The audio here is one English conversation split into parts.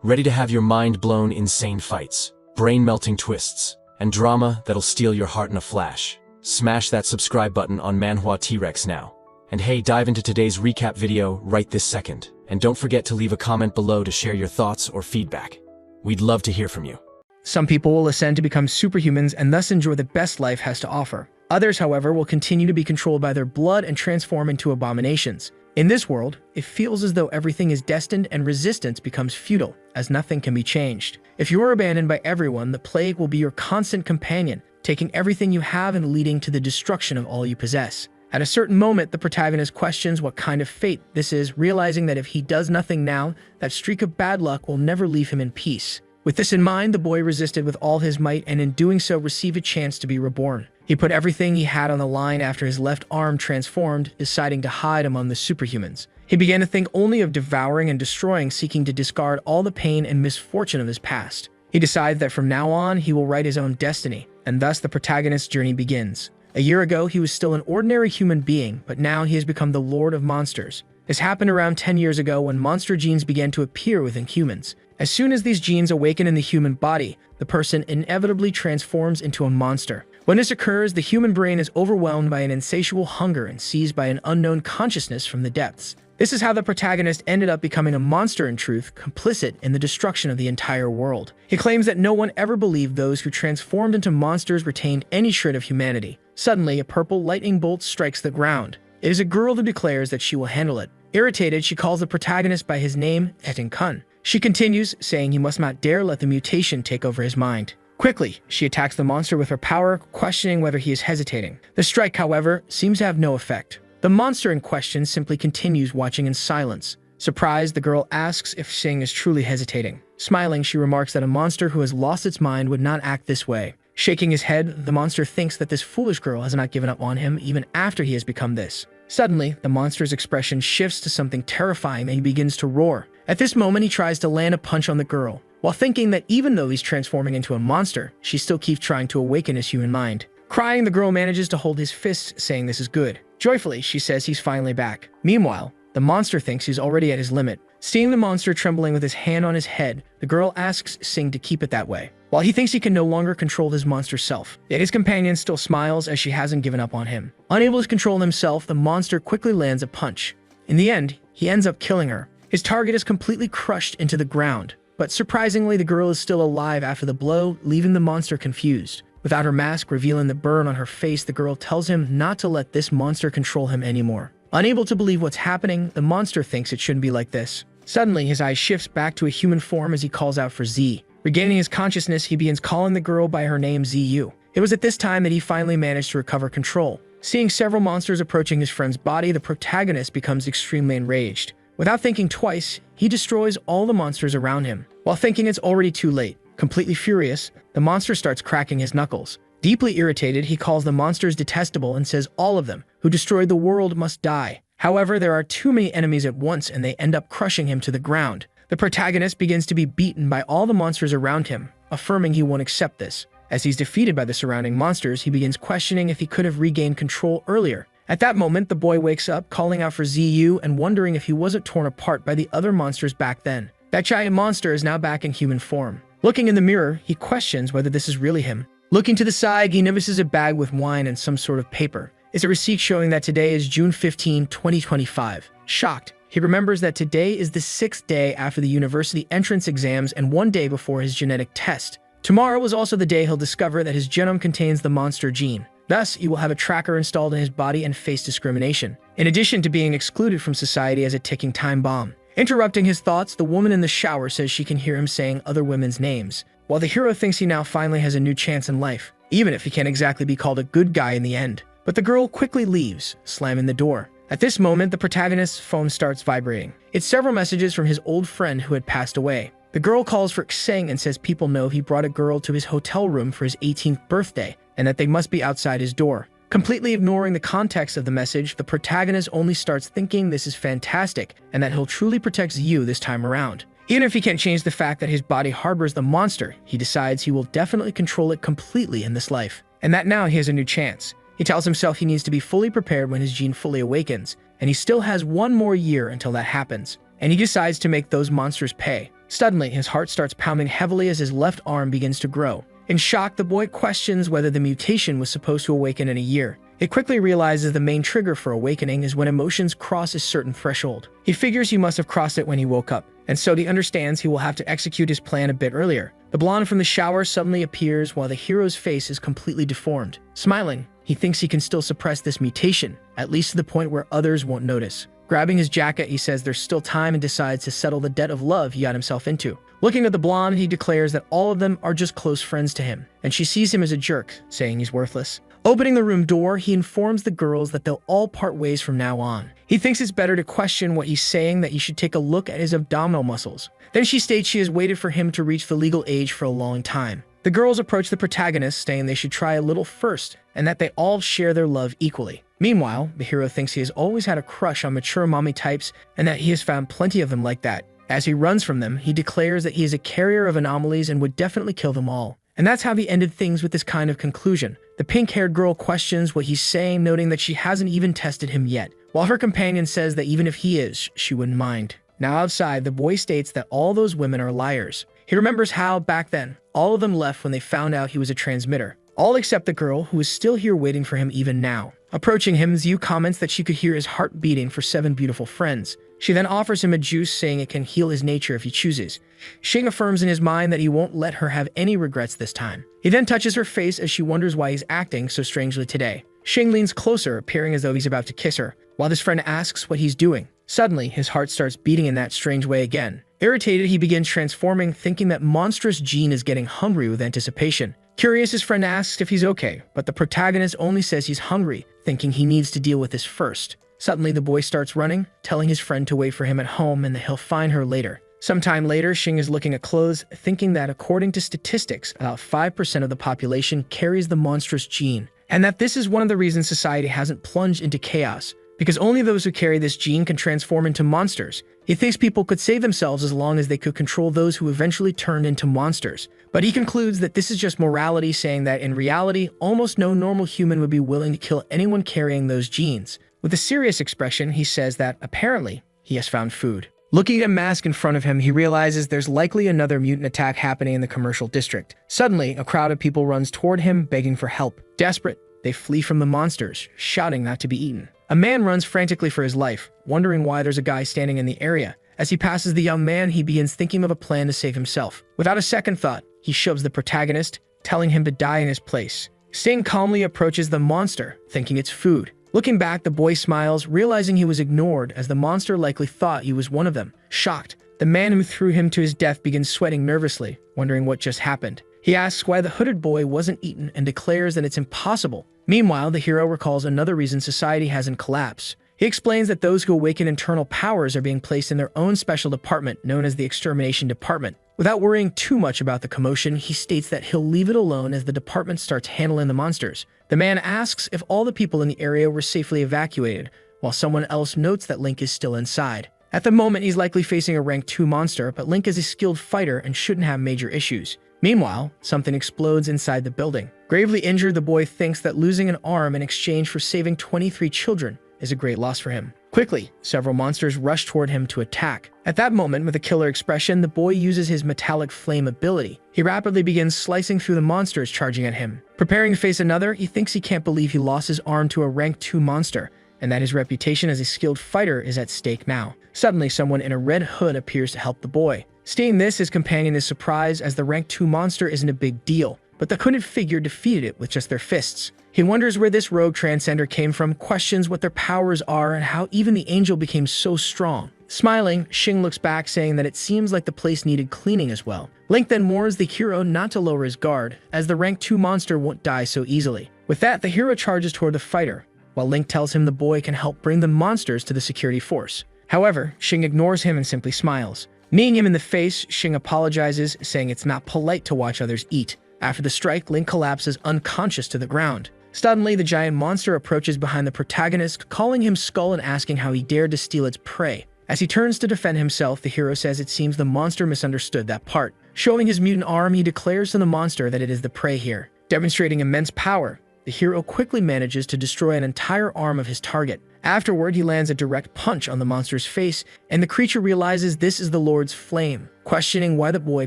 Ready to have your mind blown insane fights, brain-melting twists, and drama that'll steal your heart in a flash? Smash that subscribe button on Manhwa T-Rex now. And hey, dive into today's recap video right this second. And don't forget to leave a comment below to share your thoughts or feedback. We'd love to hear from you. Some people will ascend to become superhumans and thus enjoy the best life has to offer. Others, however, will continue to be controlled by their blood and transform into abominations. In this world, it feels as though everything is destined and resistance becomes futile, as nothing can be changed. If you are abandoned by everyone, the plague will be your constant companion, taking everything you have and leading to the destruction of all you possess. At a certain moment, the protagonist questions what kind of fate this is, realizing that if he does nothing now, that streak of bad luck will never leave him in peace. With this in mind, the boy resisted with all his might and in doing so received a chance to be reborn. He put everything he had on the line after his left arm transformed, deciding to hide among the superhumans. He began to think only of devouring and destroying, seeking to discard all the pain and misfortune of his past. He decides that from now on, he will write his own destiny, and thus the protagonist's journey begins. A year ago, he was still an ordinary human being, but now he has become the Lord of Monsters. This happened around 10 years ago when monster genes began to appear within humans. As soon as these genes awaken in the human body, the person inevitably transforms into a monster. When this occurs, the human brain is overwhelmed by an insatiable hunger and seized by an unknown consciousness from the depths. This is how the protagonist ended up becoming a monster in truth, complicit in the destruction of the entire world. He claims that no one ever believed those who transformed into monsters retained any shred of humanity. Suddenly, a purple lightning bolt strikes the ground. It is a girl who declares that she will handle it. Irritated, she calls the protagonist by his name, Kun. She continues, saying he must not dare let the mutation take over his mind. Quickly, she attacks the monster with her power, questioning whether he is hesitating. The strike, however, seems to have no effect. The monster in question simply continues watching in silence. Surprised, the girl asks if Sing is truly hesitating. Smiling, she remarks that a monster who has lost its mind would not act this way. Shaking his head, the monster thinks that this foolish girl has not given up on him even after he has become this. Suddenly, the monster's expression shifts to something terrifying and he begins to roar. At this moment, he tries to land a punch on the girl, while thinking that even though he's transforming into a monster, she still keeps trying to awaken his human mind. Crying, the girl manages to hold his fists, saying this is good. Joyfully, she says he's finally back. Meanwhile, the monster thinks he's already at his limit. Seeing the monster trembling with his hand on his head, the girl asks Sing to keep it that way, while he thinks he can no longer control his monster self. Yet his companion still smiles as she hasn't given up on him. Unable to control himself, the monster quickly lands a punch. In the end, he ends up killing her. His target is completely crushed into the ground, but surprisingly, the girl is still alive after the blow, leaving the monster confused. Without her mask revealing the burn on her face, the girl tells him not to let this monster control him anymore. Unable to believe what's happening, the monster thinks it shouldn't be like this. Suddenly, his eye shifts back to a human form as he calls out for Z. Regaining his consciousness, he begins calling the girl by her name ZU. It was at this time that he finally managed to recover control. Seeing several monsters approaching his friend's body, the protagonist becomes extremely enraged. Without thinking twice, he destroys all the monsters around him, while thinking it's already too late. Completely furious, the monster starts cracking his knuckles. Deeply irritated, he calls the monsters detestable and says all of them who destroyed the world must die. However, there are too many enemies at once and they end up crushing him to the ground. The protagonist begins to be beaten by all the monsters around him, affirming he won't accept this. As he's defeated by the surrounding monsters, he begins questioning if he could have regained control earlier. At that moment, the boy wakes up, calling out for ZU and wondering if he wasn't torn apart by the other monsters back then. That giant monster is now back in human form. Looking in the mirror, he questions whether this is really him. Looking to the side, he notices a bag with wine and some sort of paper. It's a receipt showing that today is June 15, 2025. Shocked, he remembers that today is the 6th day after the university entrance exams and 1 day before his genetic test. Tomorrow is also the day he'll discover that his genome contains the monster gene. Thus, he will have a tracker installed in his body and face discrimination, in addition to being excluded from society as a ticking time bomb. Interrupting his thoughts, the woman in the shower says she can hear him saying other women's names, while the hero thinks he now finally has a new chance in life, even if he can't exactly be called a good guy in the end. But the girl quickly leaves, slamming the door. At this moment, the protagonist's phone starts vibrating. It's several messages from his old friend who had passed away. The girl calls for Xing and says people know he brought a girl to his hotel room for his 18th birthday, and that they must be outside his door. Completely ignoring the context of the message, the protagonist only starts thinking this is fantastic and that he'll truly protect Yu this time around. Even if he can't change the fact that his body harbors the monster, he decides he will definitely control it completely in this life, and that now he has a new chance. He tells himself he needs to be fully prepared when his gene fully awakens, and he still has 1 more year until that happens, and he decides to make those monsters pay. Suddenly, his heart starts pounding heavily as his left arm begins to grow. In shock, the boy questions whether the mutation was supposed to awaken in a year. He quickly realizes the main trigger for awakening is when emotions cross a certain threshold. He figures he must have crossed it when he woke up, and so he understands he will have to execute his plan a bit earlier. The blonde from the shower suddenly appears while the hero's face is completely deformed. Smiling, he thinks he can still suppress this mutation, at least to the point where others won't notice. Grabbing his jacket, he says there's still time and decides to settle the debt of love he got himself into. Looking at the blonde, he declares that all of them are just close friends to him, and she sees him as a jerk, saying he's worthless. Opening the room door, he informs the girls that they'll all part ways from now on. He thinks it's better to question what he's saying, that he should take a look at his abdominal muscles. Then she states she has waited for him to reach the legal age for a long time. The girls approach the protagonist, saying they should try a little first, and that they all share their love equally. Meanwhile, the hero thinks he has always had a crush on mature mommy types, and that he has found plenty of them like that. As he runs from them, he declares that he is a carrier of anomalies and would definitely kill them all. And that's how he ended things with this kind of conclusion. The pink-haired girl questions what he's saying, noting that she hasn't even tested him yet, while her companion says that even if he is, she wouldn't mind. Now outside, the boy states that all those women are liars. He remembers how, back then, all of them left when they found out he was a transmitter. All except the girl, who is still here waiting for him even now. Approaching him, Zhu comments that she could hear his heart beating for 7 beautiful friends. She then offers him a juice, saying it can heal his nature if he chooses. Xing affirms in his mind that he won't let her have any regrets this time. He then touches her face as she wonders why he's acting so strangely today. Xing leans closer, appearing as though he's about to kiss her, while his friend asks what he's doing. Suddenly, his heart starts beating in that strange way again. Irritated, he begins transforming, thinking that monstrous Jean is getting hungry with anticipation. Curious, his friend asks if he's okay, but the protagonist only says he's hungry, thinking he needs to deal with this first. Suddenly, the boy starts running, telling his friend to wait for him at home and that he'll find her later. Sometime later, Xing is looking at clothes, thinking that according to statistics, about 5% of the population carries the monstrous gene, and that this is one of the reasons society hasn't plunged into chaos, because only those who carry this gene can transform into monsters. He thinks people could save themselves as long as they could control those who eventually turned into monsters. But he concludes that this is just morality, saying that in reality, almost no normal human would be willing to kill anyone carrying those genes. With a serious expression, he says that, apparently, he has found food. Looking at a mask in front of him, he realizes there's likely another mutant attack happening in the commercial district. Suddenly, a crowd of people runs toward him, begging for help. Desperate, they flee from the monsters, shouting not to be eaten. A man runs frantically for his life, wondering why there's a guy standing in the area. As he passes the young man, he begins thinking of a plan to save himself. Without a second thought, he shoves the protagonist, telling him to die in his place. Xing calmly approaches the monster, thinking it's food. Looking back, the boy smiles, realizing he was ignored as the monster likely thought he was one of them. Shocked, the man who threw him to his death begins sweating nervously, wondering what just happened. He asks why the hooded boy wasn't eaten and declares that it's impossible. Meanwhile, the hero recalls another reason society hasn't collapsed. He explains that those who awaken internal powers are being placed in their own special department known as the Extermination Department. Without worrying too much about the commotion, he states that he'll leave it alone as the department starts handling the monsters. The man asks if all the people in the area were safely evacuated, while someone else notes that Link is still inside. At the moment, he's likely facing a rank 2 monster, but Link is a skilled fighter and shouldn't have major issues. Meanwhile, something explodes inside the building. Gravely injured, the boy thinks that losing an arm in exchange for saving 23 children is a great loss for him. Quickly, several monsters rush toward him to attack. At that moment, with a killer expression, the boy uses his metallic flame ability. He rapidly begins slicing through the monsters charging at him. Preparing to face another, he thinks he can't believe he lost his arm to a rank 2 monster, and that his reputation as a skilled fighter is at stake now. Suddenly, someone in a red hood appears to help the boy. Seeing this, his companion is surprised as the rank 2 monster isn't a big deal, but the hooded figure defeated it with just their fists. He wonders where this rogue transcender came from, questions what their powers are, and how even the angel became so strong. Smiling, Xing looks back, saying that it seems like the place needed cleaning as well. Link then warns the hero not to lower his guard, as the rank 2 monster won't die so easily. With that, the hero charges toward the fighter, while Link tells him the boy can help bring the monsters to the security force. However, Xing ignores him and simply smiles. Kneeing him in the face, Xing apologizes, saying it's not polite to watch others eat. After the strike, Link collapses unconscious to the ground. Suddenly, the giant monster approaches behind the protagonist, calling him Skull and asking how he dared to steal its prey. As he turns to defend himself, the hero says it seems the monster misunderstood that part. Showing his mutant arm, he declares to the monster that it is the prey here. Demonstrating immense power, the hero quickly manages to destroy an entire arm of his target. Afterward, he lands a direct punch on the monster's face, and the creature realizes this is the Lord's flame, questioning why the boy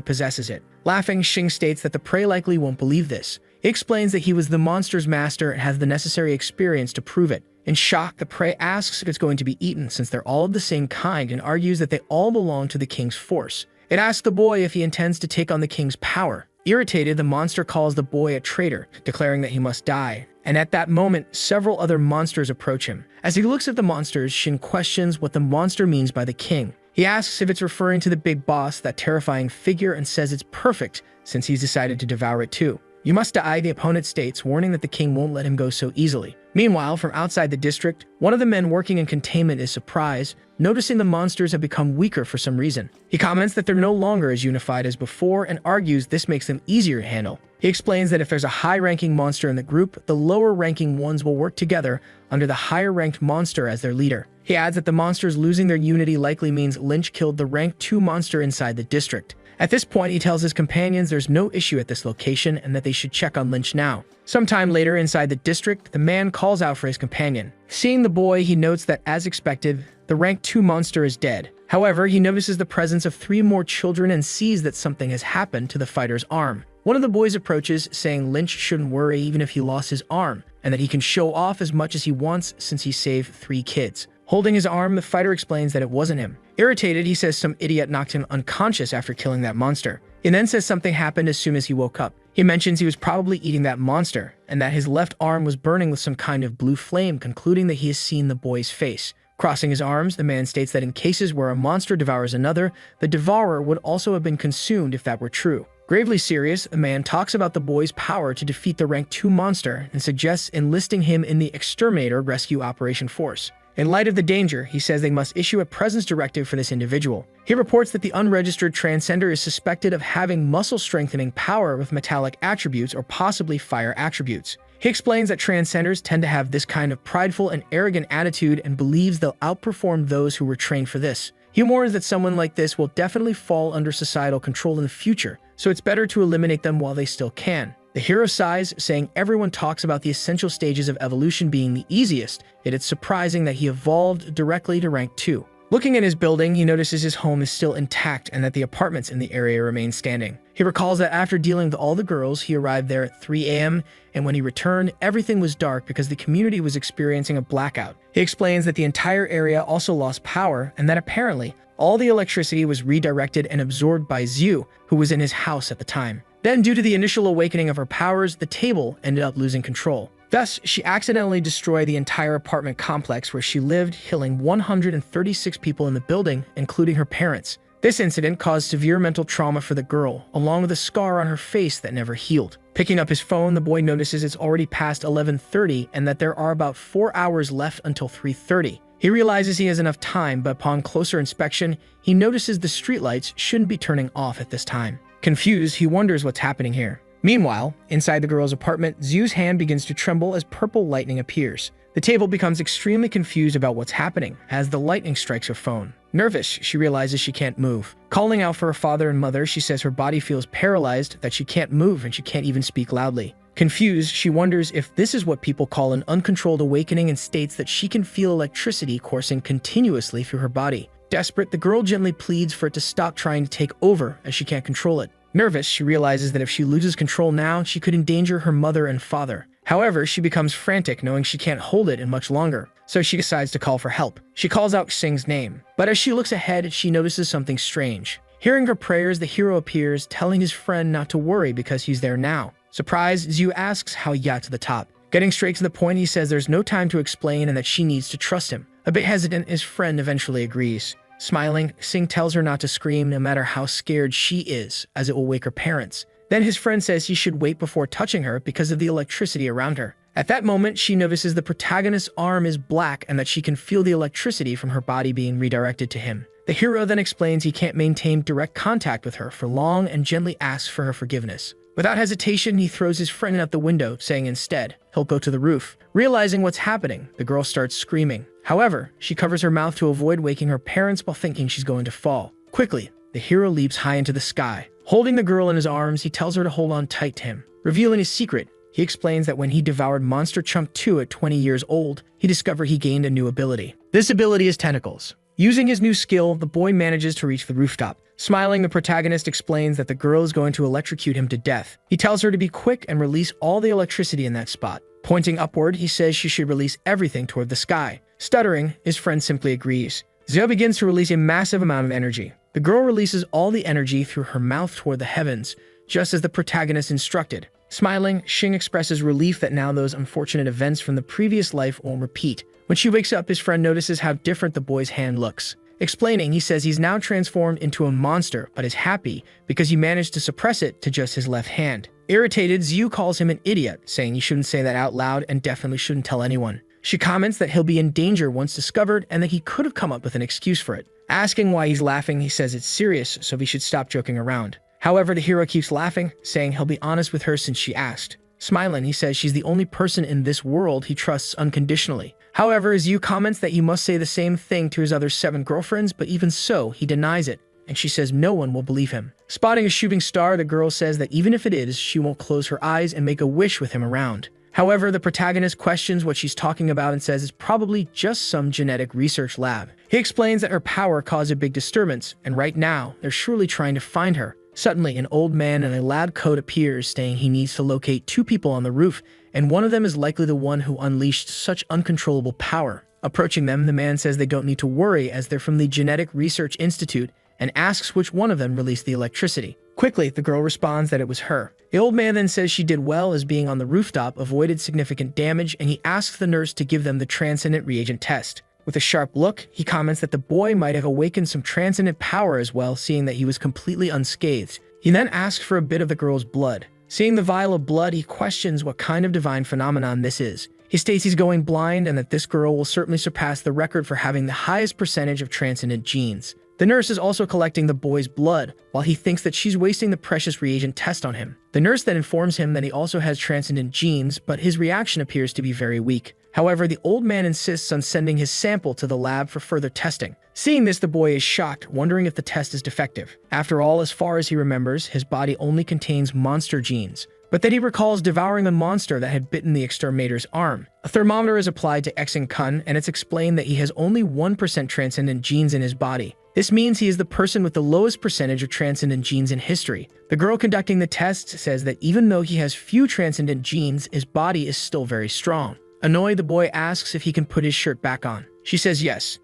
possesses it. Laughing, Xing states that the prey likely won't believe this. He explains that he was the monster's master and has the necessary experience to prove it. In shock, the prey asks if it's going to be eaten since they're all of the same kind and argues that they all belong to the king's force. It asks the boy if he intends to take on the king's power. Irritated, the monster calls the boy a traitor, declaring that he must die. And at that moment, several other monsters approach him. As he looks at the monsters, Shin questions what the monster means by the king. He asks if it's referring to the big boss, that terrifying figure, and says it's perfect since he's decided to devour it too. "You must die," the opponent states, warning that the king won't let him go so easily. Meanwhile, from outside the district, one of the men working in containment is surprised, noticing the monsters have become weaker for some reason. He comments that they're no longer as unified as before and argues this makes them easier to handle. He explains that if there's a high-ranking monster in the group, the lower-ranking ones will work together under the higher-ranked monster as their leader. He adds that the monsters losing their unity likely means Lynch killed the rank 2 monster inside the district. At this point, he tells his companions there's no issue at this location and that they should check on Lynch now. Sometime later, inside the district, the man calls out for his companion. Seeing the boy, he notes that, as expected, the rank 2 monster is dead. However, he notices the presence of 3 more children and sees that something has happened to the fighter's arm. One of the boys approaches, saying Lynch shouldn't worry even if he lost his arm, and that he can show off as much as he wants since he saved 3 kids. Holding his arm, the fighter explains that it wasn't him. Irritated, he says some idiot knocked him unconscious after killing that monster. He then says something happened as soon as he woke up. He mentions he was probably eating that monster, and that his left arm was burning with some kind of blue flame, concluding that he has seen the boy's face. Crossing his arms, the man states that in cases where a monster devours another, the devourer would also have been consumed if that were true. Gravely serious, the man talks about the boy's power to defeat the rank 2 monster and suggests enlisting him in the Exterminator Rescue Operation Force. In light of the danger, he says they must issue a presence directive for this individual. He reports that the unregistered transcender is suspected of having muscle-strengthening power with metallic attributes or possibly fire attributes. He explains that transcenders tend to have this kind of prideful and arrogant attitude and believes they'll outperform those who were trained for this. He warns that someone like this will definitely fall under societal control in the future, so it's better to eliminate them while they still can. The hero sighs, saying everyone talks about the essential stages of evolution being the easiest, yet it's surprising that he evolved directly to rank 2. Looking at his building, he notices his home is still intact and that the apartments in the area remain standing. He recalls that after dealing with all the girls, he arrived there at 3 a.m., and when he returned, everything was dark because the community was experiencing a blackout. He explains that the entire area also lost power and that apparently all the electricity was redirected and absorbed by Zhu, who was in his house at the time. Then, due to the initial awakening of her powers, the table ended up losing control. Thus, she accidentally destroyed the entire apartment complex where she lived, killing 136 people in the building, including her parents. This incident caused severe mental trauma for the girl, along with a scar on her face that never healed. Picking up his phone, the boy notices it's already past 11:30 and that there are about 4 hours left until 3:30. He realizes he has enough time, but upon closer inspection, he notices the streetlights shouldn't be turning off at this time. Confused, he wonders what's happening here. Meanwhile, inside the girl's apartment, Zhu's hand begins to tremble as purple lightning appears. The table becomes extremely confused about what's happening as the lightning strikes her phone. Nervous, she realizes she can't move. Calling out for her father and mother, she says her body feels paralyzed, that she can't move, and she can't even speak loudly. Confused, she wonders if this is what people call an uncontrolled awakening and states that she can feel electricity coursing continuously through her body. Desperate, the girl gently pleads for it to stop trying to take over as she can't control it. Nervous, she realizes that if she loses control now, she could endanger her mother and father. However, she becomes frantic knowing she can't hold it in much longer, so she decides to call for help. She calls out Xing's name, but as she looks ahead, she notices something strange. Hearing her prayers, the hero appears, telling his friend not to worry because he's there now. Surprised, Zhu asks how he got to the top. Getting straight to the point, he says there's no time to explain and that she needs to trust him. A bit hesitant, his friend eventually agrees. Smiling, Xing tells her not to scream no matter how scared she is, as it will wake her parents. Then his friend says he should wait before touching her because of the electricity around her. At that moment, she notices the protagonist's arm is black and that she can feel the electricity from her body being redirected to him. The hero then explains he can't maintain direct contact with her for long and gently asks for her forgiveness. Without hesitation, he throws his friend out the window, saying instead he'll go to the roof. Realizing what's happening, the girl starts screaming. However, she covers her mouth to avoid waking her parents while thinking she's going to fall. Quickly, the hero leaps high into the sky. Holding the girl in his arms, he tells her to hold on tight to him. Revealing his secret, He explains that when he devoured Monster Chunk 2 at 20 years old, he discovered he gained a new ability. This ability is tentacles. Using his new skill, the boy manages to reach the rooftop. Smiling, the protagonist explains that the girl is going to electrocute him to death. He tells her to be quick and release all the electricity in that spot. Pointing upward, he says she should release everything toward the sky. Stuttering, his friend simply agrees. Zio begins to release a massive amount of energy. The girl releases all the energy through her mouth toward the heavens, just as the protagonist instructed. Smiling, Xing expresses relief that now those unfortunate events from the previous life won't repeat. When she wakes up, his friend notices how different the boy's hand looks. Explaining, he says he's now transformed into a monster, but is happy because he managed to suppress it to just his left hand. Irritated, Zhu calls him an idiot, saying he shouldn't say that out loud and definitely shouldn't tell anyone. She comments that he'll be in danger once discovered and that he could have come up with an excuse for it. Asking why he's laughing, he says it's serious, so he should stop joking around. However, the hero keeps laughing, saying he'll be honest with her since she asked. Smiling, he says she's the only person in this world he trusts unconditionally. However, Zhu comments that he must say the same thing to his other 7 girlfriends, but even so, he denies it, and she says no one will believe him. Spotting a shooting star, the girl says that even if it is, she won't close her eyes and make a wish with him around. However, the protagonist questions what she's talking about and says it's probably just some genetic research lab. He explains that her power caused a big disturbance, and right now, they're surely trying to find her. Suddenly, an old man in a lab coat appears, saying he needs to locate 2 people on the roof, and one of them is likely the one who unleashed such uncontrollable power. Approaching them, the man says they don't need to worry as they're from the Genetic Research Institute, and asks which one of them released the electricity. Quickly, the girl responds that it was her. The old man then says she did well as being on the rooftop avoided significant damage, and he asks the nurse to give them the transcendent reagent test. With a sharp look, he comments that the boy might have awakened some transcendent power as well, seeing that he was completely unscathed. He then asks for a bit of the girl's blood. Seeing the vial of blood, he questions what kind of divine phenomenon this is. He states he's going blind and that this girl will certainly surpass the record for having the highest percentage of transcendent genes. The nurse is also collecting the boy's blood, while he thinks that she's wasting the precious reagent test on him. The nurse then informs him that he also has transcendent genes, but his reaction appears to be very weak. However, the old man insists on sending his sample to the lab for further testing. Seeing this, the boy is shocked, wondering if the test is defective. After all, as far as he remembers, his body only contains monster genes. But then he recalls devouring the monster that had bitten the exterminator's arm. A thermometer is applied to Kun, and it's explained that he has only 1% transcendent genes in his body. This means he is the person with the lowest percentage of transcendent genes in history. The girl conducting the test says that even though he has few transcendent genes, his body is still very strong. Annoyed, the boy asks if he can put his shirt back on. She says yes.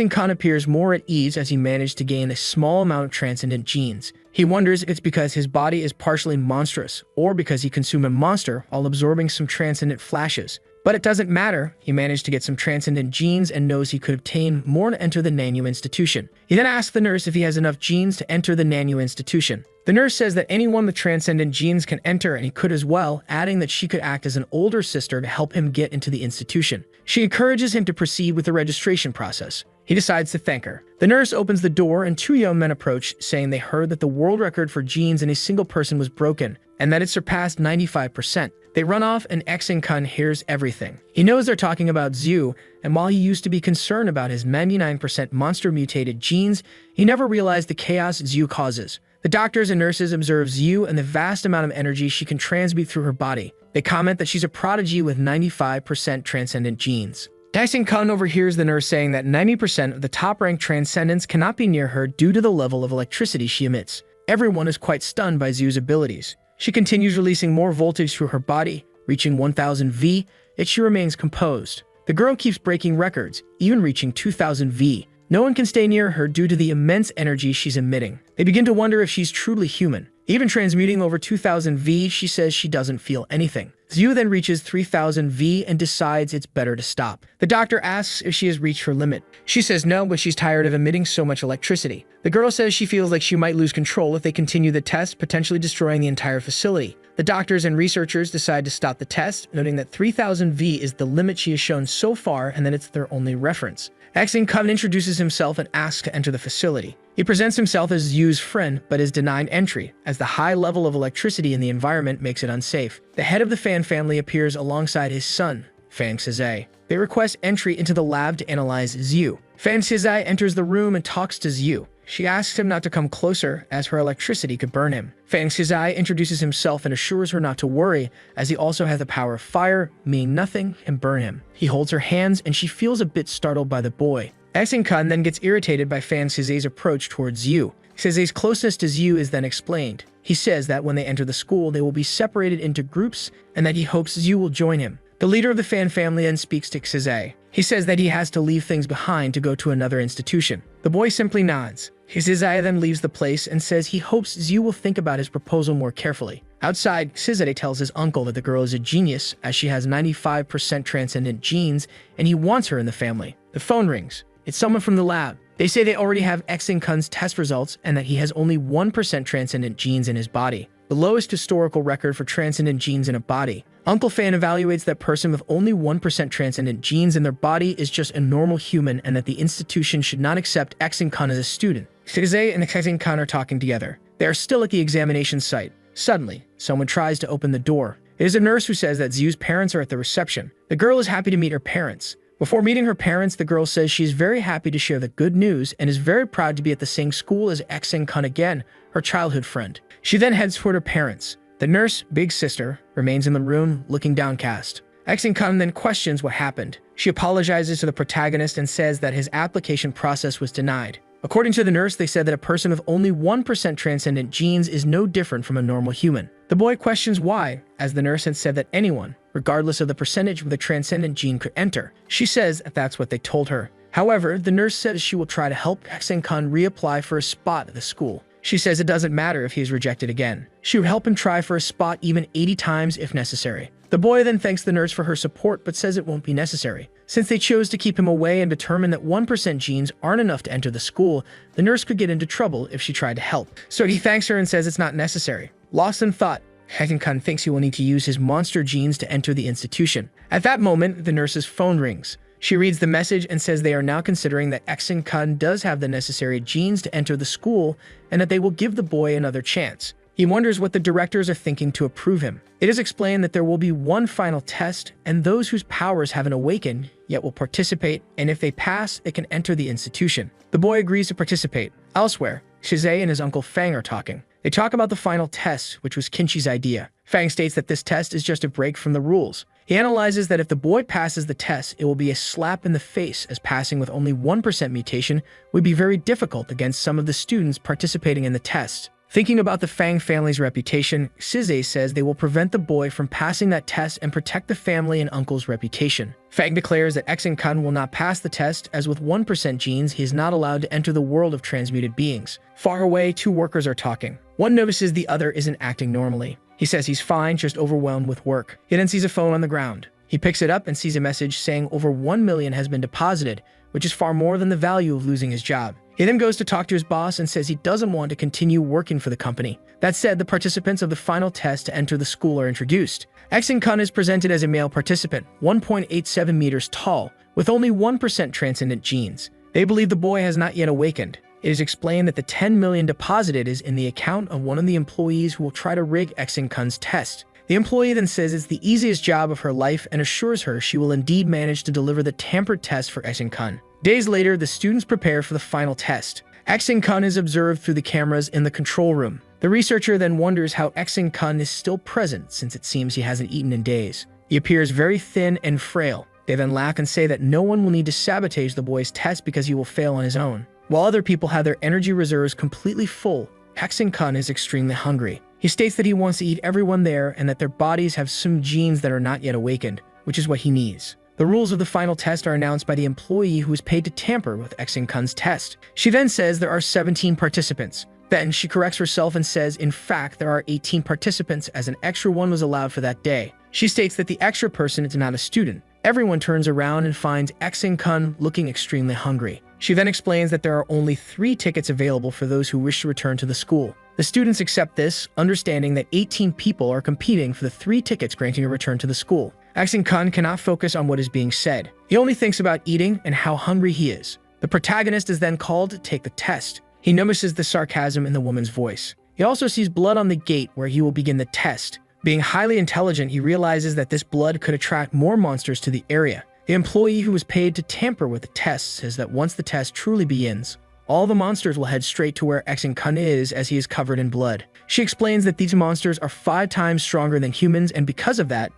Kun appears more at ease as he managed to gain a small amount of transcendent genes. He wonders if it's because his body is partially monstrous, or because he consumed a monster while absorbing some transcendent flashes. But it doesn't matter, he managed to get some transcendent genes and knows he could obtain more to enter the Nanu institution. He then asks the nurse if he has enough genes to enter the Nanu institution. The nurse says that anyone with transcendent genes can enter and he could as well, adding that she could act as an older sister to help him get into the institution. She encourages him to proceed with the registration process. He decides to thank her. The nurse opens the door and 2 young men approach, saying they heard that the world record for genes in a single person was broken, and that it surpassed 95%. They run off and Kun hears everything. He knows they're talking about Zhu, and while he used to be concerned about his 99% monster-mutated genes, he never realized the chaos Zhu causes. The doctors and nurses observe Zhu and the vast amount of energy she can transmute through her body. They comment that she's a prodigy with 95% transcendent genes. Kun overhears the nurse saying that 90% of the top-ranked transcendents cannot be near her due to the level of electricity she emits. Everyone is quite stunned by Zhu's abilities. She continues releasing more voltage through her body, reaching 1000 V, yet she remains composed. The girl keeps breaking records, even reaching 2000 V. No one can stay near her due to the immense energy she's emitting. They begin to wonder if she's truly human. Even transmuting over 2000 V, she says she doesn't feel anything. Zhu then reaches 3000 V and decides it's better to stop. The doctor asks if she has reached her limit. She says no, but she's tired of emitting so much electricity. The girl says she feels like she might lose control if they continue the test, potentially destroying the entire facility. The doctors and researchers decide to stop the test, noting that 3000 V is the limit she has shown so far and that it's their only reference. Kun introduces himself and asks to enter the facility. He presents himself as Yu's friend, but is denied entry, as the high level of electricity in the environment makes it unsafe. The head of the Fan family appears alongside his son, Fan Sizai. They request entry into the lab to analyze Zhu. Fan Sizai enters the room and talks to Zhu. She asks him not to come closer, as her electricity could burn him. Fang Shizai introduces himself and assures her not to worry, as he also has the power of fire, meaning nothing can burn him. He holds her hands, and she feels a bit startled by the boy. Action-kun then gets irritated by Fang Shizai's approach towards Yu. Shizai's closeness to Yu is then explained. He says that when they enter the school, they will be separated into groups, and that he hopes Yu will join him. The leader of the Fan family then speaks to Shizai. He says that he has to leave things behind to go to another institution. The boy simply nods. Shizai then leaves the place and says he hopes Yu will think about his proposal more carefully. Outside, Shizai tells his uncle that the girl is a genius, as she has 95% transcendent genes, and he wants her in the family. The phone rings. It's someone from the lab. They say they already have Action-kun's test results and that he has only 1% transcendent genes in his body, the lowest historical record for transcendent genes in a body. Uncle Fan evaluates that person with only 1% transcendent genes in their body is just a normal human, and that the institution should not accept Action-kun as a student. Shizai and Action-kun are talking together. They are still at the examination site. Suddenly, someone tries to open the door. It is a nurse who says that Zyu's parents are at the reception. The girl is happy to meet her parents. Before meeting her parents, the girl says she is very happy to share the good news and is very proud to be at the same school as Action-kun again, her childhood friend. She then heads toward her parents. The nurse, big sister, remains in the room, looking downcast. Action-kun then questions what happened. She apologizes to the protagonist and says that his application process was denied. According to the nurse, they said that a person with only 1% transcendent genes is no different from a normal human. The boy questions why, as the nurse had said that anyone, regardless of the percentage with a transcendent gene, could enter. She says that that's what they told her. However, the nurse says she will try to help Action-kun reapply for a spot at the school. She says it doesn't matter if he is rejected again. She would help him try for a spot even 80 times if necessary. The boy then thanks the nurse for her support but says it won't be necessary. Since they chose to keep him away and determined that 1% genes aren't enough to enter the school, the nurse could get into trouble if she tried to help. So he thanks her and says it's not necessary. Lost in thought, Action-kun thinks he will need to use his monster genes to enter the institution. At that moment, the nurse's phone rings. She reads the message and says they are now considering that Action-kun does have the necessary genes to enter the school and that they will give the boy another chance. He wonders what the directors are thinking to approve him. It is explained that there will be one final test, and those whose powers haven't awakened yet will participate, and if they pass, they can enter the institution. The boy agrees to participate. Elsewhere, Shizai and his uncle Fang are talking. They talk about the final test, which was Kinchi's idea. Fang states that this test is just a break from the rules. He analyzes that if the boy passes the test, it will be a slap in the face, as passing with only 1% mutation would be very difficult against some of the students participating in the test. Thinking about the Fang family's reputation, Shizai says they will prevent the boy from passing that test and protect the family and uncle's reputation. Fang declares that Action-kun will not pass the test, as with 1% genes, he is not allowed to enter the world of transmuted beings. Far away, two workers are talking. One notices the other isn't acting normally. He says he's fine, just overwhelmed with work. He then sees a phone on the ground. He picks it up and sees a message saying over 1 million has been deposited, which is far more than the value of losing his job. He then goes to talk to his boss and says he doesn't want to continue working for the company. That said, the participants of the final test to enter the school are introduced. Action-kun is presented as a male participant, 1.87 meters tall, with only 1% transcendent genes. They believe the boy has not yet awakened. It is explained that the 10 million deposited is in the account of one of the employees who will try to rig Action-kun's test. The employee then says it's the easiest job of her life and assures her she will indeed manage to deliver the tampered test for Action-kun. Days later, the students prepare for the final test. Action-kun is observed through the cameras in the control room. The researcher then wonders how Action-kun is still present, since it seems he hasn't eaten in days. He appears very thin and frail. They then laugh and say that no one will need to sabotage the boy's test because he will fail on his own. While other people have their energy reserves completely full, Action-kun is extremely hungry. He states that he wants to eat everyone there and that their bodies have some genes that are not yet awakened, which is what he needs. The rules of the final test are announced by the employee who is paid to tamper with Action-kun's test. She then says there are 17 participants. Then she corrects herself and says, in fact, there are 18 participants, as an extra one was allowed for that day. She states that the extra person is not a student. Everyone turns around and finds Action-kun looking extremely hungry. She then explains that there are only 3 tickets available for those who wish to return to the school. The students accept this, understanding that 18 people are competing for the 3 tickets granting a return to the school. Action-kun cannot focus on what is being said. He only thinks about eating and how hungry he is. The protagonist is then called to take the test. He notices the sarcasm in the woman's voice. He also sees blood on the gate where he will begin the test. Being highly intelligent, he realizes that this blood could attract more monsters to the area. The employee who was paid to tamper with the test says that once the test truly begins, all the monsters will head straight to where Kun is, as he is covered in blood. She explains that these monsters are 5 times stronger than humans, and because of that,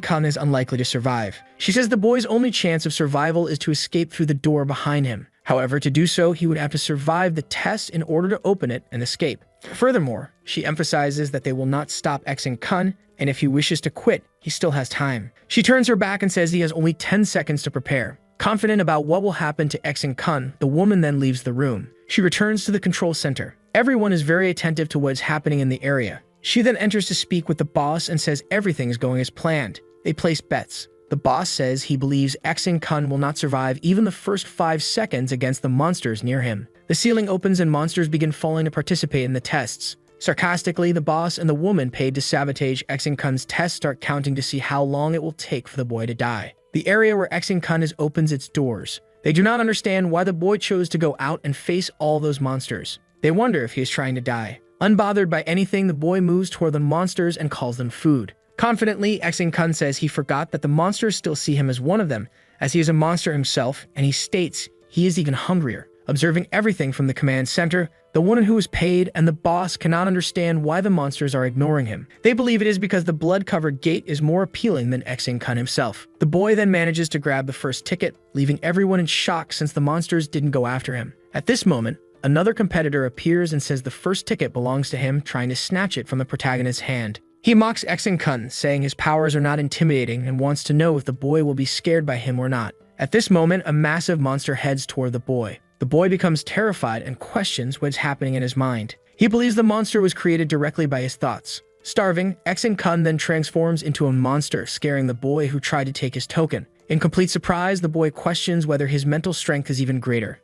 Kun is unlikely to survive. She says the boy's only chance of survival is to escape through the door behind him. However, to do so, he would have to survive the test in order to open it and escape. Furthermore, she emphasizes that they will not stop Kun, and if he wishes to quit, he still has time. She turns her back and says he has only 10 seconds to prepare. Confident about what will happen to Kun, the woman then leaves the room. She returns to the control center. Everyone is very attentive to what is happening in the area. She then enters to speak with the boss and says everything is going as planned. They place bets. The boss says he believes Kun will not survive even the first 5 seconds against the monsters near him. The ceiling opens and monsters begin falling to participate in the tests. Sarcastically, the boss and the woman paid to sabotage Kun's test start counting to see how long it will take for the boy to die. The area where Kun is opens its doors. They do not understand why the boy chose to go out and face all those monsters. They wonder if he is trying to die. Unbothered by anything, the boy moves toward the monsters and calls them food. Confidently, Kun says he forgot that the monsters still see him as one of them, as he is a monster himself, and he states he is even hungrier. Observing everything from the command center, the woman who is paid and the boss cannot understand why the monsters are ignoring him. They believe it is because the blood-covered gate is more appealing than Kun himself. The boy then manages to grab the first ticket, leaving everyone in shock since the monsters didn't go after him. At this moment, another competitor appears and says the first ticket belongs to him, trying to snatch it from the protagonist's hand. He mocks Kun, saying his powers are not intimidating and wants to know if the boy will be scared by him or not. At this moment, a massive monster heads toward the boy. The boy becomes terrified and questions what's happening in his mind. He believes the monster was created directly by his thoughts. Starving, Kun then transforms into a monster, scaring the boy who tried to take his token. In complete surprise, the boy questions whether his mental strength is even greater.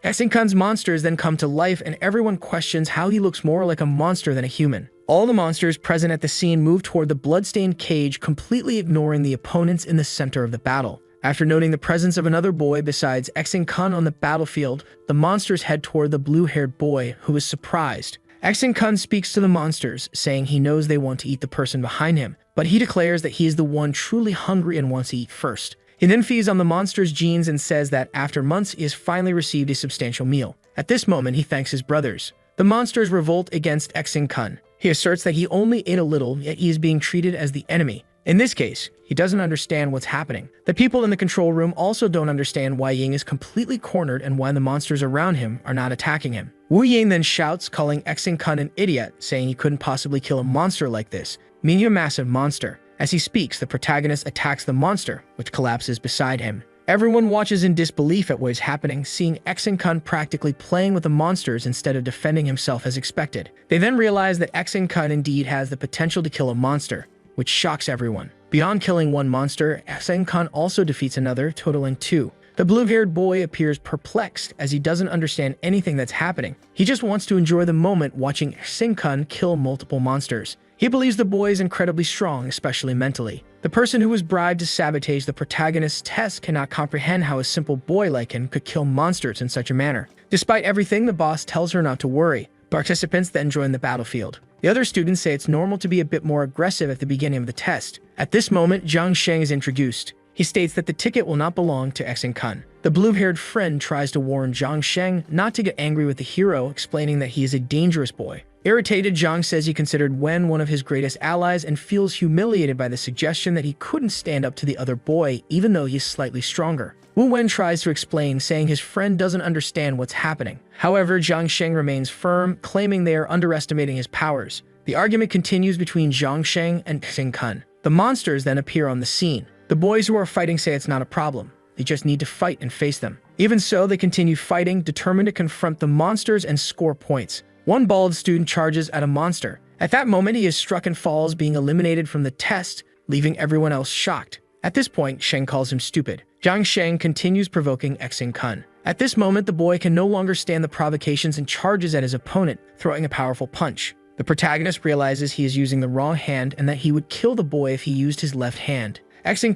Kun's monsters then come to life, and everyone questions how he looks more like a monster than a human. All the monsters present at the scene move toward the bloodstained cage, completely ignoring the opponents in the center of the battle. After noting the presence of another boy besides Kun on the battlefield, the monsters head toward the blue-haired boy, who is surprised. Kun speaks to the monsters, saying he knows they want to eat the person behind him, but he declares that he is the one truly hungry and wants to eat first. He then feeds on the monster's genes and says that after months he has finally received a substantial meal. At this moment, he thanks his brothers. The monsters revolt against Kun. He asserts that he only ate a little, yet he is being treated as the enemy. In this case, he doesn't understand what's happening. The people in the control room also don't understand why Ying is completely cornered and why the monsters around him are not attacking him. Wu Ying then shouts, calling Kun an idiot, saying he couldn't possibly kill a monster like this, meaning a massive monster. As he speaks, the protagonist attacks the monster, which collapses beside him. Everyone watches in disbelief at what is happening, seeing Kun practically playing with the monsters instead of defending himself as expected. They then realize that Kun indeed has the potential to kill a monster, which shocks everyone. Beyond killing one monster, Kun also defeats another, totaling 2. The blue-haired boy appears perplexed as he doesn't understand anything that's happening. He just wants to enjoy the moment watching Kun kill multiple monsters. He believes the boy is incredibly strong, especially mentally. The person who was bribed to sabotage the protagonist's test cannot comprehend how a simple boy like him could kill monsters in such a manner. Despite everything, the boss tells her not to worry. Participants then join the battlefield. The other students say it's normal to be a bit more aggressive at the beginning of the test. At this moment, Zhang Sheng is introduced. He states that the ticket will not belong to Kun. The blue-haired friend tries to warn Zhang Sheng not to get angry with the hero, explaining that he is a dangerous boy. Irritated, Zhang says he considered Wen one of his greatest allies and feels humiliated by the suggestion that he couldn't stand up to the other boy, even though he's slightly stronger. Wu Wen tries to explain, saying his friend doesn't understand what's happening. However, Zhang Sheng remains firm, claiming they are underestimating his powers. The argument continues between Zhang Sheng and Kun. The monsters then appear on the scene. The boys who are fighting say it's not a problem. They just need to fight and face them. Even so, they continue fighting, determined to confront the monsters and score points. One bald student charges at a monster. At that moment, he is struck and falls, being eliminated from the test, leaving everyone else shocked. At this point, Sheng calls him stupid. Zhang Sheng continues provoking Kun. At this moment, the boy can no longer stand the provocations and charges at his opponent, throwing a powerful punch. The protagonist realizes he is using the wrong hand and that he would kill the boy if he used his left hand.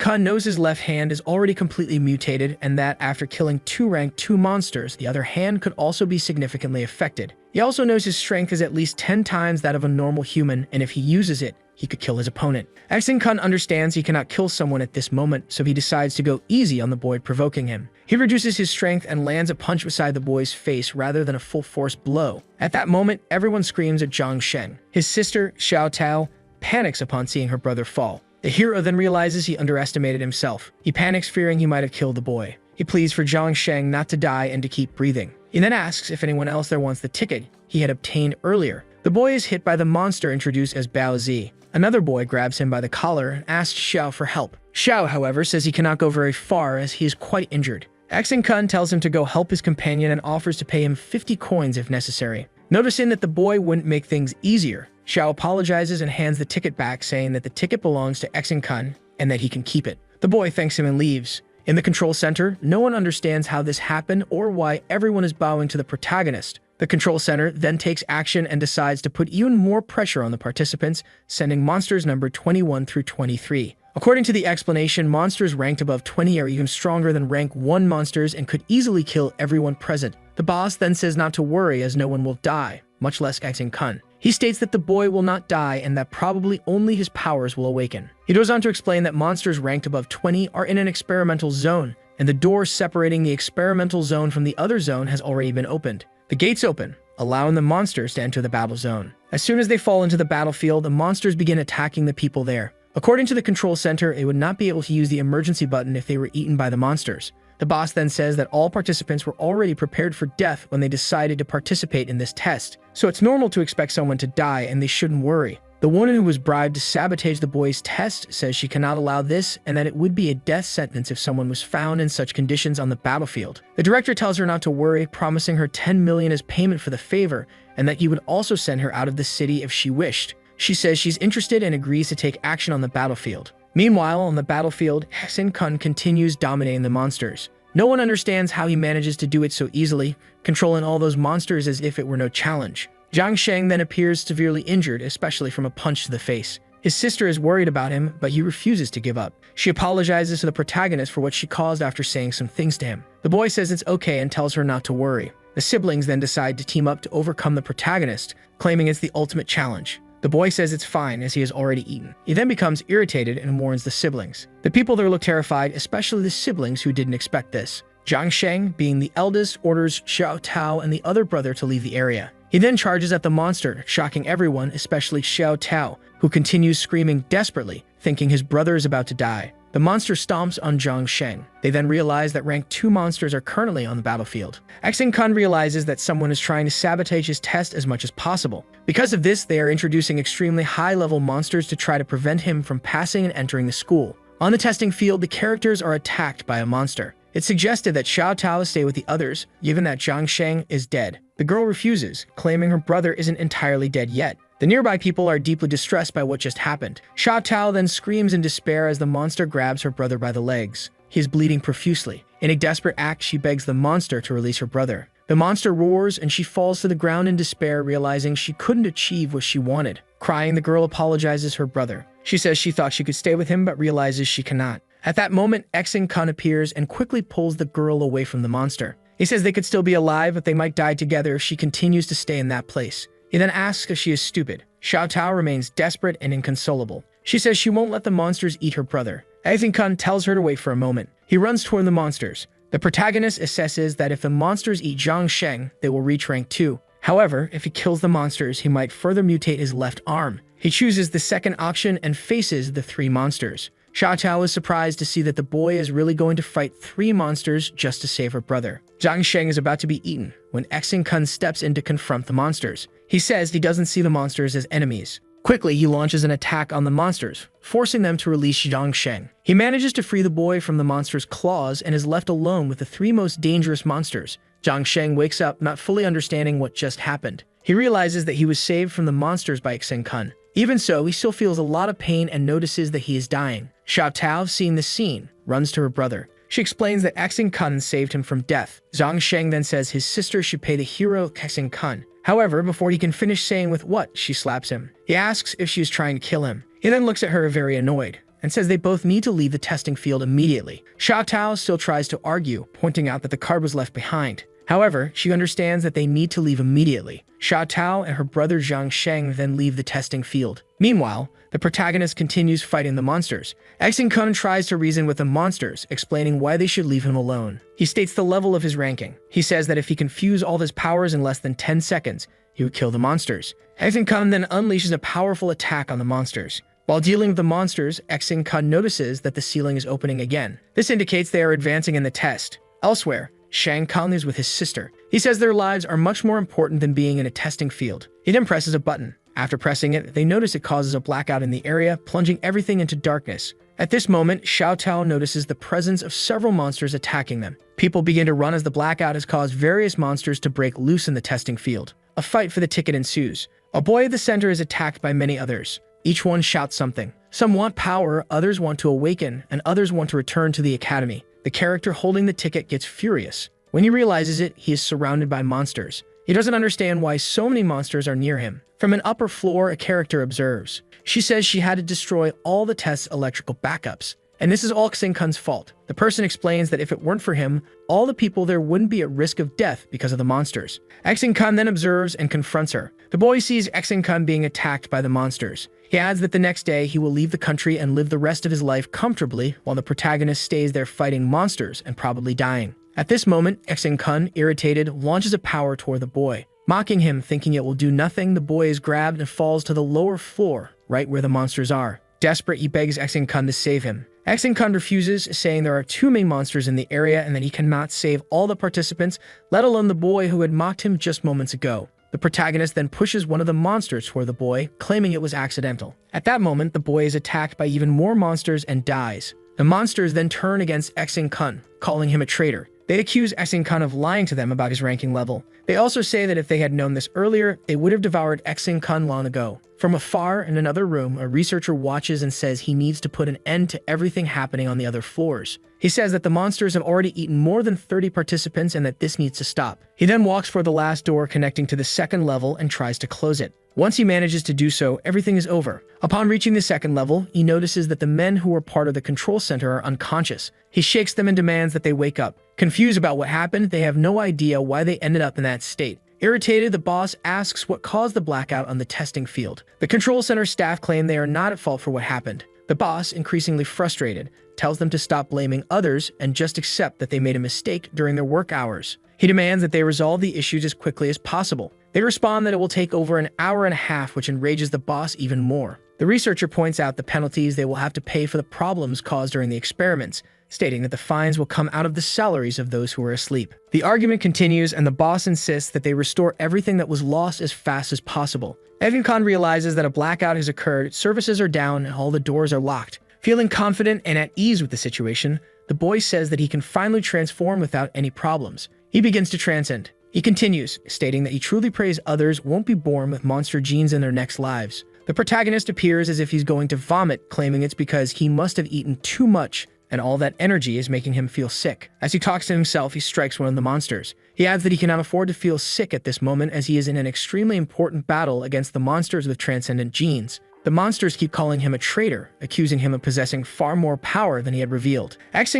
Kun knows his left hand is already completely mutated and that after killing 2 rank 2 monsters, the other hand could also be significantly affected. He also knows his strength is at least 10 times that of a normal human, and if he uses it, he could kill his opponent. Kun understands he cannot kill someone at this moment, so he decides to go easy on the boy, provoking him. He reduces his strength and lands a punch beside the boy's face rather than a full-force blow. At that moment, everyone screams at Zhang Sheng. His sister, Xiao Tao, panics upon seeing her brother fall. The hero then realizes he underestimated himself. He panics, fearing he might have killed the boy. He pleads for Zhang Sheng not to die and to keep breathing. He then asks if anyone else there wants the ticket he had obtained earlier. The boy is hit by the monster introduced as Bao Zi. Another boy grabs him by the collar and asks Xiao for help. Xiao, however, says he cannot go very far as he is quite injured. Kun tells him to go help his companion and offers to pay him 50 coins if necessary. Noticing that the boy wouldn't make things easier, Xiao apologizes and hands the ticket back, saying that the ticket belongs to Kun and that he can keep it. The boy thanks him and leaves. In the control center, no one understands how this happened or why everyone is bowing to the protagonist. The control center then takes action and decides to put even more pressure on the participants, sending monsters numbered 21 through 23. According to the explanation, monsters ranked above 20 are even stronger than rank 1 monsters and could easily kill everyone present. The boss then says not to worry as no one will die, much less Kun. He states that the boy will not die and that probably only his powers will awaken. He goes on to explain that monsters ranked above 20 are in an experimental zone, and the door separating the experimental zone from the other zone has already been opened. The gates open, allowing the monsters to enter the battle zone. As soon as they fall into the battlefield, the monsters begin attacking the people there. According to the control center, it would not be able to use the emergency button if they were eaten by the monsters. The boss then says that all participants were already prepared for death when they decided to participate in this test, so it's normal to expect someone to die and they shouldn't worry. The woman who was bribed to sabotage the boy's test says she cannot allow this and that it would be a death sentence if someone was found in such conditions on the battlefield. The director tells her not to worry, promising her 10 million as payment for the favor and that he would also send her out of the city if she wished. She says she's interested and agrees to take action on the battlefield. Meanwhile, on the battlefield, Kun continues dominating the monsters. No one understands how he manages to do it so easily, controlling all those monsters as if it were no challenge. Zhang Sheng then appears severely injured, especially from a punch to the face. His sister is worried about him, but he refuses to give up. She apologizes to the protagonist for what she caused after saying some things to him. The boy says it's okay and tells her not to worry. The siblings then decide to team up to overcome the protagonist, claiming it's the ultimate challenge. The boy says it's fine as he has already eaten. He then becomes irritated and warns the siblings. The people there look terrified, especially the siblings who didn't expect this. Zhang Sheng, being the eldest, orders Xiao Tao and the other brother to leave the area. He then charges at the monster, shocking everyone, especially Xiao Tao, who continues screaming desperately, thinking his brother is about to die. The monster stomps on Zhang Sheng. They then realize that rank 2 monsters are currently on the battlefield. Kun realizes that someone is trying to sabotage his test as much as possible. Because of this, they are introducing extremely high-level monsters to try to prevent him from passing and entering the school. On the testing field, the characters are attacked by a monster. It's suggested that Xiao Tao stay with the others, given that Zhang Sheng is dead. The girl refuses, claiming her brother isn't entirely dead yet. The nearby people are deeply distressed by what just happened. Xiao Tao then screams in despair as the monster grabs her brother by the legs. He is bleeding profusely. In a desperate act, she begs the monster to release her brother. The monster roars and she falls to the ground in despair, realizing she couldn't achieve what she wanted. Crying, the girl apologizes her brother. She says she thought she could stay with him, but realizes she cannot. At that moment, Kun appears and quickly pulls the girl away from the monster. He says they could still be alive, but they might die together if she continues to stay in that place. He then asks if she is stupid. Xiao Tao remains desperate and inconsolable. She says she won't let the monsters eat her brother. Kun tells her to wait for a moment. He runs toward the monsters. The protagonist assesses that if the monsters eat Zhang Sheng, they will reach rank 2. However, if he kills the monsters, he might further mutate his left arm. He chooses the second option and faces the 3 monsters. Xiao Tao is surprised to see that the boy is really going to fight 3 monsters just to save her brother. Zhang Sheng is about to be eaten when Kun steps in to confront the monsters. He says he doesn't see the monsters as enemies. Quickly, he launches an attack on the monsters, forcing them to release Zhang Sheng. He manages to free the boy from the monster's claws and is left alone with the 3 most dangerous monsters. Zhang Sheng wakes up, not fully understanding what just happened. He realizes that he was saved from the monsters by Kun. Even so, he still feels a lot of pain and notices that he is dying. Xiao Tao, seeing the scene, runs to her brother. She explains that Kun saved him from death. Zhang Sheng then says his sister should pay the hero Kun. However, before he can finish saying with what, she slaps him. He asks if she is trying to kill him. He then looks at her very annoyed and says they both need to leave the testing field immediately. Xiao Tao still tries to argue, pointing out that the card was left behind. However, she understands that they need to leave immediately. Xiao Tao and her brother Zhang Sheng then leave the testing field. Meanwhile, the protagonist continues fighting the monsters. Kun tries to reason with the monsters, explaining why they should leave him alone. He states the level of his ranking. He says that if he can fuse all of his powers in less than 10 seconds, he would kill the monsters. Kun then unleashes a powerful attack on the monsters. While dealing with the monsters, Kun notices that the ceiling is opening again. This indicates they are advancing in the test. Elsewhere, Shang Kang is with his sister. He says their lives are much more important than being in a testing field. He then presses a button. After pressing it, they notice it causes a blackout in the area, plunging everything into darkness. At this moment, Xiao Tao notices the presence of several monsters attacking them. People begin to run as the blackout has caused various monsters to break loose in the testing field. A fight for the ticket ensues. A boy at the center is attacked by many others. Each one shouts something. Some want power, others want to awaken, and others want to return to the academy. The character holding the ticket gets furious. When he realizes it, he is surrounded by monsters. He doesn't understand why so many monsters are near him. From an upper floor, a character observes. She says she had to destroy all the test's electrical backups. And this is all Kun's fault. The person explains that if it weren't for him, all the people there wouldn't be at risk of death because of the monsters. Kun then observes and confronts her. The boy sees Kun being attacked by the monsters. He adds that the next day he will leave the country and live the rest of his life comfortably while the protagonist stays there fighting monsters and probably dying. At this moment, Kun, irritated, launches a power toward the boy. Mocking him, thinking it will do nothing, the boy is grabbed and falls to the lower floor, right where the monsters are. Desperate, he begs Kun to save him. Kun refuses, saying there are too many monsters in the area and that he cannot save all the participants, let alone the boy who had mocked him just moments ago. The protagonist then pushes one of the monsters toward the boy, claiming it was accidental. At that moment, the boy is attacked by even more monsters and dies. The monsters then turn against Kun, calling him a traitor. They accuse Kun of lying to them about his ranking level. They also say that if they had known this earlier, they would have devoured Kun long ago. From afar, in another room, a researcher watches and says he needs to put an end to everything happening on the other floors. He says that the monsters have already eaten more than 30 participants and that this needs to stop. He then walks for the last door connecting to the second level and tries to close it. Once he manages to do so, everything is over. Upon reaching the second level, he notices that the men who were part of the control center are unconscious. He shakes them and demands that they wake up. Confused about what happened, they have no idea why they ended up in that state. Irritated, the boss asks what caused the blackout on the testing field. The control center staff claim they are not at fault for what happened. The boss, increasingly frustrated, tells them to stop blaming others and just accept that they made a mistake during their work hours. He demands that they resolve the issues as quickly as possible. They respond that it will take over an hour and a half, which enrages the boss even more. The researcher points out the penalties they will have to pay for the problems caused during the experiments, stating that the fines will come out of the salaries of those who are asleep. The argument continues, and the boss insists that they restore everything that was lost as fast as possible. Kun realizes that a blackout has occurred, services are down, and all the doors are locked. Feeling confident and at ease with the situation, the boy says that he can finally transform without any problems. He begins to transcend. He continues, stating that he truly prays others won't be born with monster genes in their next lives. The protagonist appears as if he's going to vomit, claiming it's because he must have eaten too much, and all that energy is making him feel sick. As he talks to himself, he strikes one of the monsters. He adds that he cannot afford to feel sick at this moment as he is in an extremely important battle against the monsters with transcendent genes. The monsters keep calling him a traitor, accusing him of possessing far more power than he had revealed.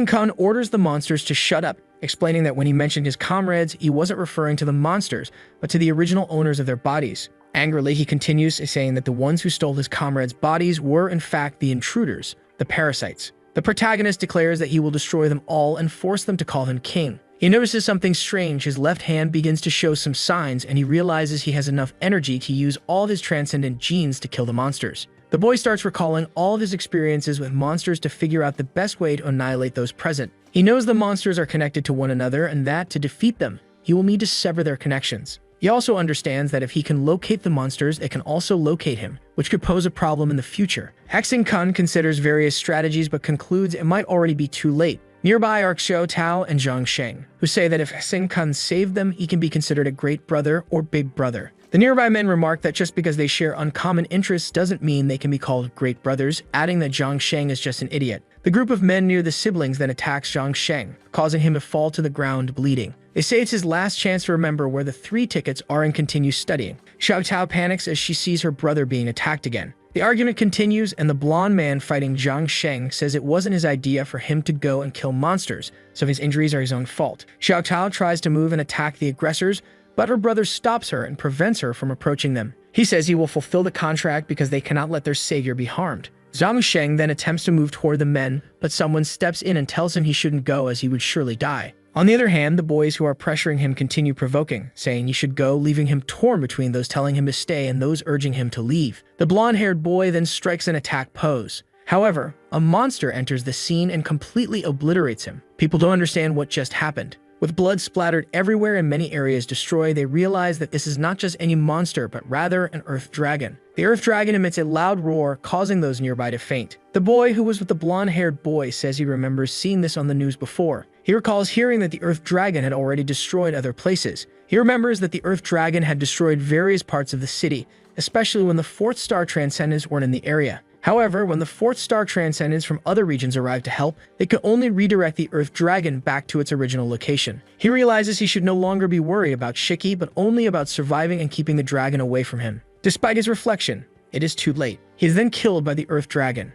Kun orders the monsters to shut up, explaining that when he mentioned his comrades, he wasn't referring to the monsters, but to the original owners of their bodies. Angrily, he continues, saying that the ones who stole his comrades' bodies were in fact the intruders, the parasites. The protagonist declares that he will destroy them all and force them to call him king. He notices something strange. His left hand begins to show some signs, and he realizes he has enough energy to use all of his transcendent genes to kill the monsters. The boy starts recalling all of his experiences with monsters to figure out the best way to annihilate those present. He knows the monsters are connected to one another and that, to defeat them, he will need to sever their connections. He also understands that if he can locate the monsters, it can also locate him, which could pose a problem in the future. Kun considers various strategies but concludes it might already be too late. Nearby are Xiao Tao and Zhang Sheng, who say that if Kun saved them, he can be considered a great brother or big brother. The nearby men remark that just because they share uncommon interests doesn't mean they can be called great brothers, adding that Zhang Sheng is just an idiot. The group of men near the siblings then attacks Zhang Sheng, causing him to fall to the ground bleeding. They say it's his last chance to remember where the 3 tickets are and continue studying. Xiao Tao panics as she sees her brother being attacked again. The argument continues, and the blonde man fighting Zhang Sheng says it wasn't his idea for him to go and kill monsters, so his injuries are his own fault. Xiao Tao tries to move and attack the aggressors, but her brother stops her and prevents her from approaching them. He says he will fulfill the contract because they cannot let their savior be harmed. Zhang Sheng then attempts to move toward the men, but someone steps in and tells him he shouldn't go as he would surely die. On the other hand, the boys who are pressuring him continue provoking, saying he should go, leaving him torn between those telling him to stay and those urging him to leave. The blonde-haired boy then strikes an attack pose. However, a monster enters the scene and completely obliterates him. People don't understand what just happened. With blood splattered everywhere and many areas destroyed, they realize that this is not just any monster, but rather an earth dragon. The earth dragon emits a loud roar, causing those nearby to faint. The boy who was with the blonde-haired boy says he remembers seeing this on the news before. He recalls hearing that the earth dragon had already destroyed other places. He remembers that the earth dragon had destroyed various parts of the city, especially when the 4th star transcendents weren't in the area. However, when the 4th star transcendents from other regions arrived to help, they could only redirect the Earth Dragon back to its original location. He realizes he should no longer be worried about Shiki, but only about surviving and keeping the dragon away from him. Despite his reflection, it is too late. He is then killed by the Earth Dragon.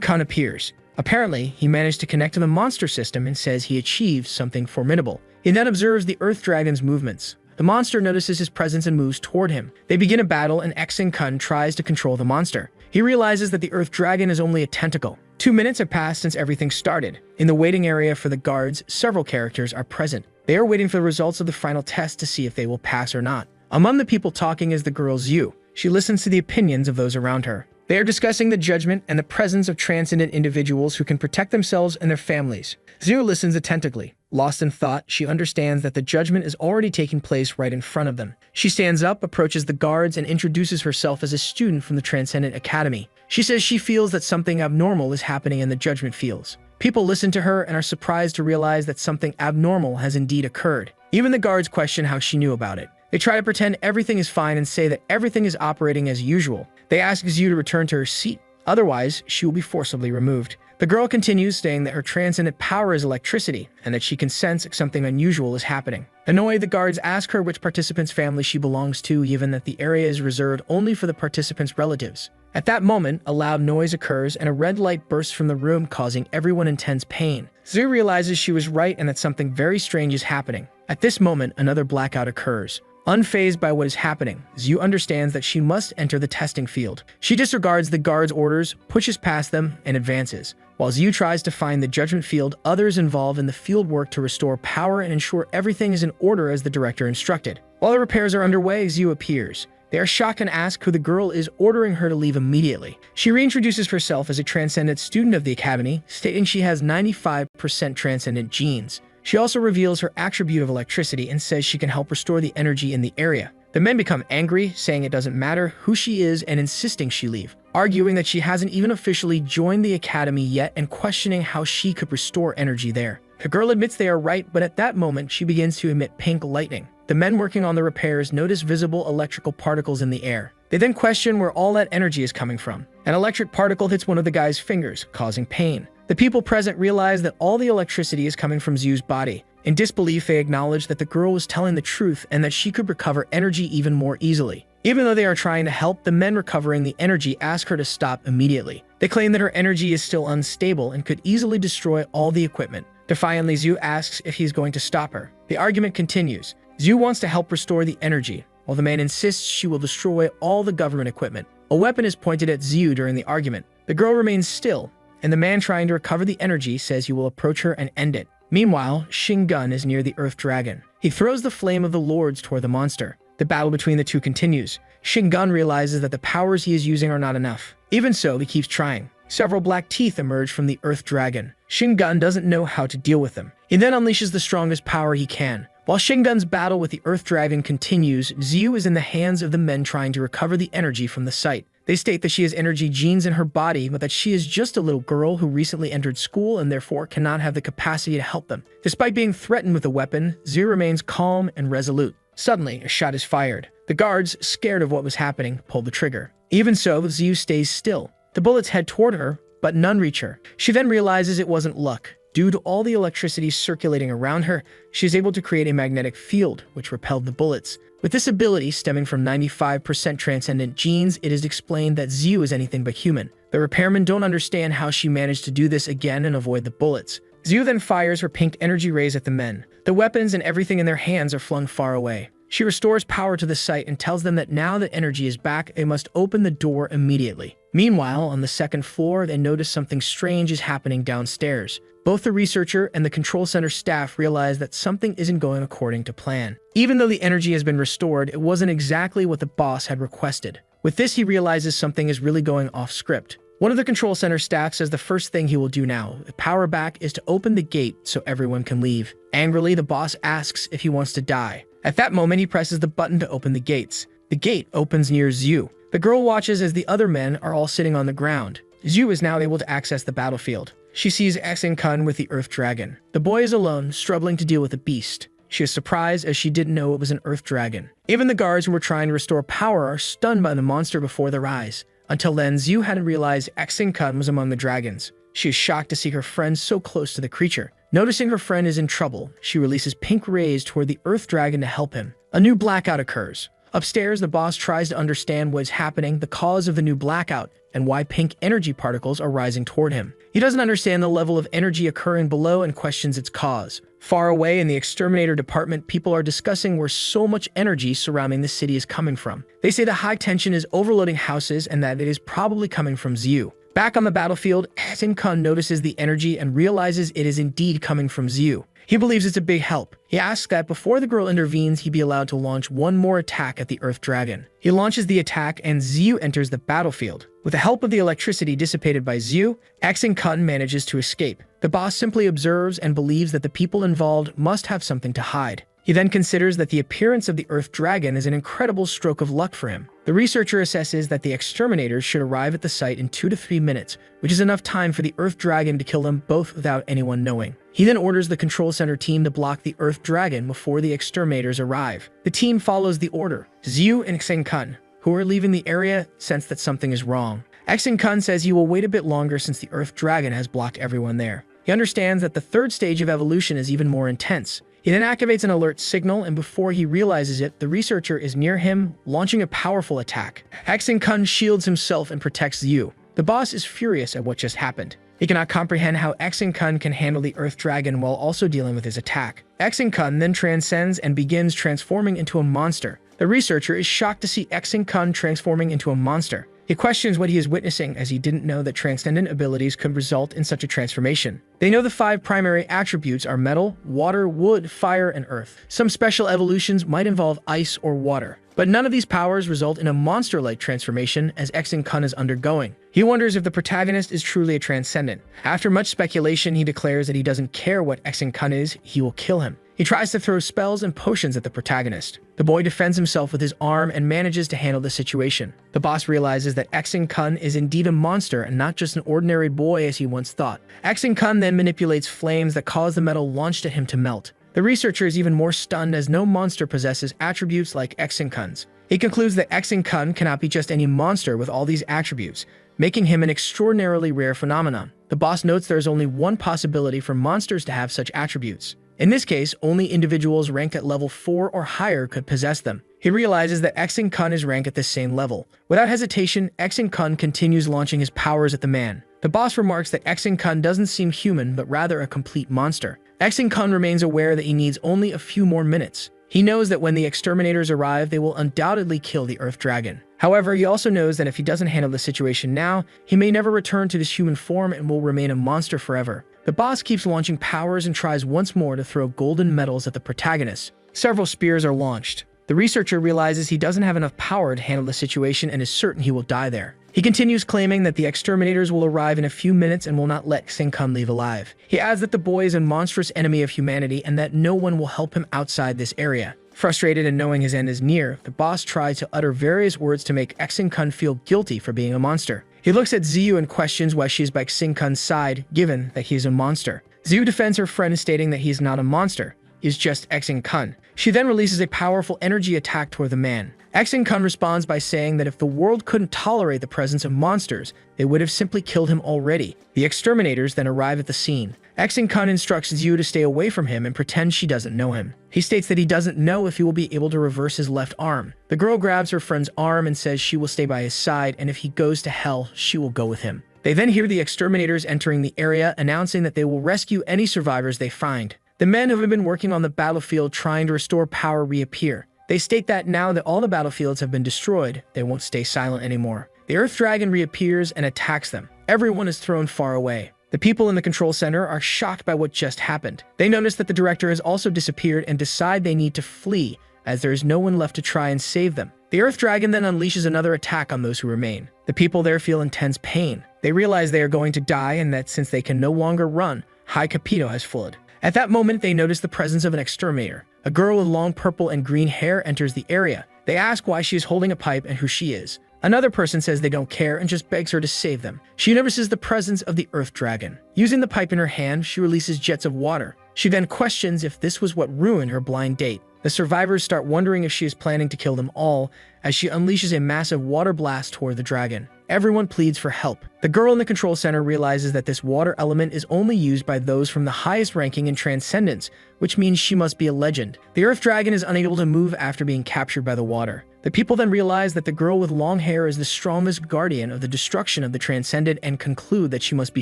Kun appears. Apparently, he managed to connect to the monster system and says he achieved something formidable. He then observes the Earth Dragon's movements. The monster notices his presence and moves toward him. They begin a battle, and Kun tries to control the monster. He realizes that the Earth Dragon is only a tentacle. 2 minutes have passed since everything started. In the waiting area for the guards, several characters are present. They are waiting for the results of the final test to see if they will pass or not. Among the people talking is the girl Zhu. She listens to the opinions of those around her. They are discussing the judgment and the presence of transcendent individuals who can protect themselves and their families. Zhu listens attentively. Lost in thought, she understands that the judgment is already taking place right in front of them. She stands up, approaches the guards, and introduces herself as a student from the Transcendent Academy. She says she feels that something abnormal is happening in the judgment fields. People listen to her and are surprised to realize that something abnormal has indeed occurred. Even the guards question how she knew about it. They try to pretend everything is fine and say that everything is operating as usual. They ask Zhu to return to her seat. Otherwise, she will be forcibly removed. The girl continues, saying that her transcendent power is electricity and that she can sense something unusual is happening. Annoyed, the guards ask her which participant's family she belongs to, given that the area is reserved only for the participants' relatives. At that moment, a loud noise occurs and a red light bursts from the room, causing everyone intense pain. Zhu realizes she was right and that something very strange is happening. At this moment, another blackout occurs. Unfazed by what is happening, Zhu understands that she must enter the testing field. She disregards the guards' orders, pushes past them, and advances. While Zhu tries to find the judgment field, others involve in the field work to restore power and ensure everything is in order as the director instructed. While the repairs are underway, Zhu appears. They are shocked and ask who the girl is, ordering her to leave immediately. She reintroduces herself as a transcendent student of the academy, stating she has 95% transcendent genes. She also reveals her attribute of electricity and says she can help restore the energy in the area. The men become angry, saying it doesn't matter who she is and insisting she leave, arguing that she hasn't even officially joined the academy yet and questioning how she could restore energy there. The girl admits they are right, but at that moment she begins to emit pink lightning. The men working on the repairs notice visible electrical particles in the air. They then question where all that energy is coming from. An electric particle hits one of the guy's fingers, causing pain. The people present realize that all the electricity is coming from Zhu's body. In disbelief, they acknowledge that the girl was telling the truth and that she could recover energy even more easily. Even though they are trying to help, the men recovering the energy ask her to stop immediately. They claim that her energy is still unstable and could easily destroy all the equipment. Defiantly, Zhu asks if he's going to stop her. The argument continues. Zhu wants to help restore the energy, while the man insists she will destroy all the government equipment. A weapon is pointed at Zhu during the argument. The girl remains still, and the man trying to recover the energy says he will approach her and end it. Meanwhile, Shingun is near the Earth Dragon. He throws the flame of the Lords toward the monster. The battle between the two continues. Shingun realizes that the powers he is using are not enough. Even so, he keeps trying. Several black teeth emerge from the Earth Dragon. Shingun doesn't know how to deal with them. He then unleashes the strongest power he can. While Shingun's battle with the Earth Dragon continues, Zhu is in the hands of the men trying to recover the energy from the site. They state that she has energy genes in her body, but that she is just a little girl who recently entered school and therefore cannot have the capacity to help them. Despite being threatened with a weapon, Zhu remains calm and resolute. Suddenly, a shot is fired. The guards, scared of what was happening, pull the trigger. Even so, Zhu stays still. The bullets head toward her, but none reach her. She then realizes it wasn't luck. Due to all the electricity circulating around her, she is able to create a magnetic field, which repelled the bullets. With this ability stemming from 95% transcendent genes, it is explained that Xiu is anything but human. The repairmen don't understand how she managed to do this again and avoid the bullets. Xiu then fires her pink energy rays at the men. The weapons and everything in their hands are flung far away. She restores power to the site and tells them that now that energy is back, they must open the door immediately. Meanwhile, on the second floor, they notice something strange is happening downstairs. Both the researcher and the control center staff realize that something isn't going according to plan. Even though the energy has been restored, it wasn't exactly what the boss had requested. With this, he realizes something is really going off script. One of the control center staff says the first thing he will do now, with power back, is to open the gate so everyone can leave. Angrily, the boss asks if he wants to die. At that moment, he presses the button to open the gates. The gate opens near Xiu. The girl watches as the other men are all sitting on the ground. Xiu is now able to access the battlefield. She sees ActionToon with the Earth Dragon. The boy is alone, struggling to deal with the beast. She is surprised as she didn't know it was an Earth Dragon. Even the guards who were trying to restore power are stunned by the monster before their eyes. Until then, Xiu hadn't realized ActionToon was among the dragons. She is shocked to see her friend so close to the creature. Noticing her friend is in trouble, she releases pink rays toward the Earth Dragon to help him. A new blackout occurs. Upstairs, the boss tries to understand what is happening, the cause of the new blackout, and why pink energy particles are rising toward him. He doesn't understand the level of energy occurring below and questions its cause. Far away in the exterminator department, people are discussing where so much energy surrounding the city is coming from. They say the high tension is overloading houses and that it is probably coming from Xiu. Back on the battlefield, ActionToon notices the energy and realizes it is indeed coming from Xiu. He believes it's a big help. He asks that before the girl intervenes, he be allowed to launch one more attack at the Earth Dragon. He launches the attack and Xiu enters the battlefield. With the help of the electricity dissipated by Xiu, ActionToon manages to escape. The boss simply observes and believes that the people involved must have something to hide. He then considers that the appearance of the Earth Dragon is an incredible stroke of luck for him. The researcher assesses that the exterminators should arrive at the site in 2 to 3 minutes, which is enough time for the Earth Dragon to kill them both without anyone knowing. He then orders the control center team to block the Earth Dragon before the exterminators arrive. The team follows the order. Xiu and ActionToon, who are leaving the area, sense that something is wrong. ActionToon says he will wait a bit longer since the Earth Dragon has blocked everyone there. He understands that the third stage of evolution is even more intense. He then activates an alert signal, and before he realizes it, the researcher is near him, launching a powerful attack. ActionToon shields himself and protects Xiu. The boss is furious at what just happened. He cannot comprehend how ActionToon can handle the Earth Dragon while also dealing with his attack. ActionToon then transcends and begins transforming into a monster. The researcher is shocked to see ActionToon transforming into a monster. He questions what he is witnessing as he didn't know that transcendent abilities could result in such a transformation. They know the 5 primary attributes are metal, water, wood, fire, and earth. Some special evolutions might involve ice or water, but none of these powers result in a monster-like transformation as ActionToon is undergoing. He wonders if the protagonist is truly a transcendent. After much speculation, he declares that he doesn't care what ActionToon is, he will kill him. He tries to throw spells and potions at the protagonist. The boy defends himself with his arm and manages to handle the situation. The boss realizes that ActionToon is indeed a monster and not just an ordinary boy as he once thought. ActionToon then manipulates flames that cause the metal launched at him to melt. The researcher is even more stunned as no monster possesses attributes like ActionToon's. He concludes that ActionToon cannot be just any monster with all these attributes, making him an extraordinarily rare phenomenon. The boss notes there is only one possibility for monsters to have such attributes. In this case, only individuals ranked at level 4 or higher could possess them. He realizes that ActionToon is ranked at the same level. Without hesitation, ActionToon continues launching his powers at the man. The boss remarks that ActionToon doesn't seem human, but rather a complete monster. ActionToon remains aware that he needs only a few more minutes. He knows that when the exterminators arrive, they will undoubtedly kill the Earth Dragon. However, he also knows that if he doesn't handle the situation now, he may never return to this human form and will remain a monster forever. The boss keeps launching powers and tries once more to throw golden medals at the protagonist. Several spears are launched. The researcher realizes he doesn't have enough power to handle the situation and is certain he will die there. He continues claiming that the exterminators will arrive in a few minutes and will not let ActionToon leave alive. He adds that the boy is a monstrous enemy of humanity and that no one will help him outside this area. Frustrated and knowing his end is near, the boss tries to utter various words to make ActionToon feel guilty for being a monster. He looks at Xiu and questions why she is by ActionToon's side, given that he is a monster. Xiu defends her friend, stating that he is not a monster, he is just ActionToon. She then releases a powerful energy attack toward the man. ActionToon responds by saying that if the world couldn't tolerate the presence of monsters, they would have simply killed him already. The exterminators then arrive at the scene. Kun instructs Zhu to stay away from him and pretend she doesn't know him. He states that he doesn't know if he will be able to reverse his left arm. The girl grabs her friend's arm and says she will stay by his side, and if he goes to hell, she will go with him. They then hear the exterminators entering the area, announcing that they will rescue any survivors they find. The men who have been working on the battlefield trying to restore power reappear. They state that now that all the battlefields have been destroyed, they won't stay silent anymore. The Earth Dragon reappears and attacks them. Everyone is thrown far away. The people in the control center are shocked by what just happened. They notice that the director has also disappeared and decide they need to flee, as there is no one left to try and save them. The Earth Dragon then unleashes another attack on those who remain. The people there feel intense pain. They realize they are going to die and that since they can no longer run, Capito has fled. At that moment, they notice the presence of an exterminator. A girl with long purple and green hair enters the area. They ask why she is holding a pipe and who she is. Another person says they don't care and just begs her to save them. She notices the presence of the Earth Dragon. Using the pipe in her hand, she releases jets of water. She then questions if this was what ruined her blind date. The survivors start wondering if she is planning to kill them all, as she unleashes a massive water blast toward the dragon. Everyone pleads for help. The girl in the control center realizes that this water element is only used by those from the highest ranking in Transcendence, which means she must be a legend. The Earth Dragon is unable to move after being captured by the water. The people then realize that the girl with long hair is the strongest guardian of the destruction of the Transcendent and conclude that she must be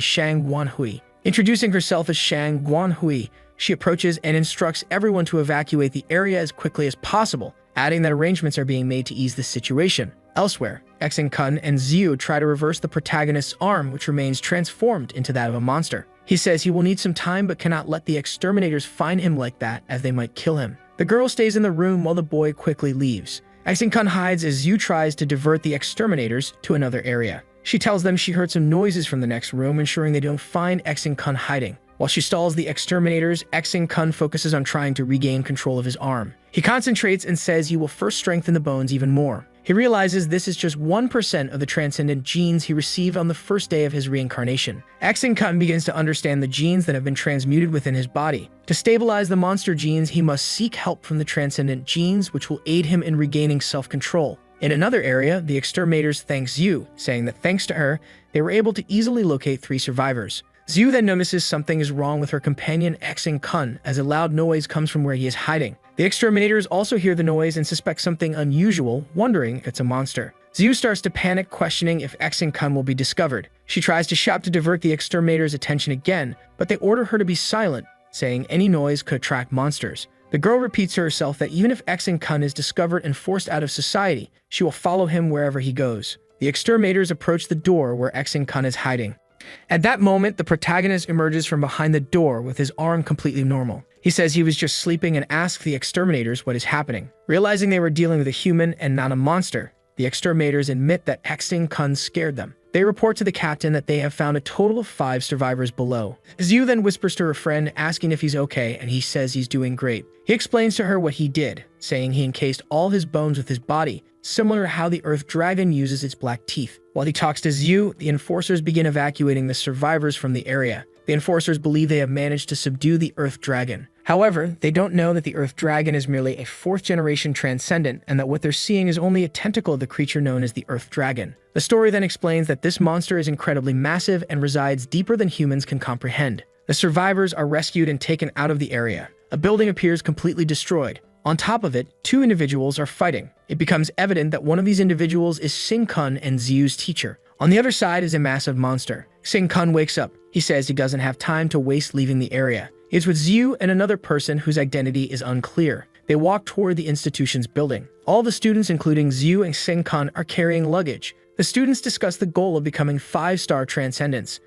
Shang Guanhui. Introducing herself as Shang Guanhui, she approaches and instructs everyone to evacuate the area as quickly as possible, adding that arrangements are being made to ease this situation. Elsewhere, Kun and Zhu try to reverse the protagonist's arm, which remains transformed into that of a monster. He says he will need some time but cannot let the exterminators find him like that, as they might kill him. The girl stays in the room while the boy quickly leaves. Kun hides as Zhu tries to divert the exterminators to another area. She tells them she heard some noises from the next room, ensuring they don't find Kun hiding. While she stalls the exterminators, Kun focuses on trying to regain control of his arm. He concentrates and says he will first strengthen the bones even more. He realizes this is just 1% of the transcendent genes he received on the first day of his reincarnation. Kun begins to understand the genes that have been transmuted within his body. To stabilize the monster genes, he must seek help from the transcendent genes, which will aid him in regaining self-control. In another area, the exterminators thank Zhu, saying that thanks to her, they were able to easily locate 3 survivors. Zhu then notices something is wrong with her companion Kun, as a loud noise comes from where he is hiding. The exterminators also hear the noise and suspect something unusual, wondering if it's a monster. Zhu starts to panic, questioning if Kun will be discovered. She tries to shout to divert the exterminators' attention again, but they order her to be silent, saying any noise could attract monsters. The girl repeats to herself that even if Kun is discovered and forced out of society, she will follow him wherever he goes. The exterminators approach the door where Kun is hiding. At that moment, the protagonist emerges from behind the door with his arm completely normal. He says he was just sleeping and asks the exterminators what is happening. Realizing they were dealing with a human and not a monster, the exterminators admit that Kun scared them. They report to the captain that they have found a total of 5 survivors below. Zhu then whispers to her friend, asking if he's okay, and he says he's doing great. He explains to her what he did, saying he encased all his bones with his body, similar to how the Earth Dragon uses its black teeth. While he talks to Zhu, the enforcers begin evacuating the survivors from the area. The enforcers believe they have managed to subdue the Earth Dragon. However, they don't know that the Earth Dragon is merely a 4th-generation transcendent and that what they're seeing is only a tentacle of the creature known as the Earth Dragon. The story then explains that this monster is incredibly massive and resides deeper than humans can comprehend. The survivors are rescued and taken out of the area. A building appears completely destroyed. On top of it, 2 individuals are fighting. It becomes evident that one of these individuals is Kun and Zhu's teacher. On the other side is a massive monster. Kun wakes up. He says he doesn't have time to waste leaving the area. It's with Zhu and another person whose identity is unclear. They walk toward the institution's building. All the students, including Zhu and Kun, are carrying luggage. The students discuss the goal of becoming 5-star transcendents.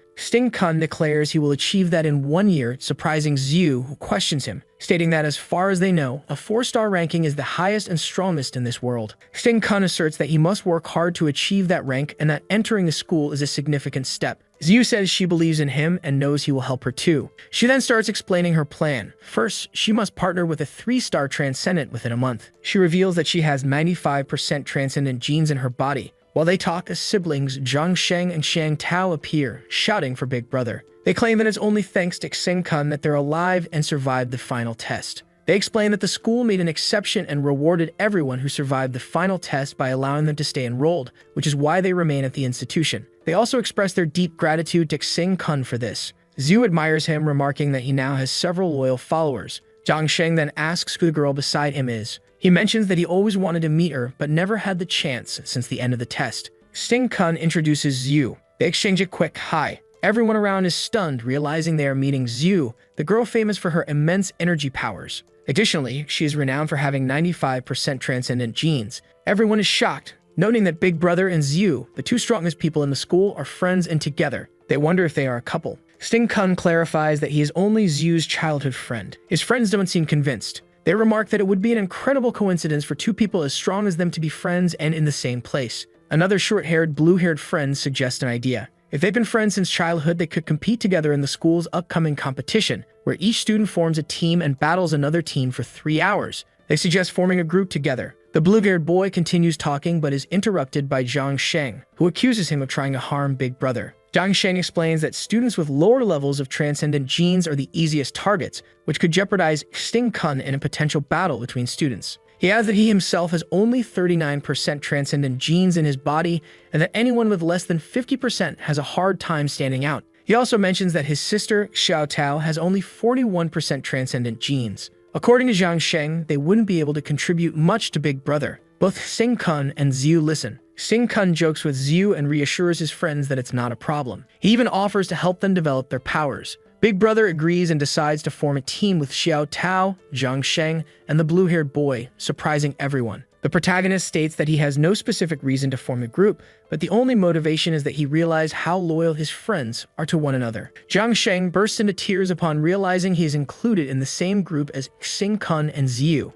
Kun declares he will achieve that in 1 year, surprising Zhu, who questions him, stating that as far as they know, a 4-star ranking is the highest and strongest in this world. Kun asserts that he must work hard to achieve that rank and that entering the school is a significant step. Zhu says she believes in him and knows he will help her too. She then starts explaining her plan. First, she must partner with a 3-star transcendent within a month. She reveals that she has 95% transcendent genes in her body. While they talk, as siblings, Zhang Sheng and Shang Tao appear, shouting for Big Brother. They claim that it's only thanks to Kun that they're alive and survived the final test. They explain that the school made an exception and rewarded everyone who survived the final test by allowing them to stay enrolled, which is why they remain at the institution. They also express their deep gratitude to Kun for this. Zhu admires him, remarking that he now has several loyal followers. Zhang Sheng then asks who the girl beside him is. He mentions that he always wanted to meet her, but never had the chance since the end of the test. Xing Kun introduces Zhu. They exchange a quick hi. Everyone around is stunned, realizing they are meeting Zhu, the girl famous for her immense energy powers. Additionally, she is renowned for having 95% transcendent genes. Everyone is shocked, noting that Big Brother and Zhu, the two strongest people in the school, are friends and together. They wonder if they are a couple. Xing Kun clarifies that he is only Zhu's childhood friend. His friends don't seem convinced. They remark that it would be an incredible coincidence for two people as strong as them to be friends and in the same place. Another short-haired, blue-haired friend suggests an idea. If they've been friends since childhood, they could compete together in the school's upcoming competition, where each student forms a team and battles another team for 3 hours. They suggest forming a group together. The blue-haired boy continues talking but is interrupted by Zhang Sheng, who accuses him of trying to harm Big Brother. Zhang Sheng explains that students with lower levels of transcendent genes are the easiest targets, which could jeopardize Xing Kun in a potential battle between students. He adds that he himself has only 39% transcendent genes in his body, and that anyone with less than 50% has a hard time standing out. He also mentions that his sister, Xiao Tao, has only 41% transcendent genes. According to Zhang Sheng, they wouldn't be able to contribute much to Big Brother. Both Xing Kun and Zhu listen. Xing Kun jokes with Zhu and reassures his friends that it's not a problem. He even offers to help them develop their powers. Big Brother agrees and decides to form a team with Xiao Tao, Zhang Sheng, and the blue-haired boy, surprising everyone. The protagonist states that he has no specific reason to form a group, but the only motivation is that he realized how loyal his friends are to one another. Zhang Sheng bursts into tears upon realizing he is included in the same group as Xing Kun and Zhu.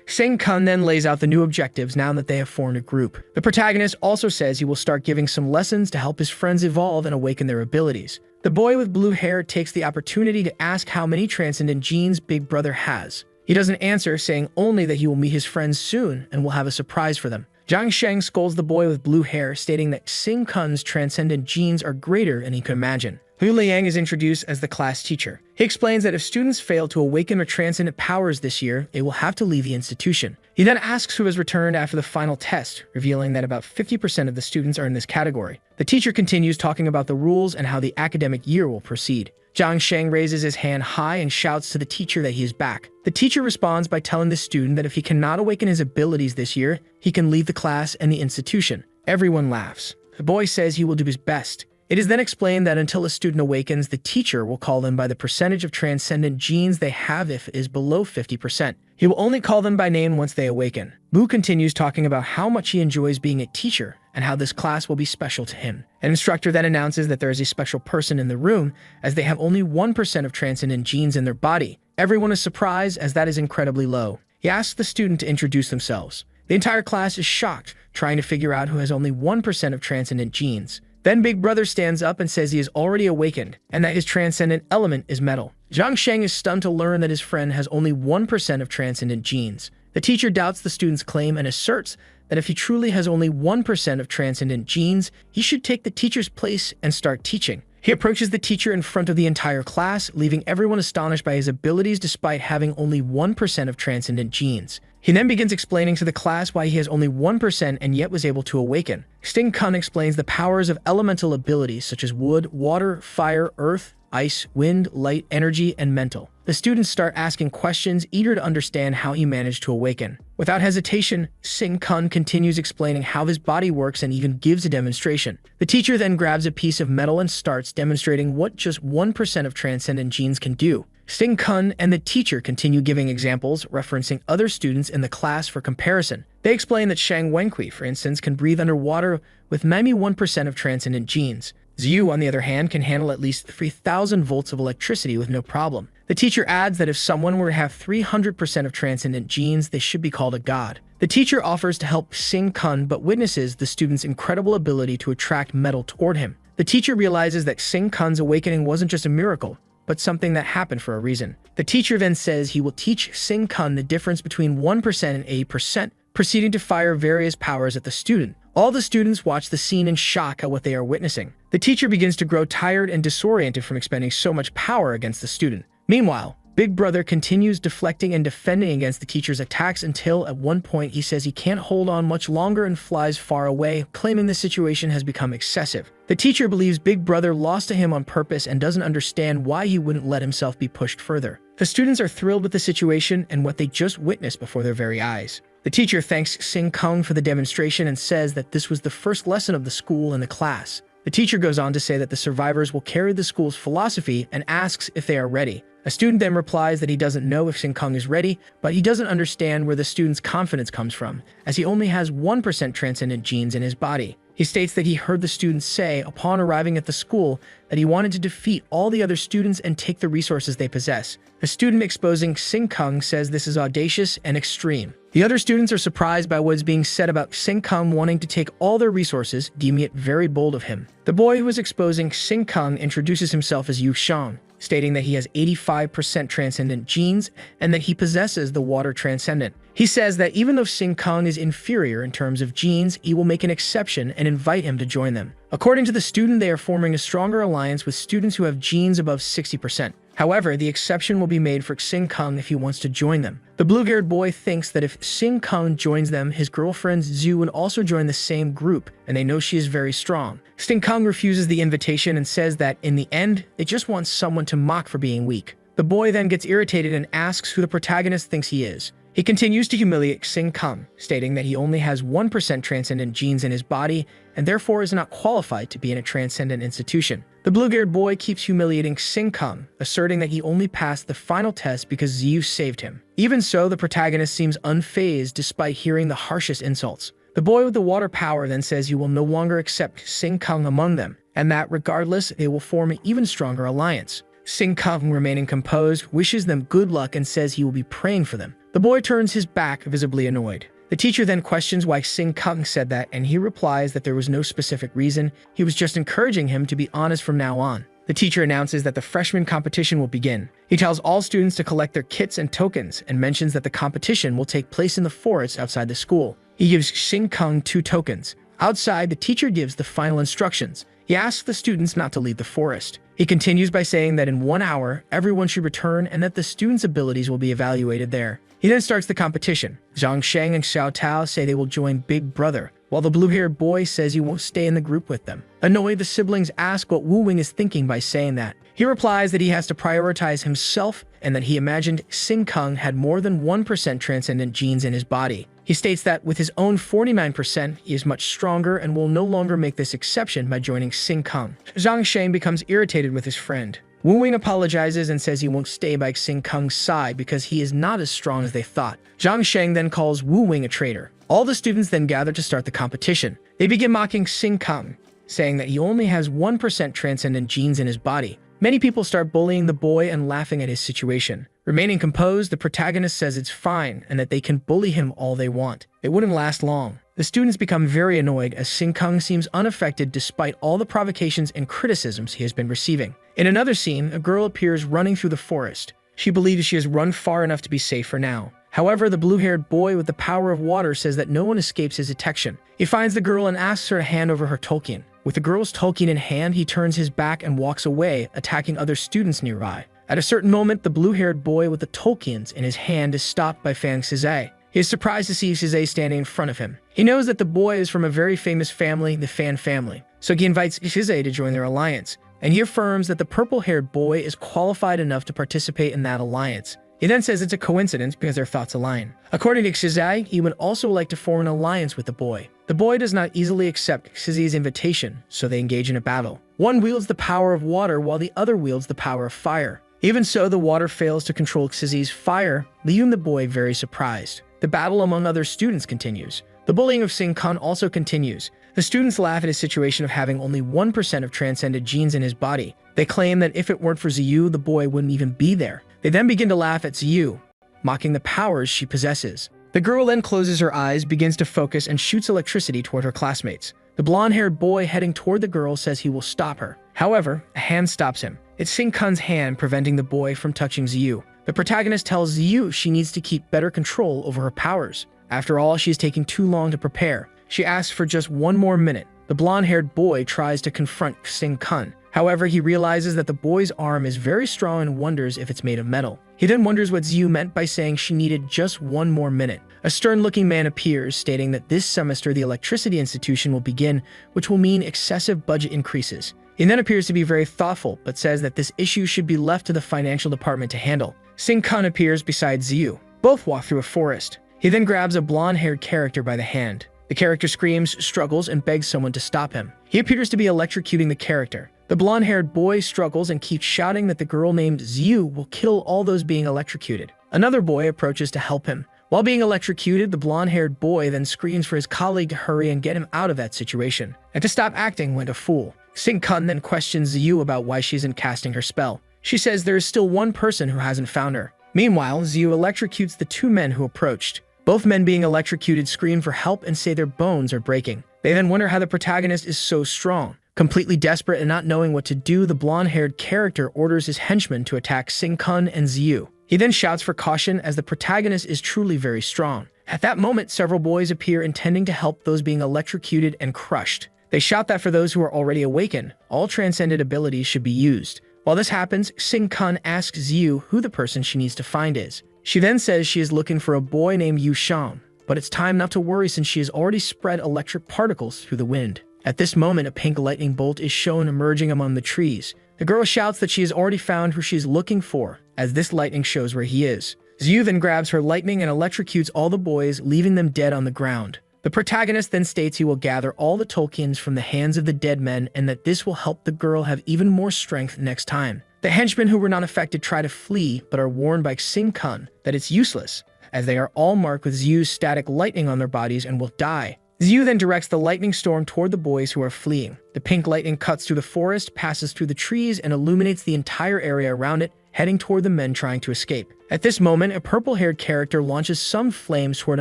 Xing Kun then lays out the new objectives now that they have formed a group. The protagonist also says he will start giving some lessons to help his friends evolve and awaken their abilities. The boy with blue hair takes the opportunity to ask how many transcendent genes Big Brother has. He doesn't answer, saying only that he will meet his friends soon and will have a surprise for them. Zhang Sheng scolds the boy with blue hair, stating that Xing Kun's transcendent genes are greater than he could imagine. Hu Liang is introduced as the class teacher. He explains that if students fail to awaken their transcendent powers this year, they will have to leave the institution. He then asks who has returned after the final test, revealing that about 50% of the students are in this category. The teacher continues talking about the rules and how the academic year will proceed. Zhang Sheng raises his hand high and shouts to the teacher that he is back. The teacher responds by telling the student that if he cannot awaken his abilities this year, he can leave the class and the institution. Everyone laughs. The boy says he will do his best. It is then explained that until a student awakens, the teacher will call them by the percentage of transcendent genes they have if it is below 50%. He will only call them by name once they awaken. Wu continues talking about how much he enjoys being a teacher and how this class will be special to him. An instructor then announces that there is a special person in the room, as they have only 1% of transcendent genes in their body. Everyone is surprised, as that is incredibly low. He asks the student to introduce themselves. The entire class is shocked, trying to figure out who has only 1% of transcendent genes. Then Big Brother stands up and says he is already awakened, and that his transcendent element is metal. Zhang Sheng is stunned to learn that his friend has only 1% of transcendent genes. The teacher doubts the student's claim and asserts that if he truly has only 1% of transcendent genes, he should take the teacher's place and start teaching. He approaches the teacher in front of the entire class, leaving everyone astonished by his abilities despite having only 1% of transcendent genes. He then begins explaining to the class why he has only 1% and yet was able to awaken. Xing Kun explains the powers of elemental abilities such as wood, water, fire, earth, ice, wind, light, energy, and mental. The students start asking questions, eager to understand how he managed to awaken. Without hesitation, Xing Kun continues explaining how his body works and even gives a demonstration. The teacher then grabs a piece of metal and starts demonstrating what just 1% of transcendent genes can do. Xing Kun and the teacher continue giving examples, referencing other students in the class for comparison. They explain that Shang Wenqi, for instance, can breathe underwater with maybe 1% of transcendent genes. Zhu, on the other hand, can handle at least 3,000 volts of electricity with no problem. The teacher adds that if someone were to have 300% of transcendent genes, they should be called a god. The teacher offers to help Xing Kun, but witnesses the student's incredible ability to attract metal toward him. The teacher realizes that Xing Kun's awakening wasn't just a miracle, but something that happened for a reason. The teacher then says he will teach Xing Kun the difference between 1% and 8%, proceeding to fire various powers at the student. All the students watch the scene in shock at what they are witnessing. The teacher begins to grow tired and disoriented from expending so much power against the student. Meanwhile, Big Brother continues deflecting and defending against the teacher's attacks until, at one point, he says he can't hold on much longer and flies far away, claiming the situation has become excessive. The teacher believes Big Brother lost to him on purpose and doesn't understand why he wouldn't let himself be pushed further. The students are thrilled with the situation and what they just witnessed before their very eyes. The teacher thanks Sing Kung for the demonstration and says that this was the first lesson of the school and the class. The teacher goes on to say that the survivors will carry the school's philosophy and asks if they are ready. A student then replies that he doesn't know if Sing Kung is ready, but he doesn't understand where the student's confidence comes from, as he only has 1% transcendent genes in his body. He states that he heard the students say, upon arriving at the school, that he wanted to defeat all the other students and take the resources they possess. A student exposing Sing Kung says this is audacious and extreme. The other students are surprised by what is being said about Sing Kung wanting to take all their resources, deeming it very bold of him. The boy who is exposing Sing Kung introduces himself as Yu Shang, stating that he has 85% transcendent genes and that he possesses the water transcendent. He says that even though Sing Kung is inferior in terms of genes, he will make an exception and invite him to join them. According to the student, they are forming a stronger alliance with students who have genes above 60%. However, the exception will be made for Sing Kung if he wants to join them. The blue-haired boy thinks that if Sing Kung joins them, his girlfriend Zhu would also join the same group, and they know she is very strong. Sing Kung refuses the invitation and says that, in the end, they just want someone to mock for being weak. The boy then gets irritated and asks who the protagonist thinks he is. He continues to humiliate Sing Kung, stating that he only has 1% transcendent genes in his body and therefore is not qualified to be in a transcendent institution. The blue-haired boy keeps humiliating Sing Kung, asserting that he only passed the final test because Ziyu saved him. Even so, the protagonist seems unfazed despite hearing the harshest insults. The boy with the water power then says he will no longer accept Sing Kung among them, and that regardless, they will form an even stronger alliance. Sing Kung, remaining composed, wishes them good luck and says he will be praying for them. The boy turns his back, visibly annoyed. The teacher then questions why Sing Kung said that, and he replies that there was no specific reason. He was just encouraging him to be honest from now on. The teacher announces that the freshman competition will begin. He tells all students to collect their kits and tokens and mentions that the competition will take place in the forest outside the school. He gives Sing Kung 2 tokens. Outside, the teacher gives the final instructions. He asks the students not to leave the forest. He continues by saying that in 1 hour, everyone should return and that the students' abilities will be evaluated there. He then starts the competition. Zhang Sheng and Xiao Tao say they will join Big Brother, while the blue-haired boy says he won't stay in the group with them. Annoyed, the siblings ask what Wu Wing is thinking by saying that. He replies that he has to prioritize himself and that he imagined Sing Kung had more than 1% transcendent genes in his body. He states that with his own 49%, he is much stronger and will no longer make this exception by joining Sing Kung. Zhang Sheng becomes irritated with his friend. Wu Wing apologizes and says he won't stay by Sing Kung's side because he is not as strong as they thought. Zhang Sheng then calls Wu Wing a traitor. All the students then gather to start the competition. They begin mocking Sing Kung, saying that he only has 1% transcendent genes in his body. Many people start bullying the boy and laughing at his situation. Remaining composed, the protagonist says it's fine and that they can bully him all they want. It wouldn't last long. The students become very annoyed as Sing Kung seems unaffected despite all the provocations and criticisms he has been receiving. In another scene, a girl appears running through the forest. She believes she has run far enough to be safe for now. However, the blue-haired boy with the power of water says that no one escapes his detection. He finds the girl and asks her to hand over her Tolkien. With the girl's Tolkien in hand, he turns his back and walks away, attacking other students nearby. At a certain moment, the blue-haired boy with the Tolkiens in his hand is stopped by Fang Shizai. He is surprised to see Shizai standing in front of him. He knows that the boy is from a very famous family, the Fan family, so he invites Shizai to join their alliance, and he affirms that the purple-haired boy is qualified enough to participate in that alliance. He then says it's a coincidence because their thoughts align. According to Shizai, he would also like to form an alliance with the boy. The boy does not easily accept Shizai's invitation, so they engage in a battle. One wields the power of water while the other wields the power of fire. Even so, the water fails to control Shizai's fire, leaving the boy very surprised. The battle among other students continues. The bullying of Sing Kung also continues. The students laugh at his situation of having only 1% of transcended genes in his body. They claim that if it weren't for Ziyu, the boy wouldn't even be there. They then begin to laugh at Ziyu, mocking the powers she possesses. The girl then closes her eyes, begins to focus, and shoots electricity toward her classmates. The blonde-haired boy heading toward the girl says he will stop her. However, a hand stops him. It's Sing Kung's hand preventing the boy from touching Ziyu. The protagonist tells Ziyu she needs to keep better control over her powers. After all, she is taking too long to prepare. She asks for just 1 more minute. the blonde-haired boy tries to confront Sing Kun. However, he realizes that the boy's arm is very strong and wonders if it's made of metal. He then wonders what Xiu meant by saying she needed just one more minute. A stern-looking man appears, stating that this semester the electricity institution will begin, which will mean excessive budget increases. He then appears to be very thoughtful, but says that this issue should be left to the financial department to handle. Sing Kun appears beside Xiu. Both walk through a forest. He then grabs a blonde-haired character by the hand. The character screams, struggles, and begs someone to stop him. He appears to be electrocuting the character. The blonde-haired boy struggles and keeps shouting that the girl named Xiu will kill all those being electrocuted. Another boy approaches to help him. While being electrocuted, the blonde-haired boy then screams for his colleague to hurry and get him out of that situation, and to stop acting like a fool. Sing Kun then questions Xiu about why she isn't casting her spell. She says there is still one person who hasn't found her. Meanwhile, Xiu electrocutes the two men who approached. Both men being electrocuted scream for help and say their bones are breaking. They then wonder how the protagonist is so strong. Completely desperate and not knowing what to do, the blonde-haired character orders his henchmen to attack Sing Kun and Xiu. He then shouts for caution as the protagonist is truly very strong. At that moment, several boys appear intending to help those being electrocuted and crushed. They shout that for those who are already awakened, all transcendent abilities should be used. While this happens, Sing Kun asks Xiu who the person she needs to find is. She then says she is looking for a boy named Yu Shang, but it's time not to worry since she has already spread electric particles through the wind. At this moment, a pink lightning bolt is shown emerging among the trees. The girl shouts that she has already found who she is looking for, as this lightning shows where he is. Xiu then grabs her lightning and electrocutes all the boys, leaving them dead on the ground. The protagonist then states he will gather all the tokens from the hands of the dead men and that this will help the girl have even more strength next time. The henchmen who were not affected try to flee, but are warned by Sing Kun that it's useless, as they are all marked with Xiu's static lightning on their bodies and will die. Xiu then directs the lightning storm toward the boys who are fleeing. The pink lightning cuts through the forest, passes through the trees, and illuminates the entire area around it, heading toward the men trying to escape. At this moment, a purple-haired character launches some flames toward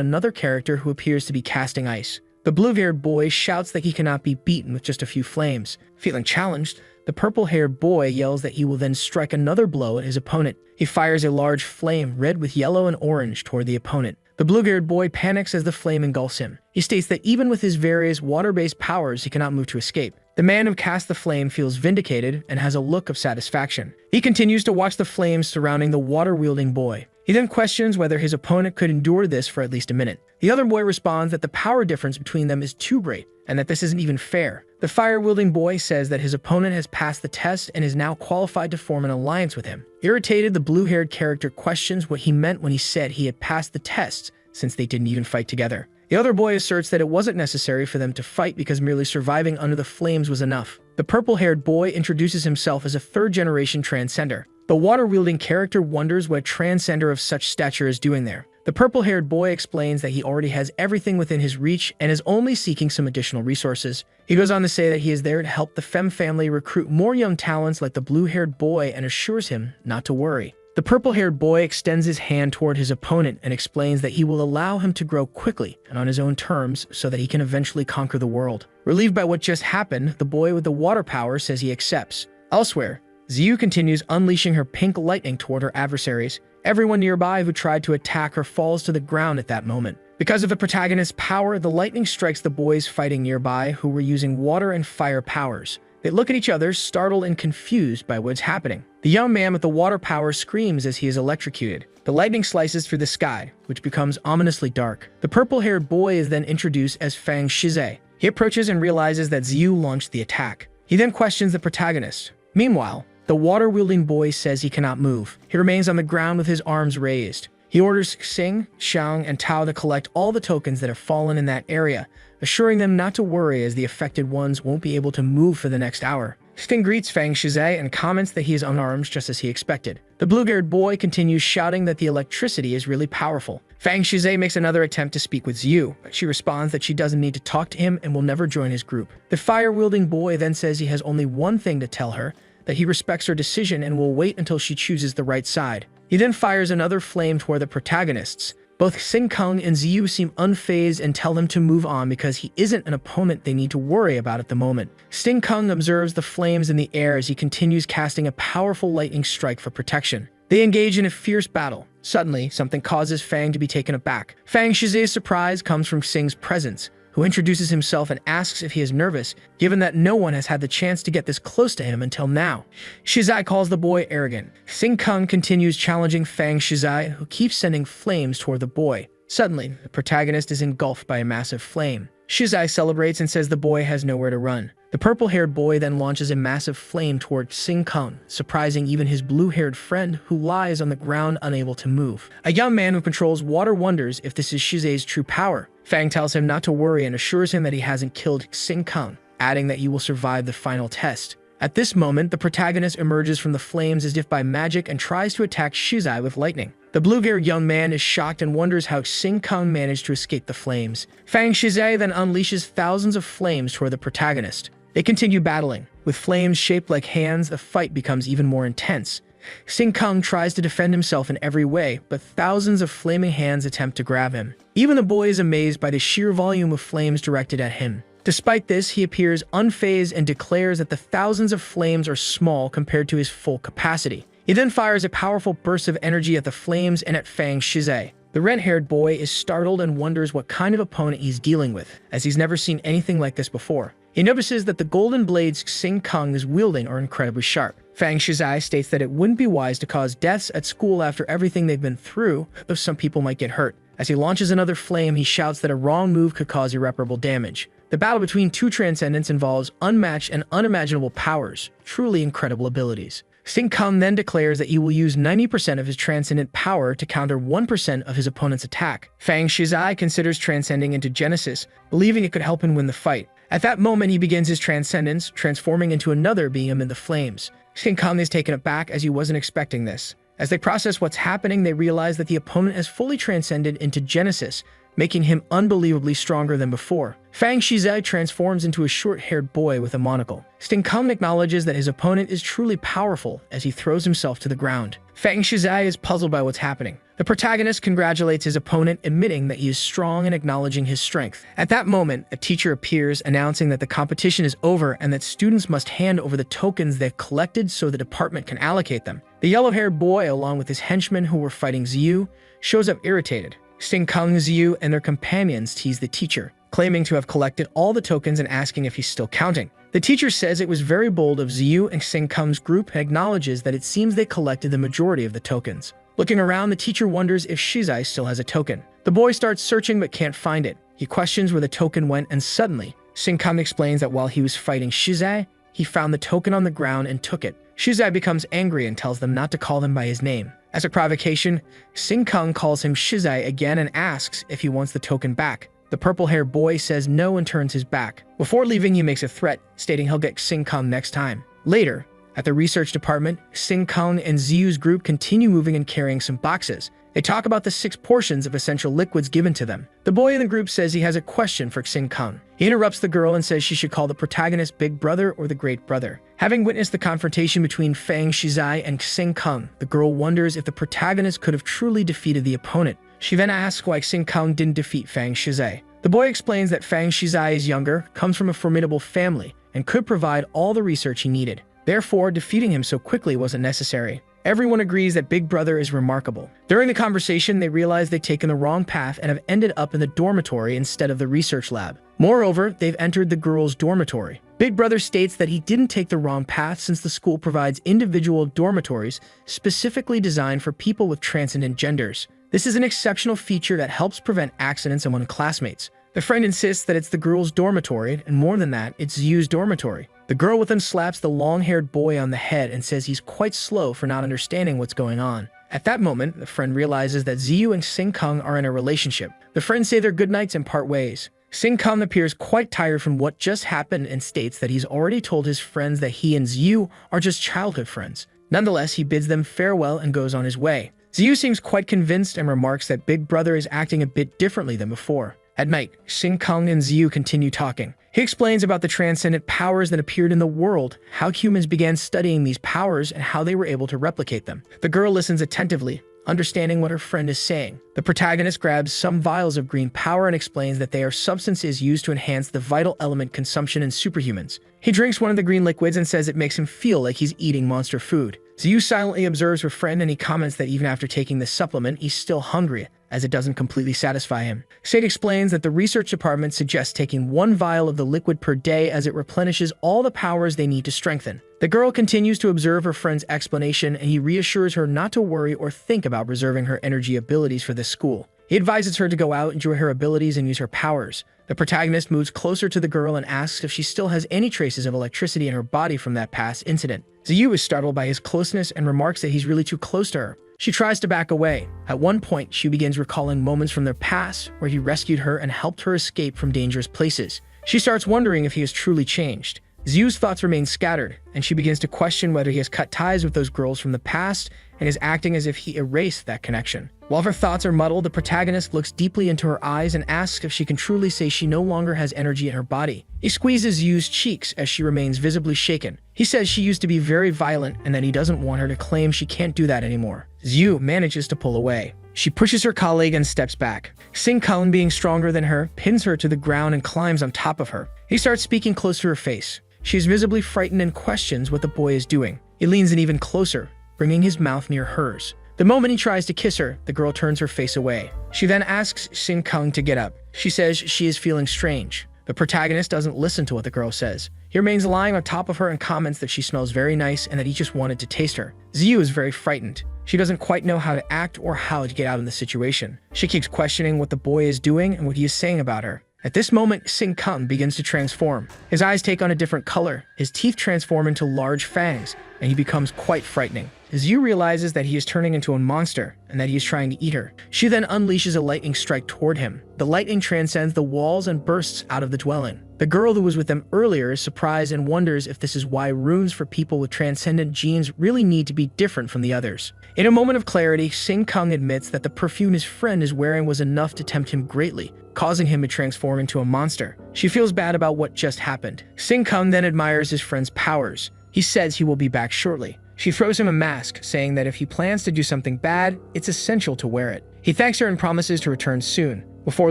another character who appears to be casting ice. The blue-haired boy shouts that he cannot be beaten with just a few flames. Feeling challenged, the purple-haired boy yells that he will then strike another blow at his opponent. He fires a large flame, red with yellow and orange, toward the opponent. The blue-haired boy panics as the flame engulfs him. He states that even with his various water-based powers, he cannot move to escape. The man who cast the flame feels vindicated and has a look of satisfaction. He continues to watch the flames surrounding the water-wielding boy. He then questions whether his opponent could endure this for at least a minute. The other boy responds that the power difference between them is too great, and that this isn't even fair. The fire-wielding boy says that his opponent has passed the test and is now qualified to form an alliance with him. Irritated, the blue-haired character questions what he meant when he said he had passed the test, since they didn't even fight together. The other boy asserts that it wasn't necessary for them to fight because merely surviving under the flames was enough. The purple-haired boy introduces himself as a third-generation transcender. The water-wielding character wonders what a transcender of such stature is doing there. The purple-haired boy explains that he already has everything within his reach and is only seeking some additional resources. He goes on to say that he is there to help the Femme family recruit more young talents like the blue-haired boy and assures him not to worry. The purple-haired boy extends his hand toward his opponent and explains that he will allow him to grow quickly and on his own terms so that he can eventually conquer the world. Relieved by what just happened, the boy with the water power says he accepts. Elsewhere, Xiu continues unleashing her pink lightning toward her adversaries. Everyone nearby who tried to attack her falls to the ground at that moment. Because of the protagonist's power, the lightning strikes the boys fighting nearby who were using water and fire powers. They look at each other, startled and confused by what's happening. The young man with the water power screams as he is electrocuted. The lightning slices through the sky, which becomes ominously dark. The purple-haired boy is then introduced as Fang Shize. He approaches and realizes that Xiu launched the attack. He then questions the protagonist. Meanwhile, the water-wielding boy says he cannot move. He remains on the ground with his arms raised. He orders Xing, Shang, and Tao to collect all the tokens that have fallen in that area, assuring them not to worry as the affected ones won't be able to move for the next hour. Xing greets Fang Shize and comments that he is unarmed just as he expected. The blue-haired boy continues shouting that the electricity is really powerful. Fang Shize makes another attempt to speak with Xiu, but she responds that she doesn't need to talk to him and will never join his group. The fire-wielding boy then says he has only one thing to tell her, that he respects her decision and will wait until she chooses the right side. He then fires another flame toward the protagonists. Both Sing Kung and Xiu seem unfazed and tell them to move on because he isn't an opponent they need to worry about at the moment. Sing Kung observes the flames in the air as he continues casting a powerful lightning strike for protection. They engage in a fierce battle. Suddenly, something causes Fang to be taken aback. Fang Shize's surprise comes from Sing's presence. who introduces himself and asks if he is nervous, given that no one has had the chance to get this close to him until now. Shizai calls the boy arrogant. Sing-Kang continues challenging Fang Shizai, who keeps sending flames toward the boy. Suddenly, the protagonist is engulfed by a massive flame. Shizai celebrates and says the boy has nowhere to run. The purple-haired boy then launches a massive flame toward Sing-Kang, surprising even his blue-haired friend, who lies on the ground unable to move. A young man who controls water wonders if this is Shizai's true power. Fang tells him not to worry and assures him that he hasn't killed Sing-Kang, adding that he will survive the final test. At this moment, the protagonist emerges from the flames as if by magic and tries to attack Shizai with lightning. The blue-haired young man is shocked and wonders how Sing-Kang managed to escape the flames. Fang Shizai then unleashes thousands of flames toward the protagonist. They continue battling. With flames shaped like hands, the fight becomes even more intense. Sing-Kang tries to defend himself in every way, but thousands of flaming hands attempt to grab him. Even the boy is amazed by the sheer volume of flames directed at him. Despite this, he appears unfazed and declares that the thousands of flames are small compared to his full capacity. He then fires a powerful burst of energy at the flames and at Fang Shizai. The red-haired boy is startled and wonders what kind of opponent he's dealing with, as he's never seen anything like this before. He notices that the golden blades Sing-Kang is wielding are incredibly sharp. Fang Shizai states that it wouldn't be wise to cause deaths at school after everything they've been through, though some people might get hurt. As he launches another flame, he shouts that a wrong move could cause irreparable damage. The battle between two transcendents involves unmatched and unimaginable powers, truly incredible abilities. Sing-Kang then declares that he will use 90% of his transcendent power to counter 1% of his opponent's attack. Fang Shizai considers transcending into Genesis, believing it could help him win the fight. At that moment, he begins his transcendence, transforming into another being amid the flames. Sing-Kang is taken aback as he wasn't expecting this. As they process what's happening, they realize that the opponent has fully transcended into Genesis, making him unbelievably stronger than before. Fang Shizai transforms into a short-haired boy with a monocle. Sing-Kang acknowledges that his opponent is truly powerful as he throws himself to the ground. Fang Shizai is puzzled by what's happening. The protagonist congratulates his opponent, admitting that he is strong and acknowledging his strength. At that moment, a teacher appears, announcing that the competition is over and that students must hand over the tokens they've collected so the department can allocate them. The yellow-haired boy, along with his henchmen who were fighting Ziyu, shows up irritated. Sing-Kang, Ziyu, and their companions tease the teacher, claiming to have collected all the tokens and asking if he's still counting. The teacher says it was very bold of Ziyu and Sing-Kang's group and acknowledges that it seems they collected the majority of the tokens. Looking around, the teacher wonders if Shizai still has a token. The boy starts searching but can't find it. He questions where the token went, and suddenly, Sing-Kang explains that while he was fighting Shizai, he found the token on the ground and took it. Shizai becomes angry and tells them not to call him by his name. As a provocation, Sing-Kang calls him Shizai again and asks if he wants the token back. The purple-haired boy says no and turns his back. Before leaving, he makes a threat, stating he'll get Sing-Kang next time. Later, at the research department, Sing-Kang and Ziyu's group continue moving and carrying some boxes. They talk about the 6 portions of essential liquids given to them. The boy in the group says he has a question for Sing-Kang. He interrupts the girl and says she should call the protagonist Big Brother or the Great Brother. Having witnessed the confrontation between Fang Shizai and Sing-Kang, the girl wonders if the protagonist could have truly defeated the opponent. She then asks why Sing-Kang didn't defeat Fang Shizai. The boy explains that Fang Shizai is younger, comes from a formidable family, and could provide all the research he needed. Therefore, defeating him so quickly wasn't necessary. Everyone agrees that Big Brother is remarkable. During the conversation, they realize they've taken the wrong path and have ended up in the dormitory instead of the research lab. Moreover, they've entered the girls' dormitory. Big Brother states that he didn't take the wrong path since the school provides individual dormitories specifically designed for people with transcendent genders. This is an exceptional feature that helps prevent accidents among classmates. The friend insists that it's the girls' dormitory, and more than that, it's Ziyu's dormitory. The girl with him slaps the long-haired boy on the head and says he's quite slow for not understanding what's going on. At that moment, the friend realizes that Ziyu and Sing-Kang are in a relationship. The friends say their goodnights and part ways. Sing-Kang appears quite tired from what just happened and states that he's already told his friends that he and Ziyu are just childhood friends. Nonetheless, he bids them farewell and goes on his way. Ziyu seems quite convinced and remarks that Big Brother is acting a bit differently than before. At night, Sing-Kang and Ziyu continue talking. He explains about the transcendent powers that appeared in the world, how humans began studying these powers, and how they were able to replicate them. The girl listens attentively, understanding what her friend is saying. The protagonist grabs some vials of green power and explains that they are substances used to enhance the vital element consumption in superhumans. He drinks one of the green liquids and says it makes him feel like he's eating monster food. Ziyu silently observes her friend and he comments that even after taking this supplement, he's still hungry. as it doesn't completely satisfy him. Sade explains that the research department suggests taking 1 vial of the liquid per day as it replenishes all the powers they need to strengthen. The girl continues to observe her friend's explanation, and he reassures her not to worry or think about reserving her energy abilities for this school. He advises her to go out, enjoy her abilities, and use her powers. The protagonist moves closer to the girl and asks if she still has any traces of electricity in her body from that past incident. Ziyu is startled by his closeness and remarks that he's really too close to her. She tries to back away. At one point, she begins recalling moments from their past where he rescued her and helped her escape from dangerous places. She starts wondering if he has truly changed. Ziyu's thoughts remain scattered, and she begins to question whether he has cut ties with those girls from the past and is acting as if he erased that connection. While her thoughts are muddled, the protagonist looks deeply into her eyes and asks if she can truly say she no longer has energy in her body. He squeezes Ziyu's cheeks as she remains visibly shaken. He says she used to be very violent and that he doesn't want her to claim she can't do that anymore. Ziyu manages to pull away. She pushes her colleague and steps back. Sing-Kun, being stronger than her, pins her to the ground and climbs on top of her. He starts speaking close to her face. She is visibly frightened and questions what the boy is doing. He leans in even closer, bringing his mouth near hers. The moment he tries to kiss her, the girl turns her face away. She then asks Sing-Kun to get up. She says she is feeling strange. The protagonist doesn't listen to what the girl says. He remains lying on top of her and comments that she smells very nice and that he just wanted to taste her. Ziyu is very frightened. She doesn't quite know how to act or how to get out of the situation. She keeps questioning what the boy is doing and what he is saying about her. At this moment, Sing-Kun begins to transform. His eyes take on a different color, his teeth transform into large fangs, and he becomes quite frightening. Ziyu realizes that he is turning into a monster and that he is trying to eat her. She then unleashes a lightning strike toward him. The lightning transcends the walls and bursts out of the dwelling. The girl who was with them earlier is surprised and wonders if this is why runes for people with transcendent genes really need to be different from the others. In a moment of clarity, Sing-Kun admits that the perfume his friend is wearing was enough to tempt him greatly, causing him to transform into a monster. She feels bad about what just happened. Sing-Kun then admires his friend's powers. He says he will be back shortly. She throws him a mask, saying that if he plans to do something bad, it's essential to wear it. He thanks her and promises to return soon. Before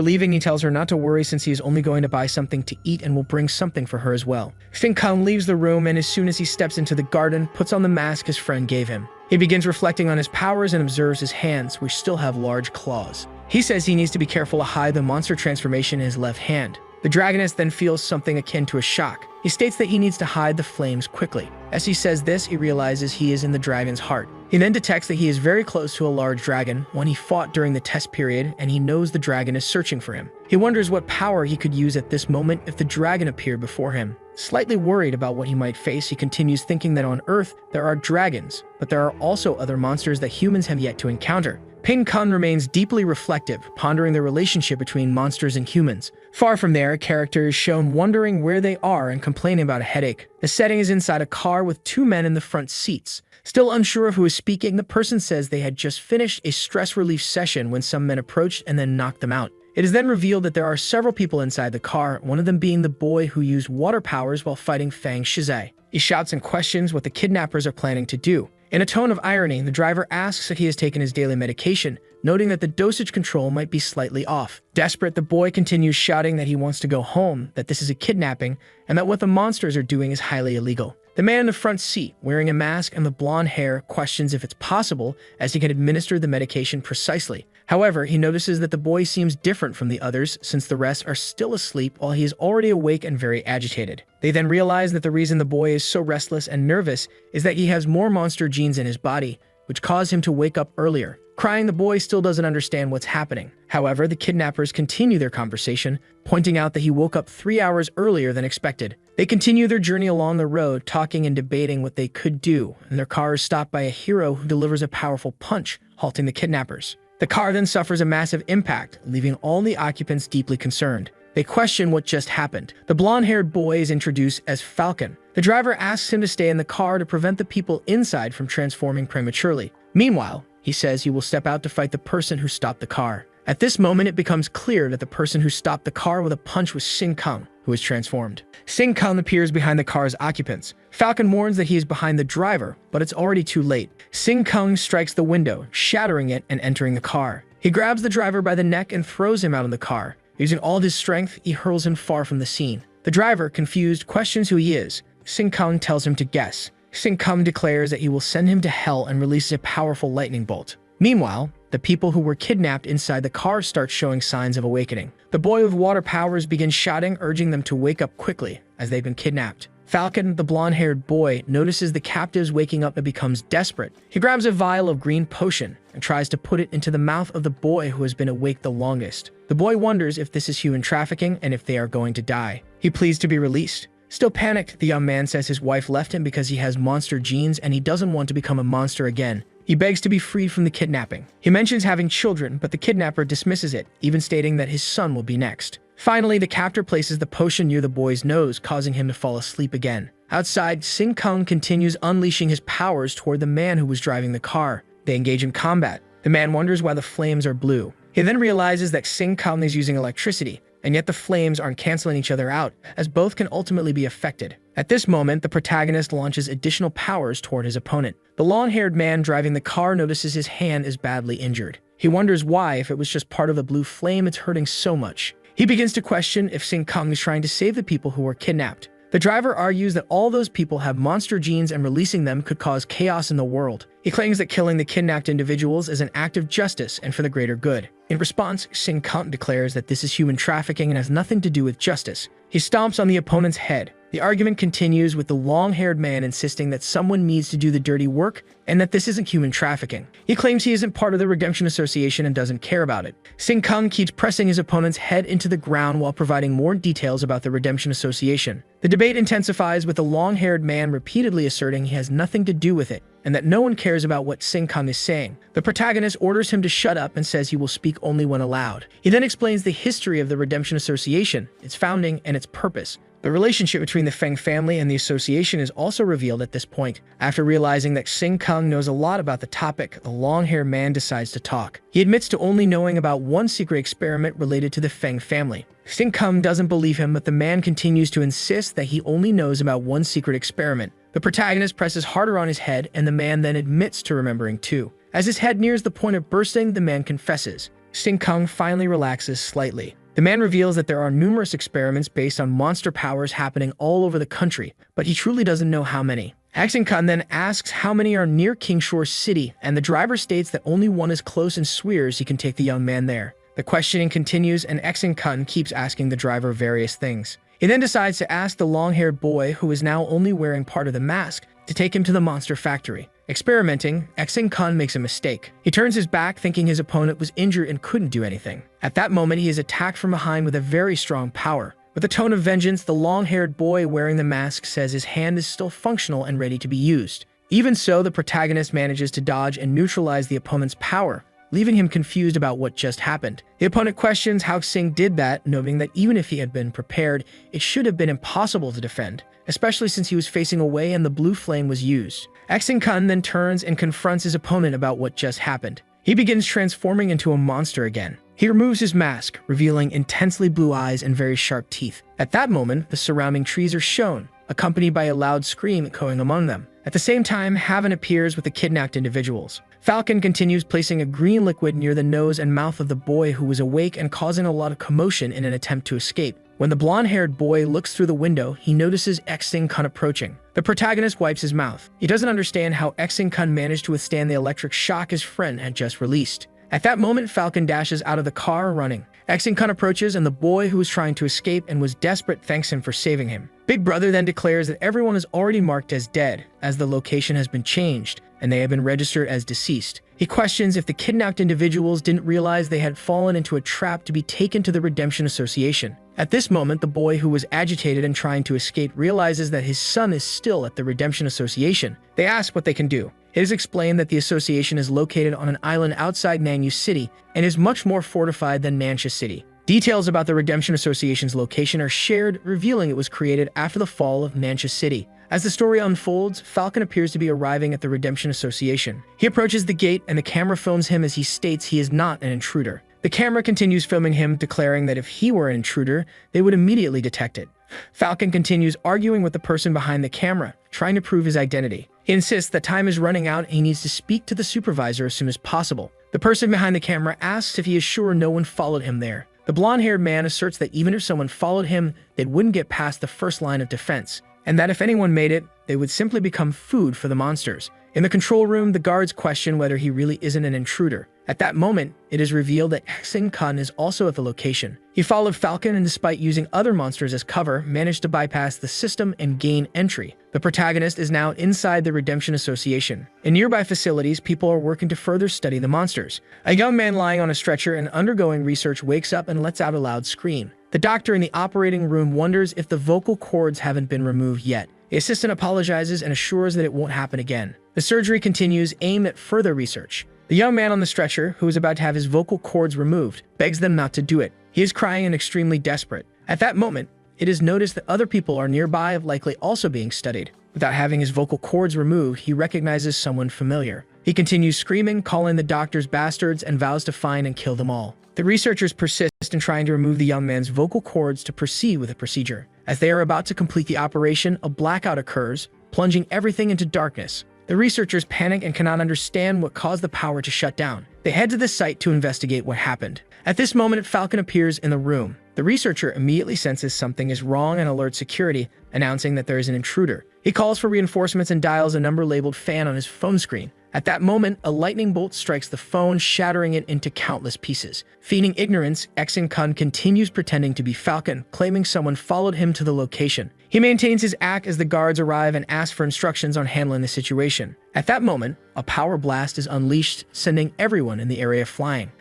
leaving, he tells her not to worry since he is only going to buy something to eat and will bring something for her as well. Sing-Kun leaves the room and as soon as he steps into the garden, puts on the mask his friend gave him. He begins reflecting on his powers and observes his hands, which still have large claws. He says he needs to be careful to hide the monster transformation in his left hand. The dragoness then feels something akin to a shock. He states that he needs to hide the flames quickly. As he says this, he realizes he is in the dragon's heart. He then detects that he is very close to a large dragon, one he fought during the test period, and he knows the dragon is searching for him. He wonders what power he could use at this moment if the dragon appeared before him. Slightly worried about what he might face, he continues thinking that on Earth there are dragons, but there are also other monsters that humans have yet to encounter. Pin-Kun remains deeply reflective, pondering the relationship between monsters and humans. Far from there, a character is shown wondering where they are and complaining about a headache. The setting is inside a car with 2 men in the front seats. Still unsure of who is speaking, the person says they had just finished a stress relief session when some men approached and then knocked them out. It is then revealed that there are several people inside the car, one of them being the boy who used water powers while fighting Fang Shizai. He shouts and questions what the kidnappers are planning to do. In a tone of irony, the driver asks if he has taken his daily medication, noting that the dosage control might be slightly off. Desperate, the boy continues shouting that he wants to go home, that this is a kidnapping, and that what the monsters are doing is highly illegal. The man in the front seat, wearing a mask and the blonde hair, questions if it's possible, as he can administer the medication precisely. However, he notices that the boy seems different from the others since the rest are still asleep while he is already awake and very agitated. They then realize that the reason the boy is so restless and nervous is that he has more monster genes in his body, which cause him to wake up earlier. Crying, the boy still doesn't understand what's happening. However, the kidnappers continue their conversation, pointing out that he woke up 3 hours earlier than expected. They continue their journey along the road, talking and debating what they could do, and their car is stopped by a hero who delivers a powerful punch, halting the kidnappers. The car then suffers a massive impact, leaving all the occupants deeply concerned. They question what just happened. The blonde-haired boy is introduced as Falcon. The driver asks him to stay in the car to prevent the people inside from transforming prematurely. Meanwhile, he says he will step out to fight the person who stopped the car. At this moment, it becomes clear that the person who stopped the car with a punch was Sing-Kun, who is transformed. Sing-Kun appears behind the car's occupants. Falcon warns that he is behind the driver, but it's already too late. Sing-Kun strikes the window, shattering it and entering the car. He grabs the driver by the neck and throws him out of the car. Using all his strength, he hurls him far from the scene. The driver, confused, questions who he is. Sing-Kun tells him to guess. Sing-Kun declares that he will send him to hell and releases a powerful lightning bolt. Meanwhile, the people who were kidnapped inside the car start showing signs of awakening. The boy with water powers begins shouting, urging them to wake up quickly, as they've been kidnapped. Falcon, the blonde-haired boy, notices the captives waking up and becomes desperate. He grabs a vial of green potion and tries to put it into the mouth of the boy who has been awake the longest. The boy wonders if this is human trafficking and if they are going to die. He pleads to be released. Still panicked, the young man says his wife left him because he has monster genes and he doesn't want to become a monster again. He begs to be freed from the kidnapping. He mentions having children, but the kidnapper dismisses it, even stating that his son will be next. Finally, the captor places the potion near the boy's nose, causing him to fall asleep again. Outside, Sing Kung continues unleashing his powers toward the man who was driving the car. They engage in combat. The man wonders why the flames are blue. He then realizes that Sing Kung is using electricity, and yet the flames aren't canceling each other out, as both can ultimately be affected. At this moment, the protagonist launches additional powers toward his opponent. The long-haired man driving the car notices his hand is badly injured. He wonders why, if it was just part of the blue flame, it's hurting so much. He begins to question if Sing Kung is trying to save the people who were kidnapped. The driver argues that all those people have monster genes and releasing them could cause chaos in the world. He claims that killing the kidnapped individuals is an act of justice and for the greater good. In response, Sing Kung declares that this is human trafficking and has nothing to do with justice. He stomps on the opponent's head. The argument continues with the long-haired man insisting that someone needs to do the dirty work and that this isn't human trafficking. He claims he isn't part of the Redemption Association and doesn't care about it. Sing Kung keeps pressing his opponent's head into the ground while providing more details about the Redemption Association. The debate intensifies with the long-haired man repeatedly asserting he has nothing to do with it and that no one cares about what Sing Kung is saying. The protagonist orders him to shut up and says he will speak only when allowed. He then explains the history of the Redemption Association, its founding, and its purpose. The relationship between the Feng family and the association is also revealed at this point. After realizing that Sing Kung knows a lot about the topic, the long-haired man decides to talk. He admits to only knowing about one secret experiment related to the Feng family. Sing Kung doesn't believe him, but the man continues to insist that he only knows about one secret experiment. The protagonist presses harder on his head, and the man then admits to remembering too. As his head nears the point of bursting, the man confesses. Sing Kung finally relaxes slightly. The man reveals that there are numerous experiments based on monster powers happening all over the country, but he truly doesn't know how many. ActionToon then asks how many are near Kingshore City, and the driver states that only one is close and swears he can take the young man there. The questioning continues, and ActionToon keeps asking the driver various things. He then decides to ask the long-haired boy, who is now only wearing part of the mask, to take him to the monster factory. Experimenting, ActionToon makes a mistake. He turns his back thinking his opponent was injured and couldn't do anything. At that moment, he is attacked from behind with a very strong power. With a tone of vengeance, the long-haired boy wearing the mask says his hand is still functional and ready to be used. Even so, the protagonist manages to dodge and neutralize the opponent's power, leaving him confused about what just happened. The opponent questions how Sing did that, noting that even if he had been prepared, it should have been impossible to defend, especially since he was facing away and the blue flame was used. ActionToon then turns and confronts his opponent about what just happened. He begins transforming into a monster again. He removes his mask, revealing intensely blue eyes and very sharp teeth. At that moment, the surrounding trees are shown, accompanied by a loud scream echoing among them. At the same time, Haven appears with the kidnapped individuals. Falcon continues placing a green liquid near the nose and mouth of the boy who was awake and causing a lot of commotion in an attempt to escape. When the blonde-haired boy looks through the window, he notices Sing Kung approaching. The protagonist wipes his mouth. He doesn't understand how Sing Kung managed to withstand the electric shock his friend had just released. At that moment, Falcon dashes out of the car running. Sing Kung approaches, and the boy who was trying to escape and was desperate thanks him for saving him. Big Brother then declares that everyone is already marked as dead, as the location has been changed, and they have been registered as deceased. He questions if the kidnapped individuals didn't realize they had fallen into a trap to be taken to the Redemption Association. At this moment, the boy who was agitated and trying to escape realizes that his son is still at the Redemption Association. They ask what they can do. It is explained that the association is located on an island outside Nanyu City and is much more fortified than Nansha City. Details about the Redemption Association's location are shared, revealing it was created after the fall of Nansha City. As the story unfolds, Falcon appears to be arriving at the Redemption Association. He approaches the gate, and the camera films him as he states he is not an intruder. The camera continues filming him, declaring that if he were an intruder, they would immediately detect it. Falcon continues arguing with the person behind the camera, trying to prove his identity. He insists that time is running out and he needs to speak to the supervisor as soon as possible. The person behind the camera asks if he is sure no one followed him there. The blonde-haired man asserts that even if someone followed him, they wouldn't get past the first line of defense, and that if anyone made it, they would simply become food for the monsters. In the control room, the guards question whether he really isn't an intruder. At that moment, it is revealed that Kun is also at the location. He followed Falcon and, despite using other monsters as cover, managed to bypass the system and gain entry. The protagonist is now inside the Redemption Association. In nearby facilities, people are working to further study the monsters. A young man lying on a stretcher and undergoing research wakes up and lets out a loud scream. The doctor in the operating room wonders if the vocal cords haven't been removed yet. The assistant apologizes and assures that it won't happen again. The surgery continues, aimed at further research. The young man on the stretcher, who is about to have his vocal cords removed, begs them not to do it. He is crying and extremely desperate. At that moment, it is noticed that other people are nearby, likely also being studied. Without having his vocal cords removed, he recognizes someone familiar. He continues screaming, calling the doctors bastards, and vows to find and kill them all. The researchers persist in trying to remove the young man's vocal cords to proceed with the procedure. As they are about to complete the operation, a blackout occurs, plunging everything into darkness. The researchers panic and cannot understand what caused the power to shut down. They head to the site to investigate what happened. At this moment, Falcon appears in the room. The researcher immediately senses something is wrong and alerts security, announcing that there is an intruder. He calls for reinforcements and dials a number labeled fan on his phone screen. At that moment, a lightning bolt strikes the phone, shattering it into countless pieces. Feigning ignorance, Kun continues pretending to be Falcon, claiming someone followed him to the location. He maintains his act as the guards arrive and ask for instructions on handling the situation. At that moment, a power blast is unleashed, sending everyone in the area flying.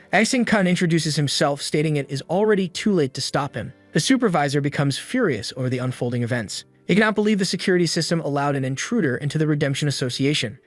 Kun introduces himself, stating it is already too late to stop him. The supervisor becomes furious over the unfolding events. He cannot believe the security system allowed an intruder into the Redemption Association.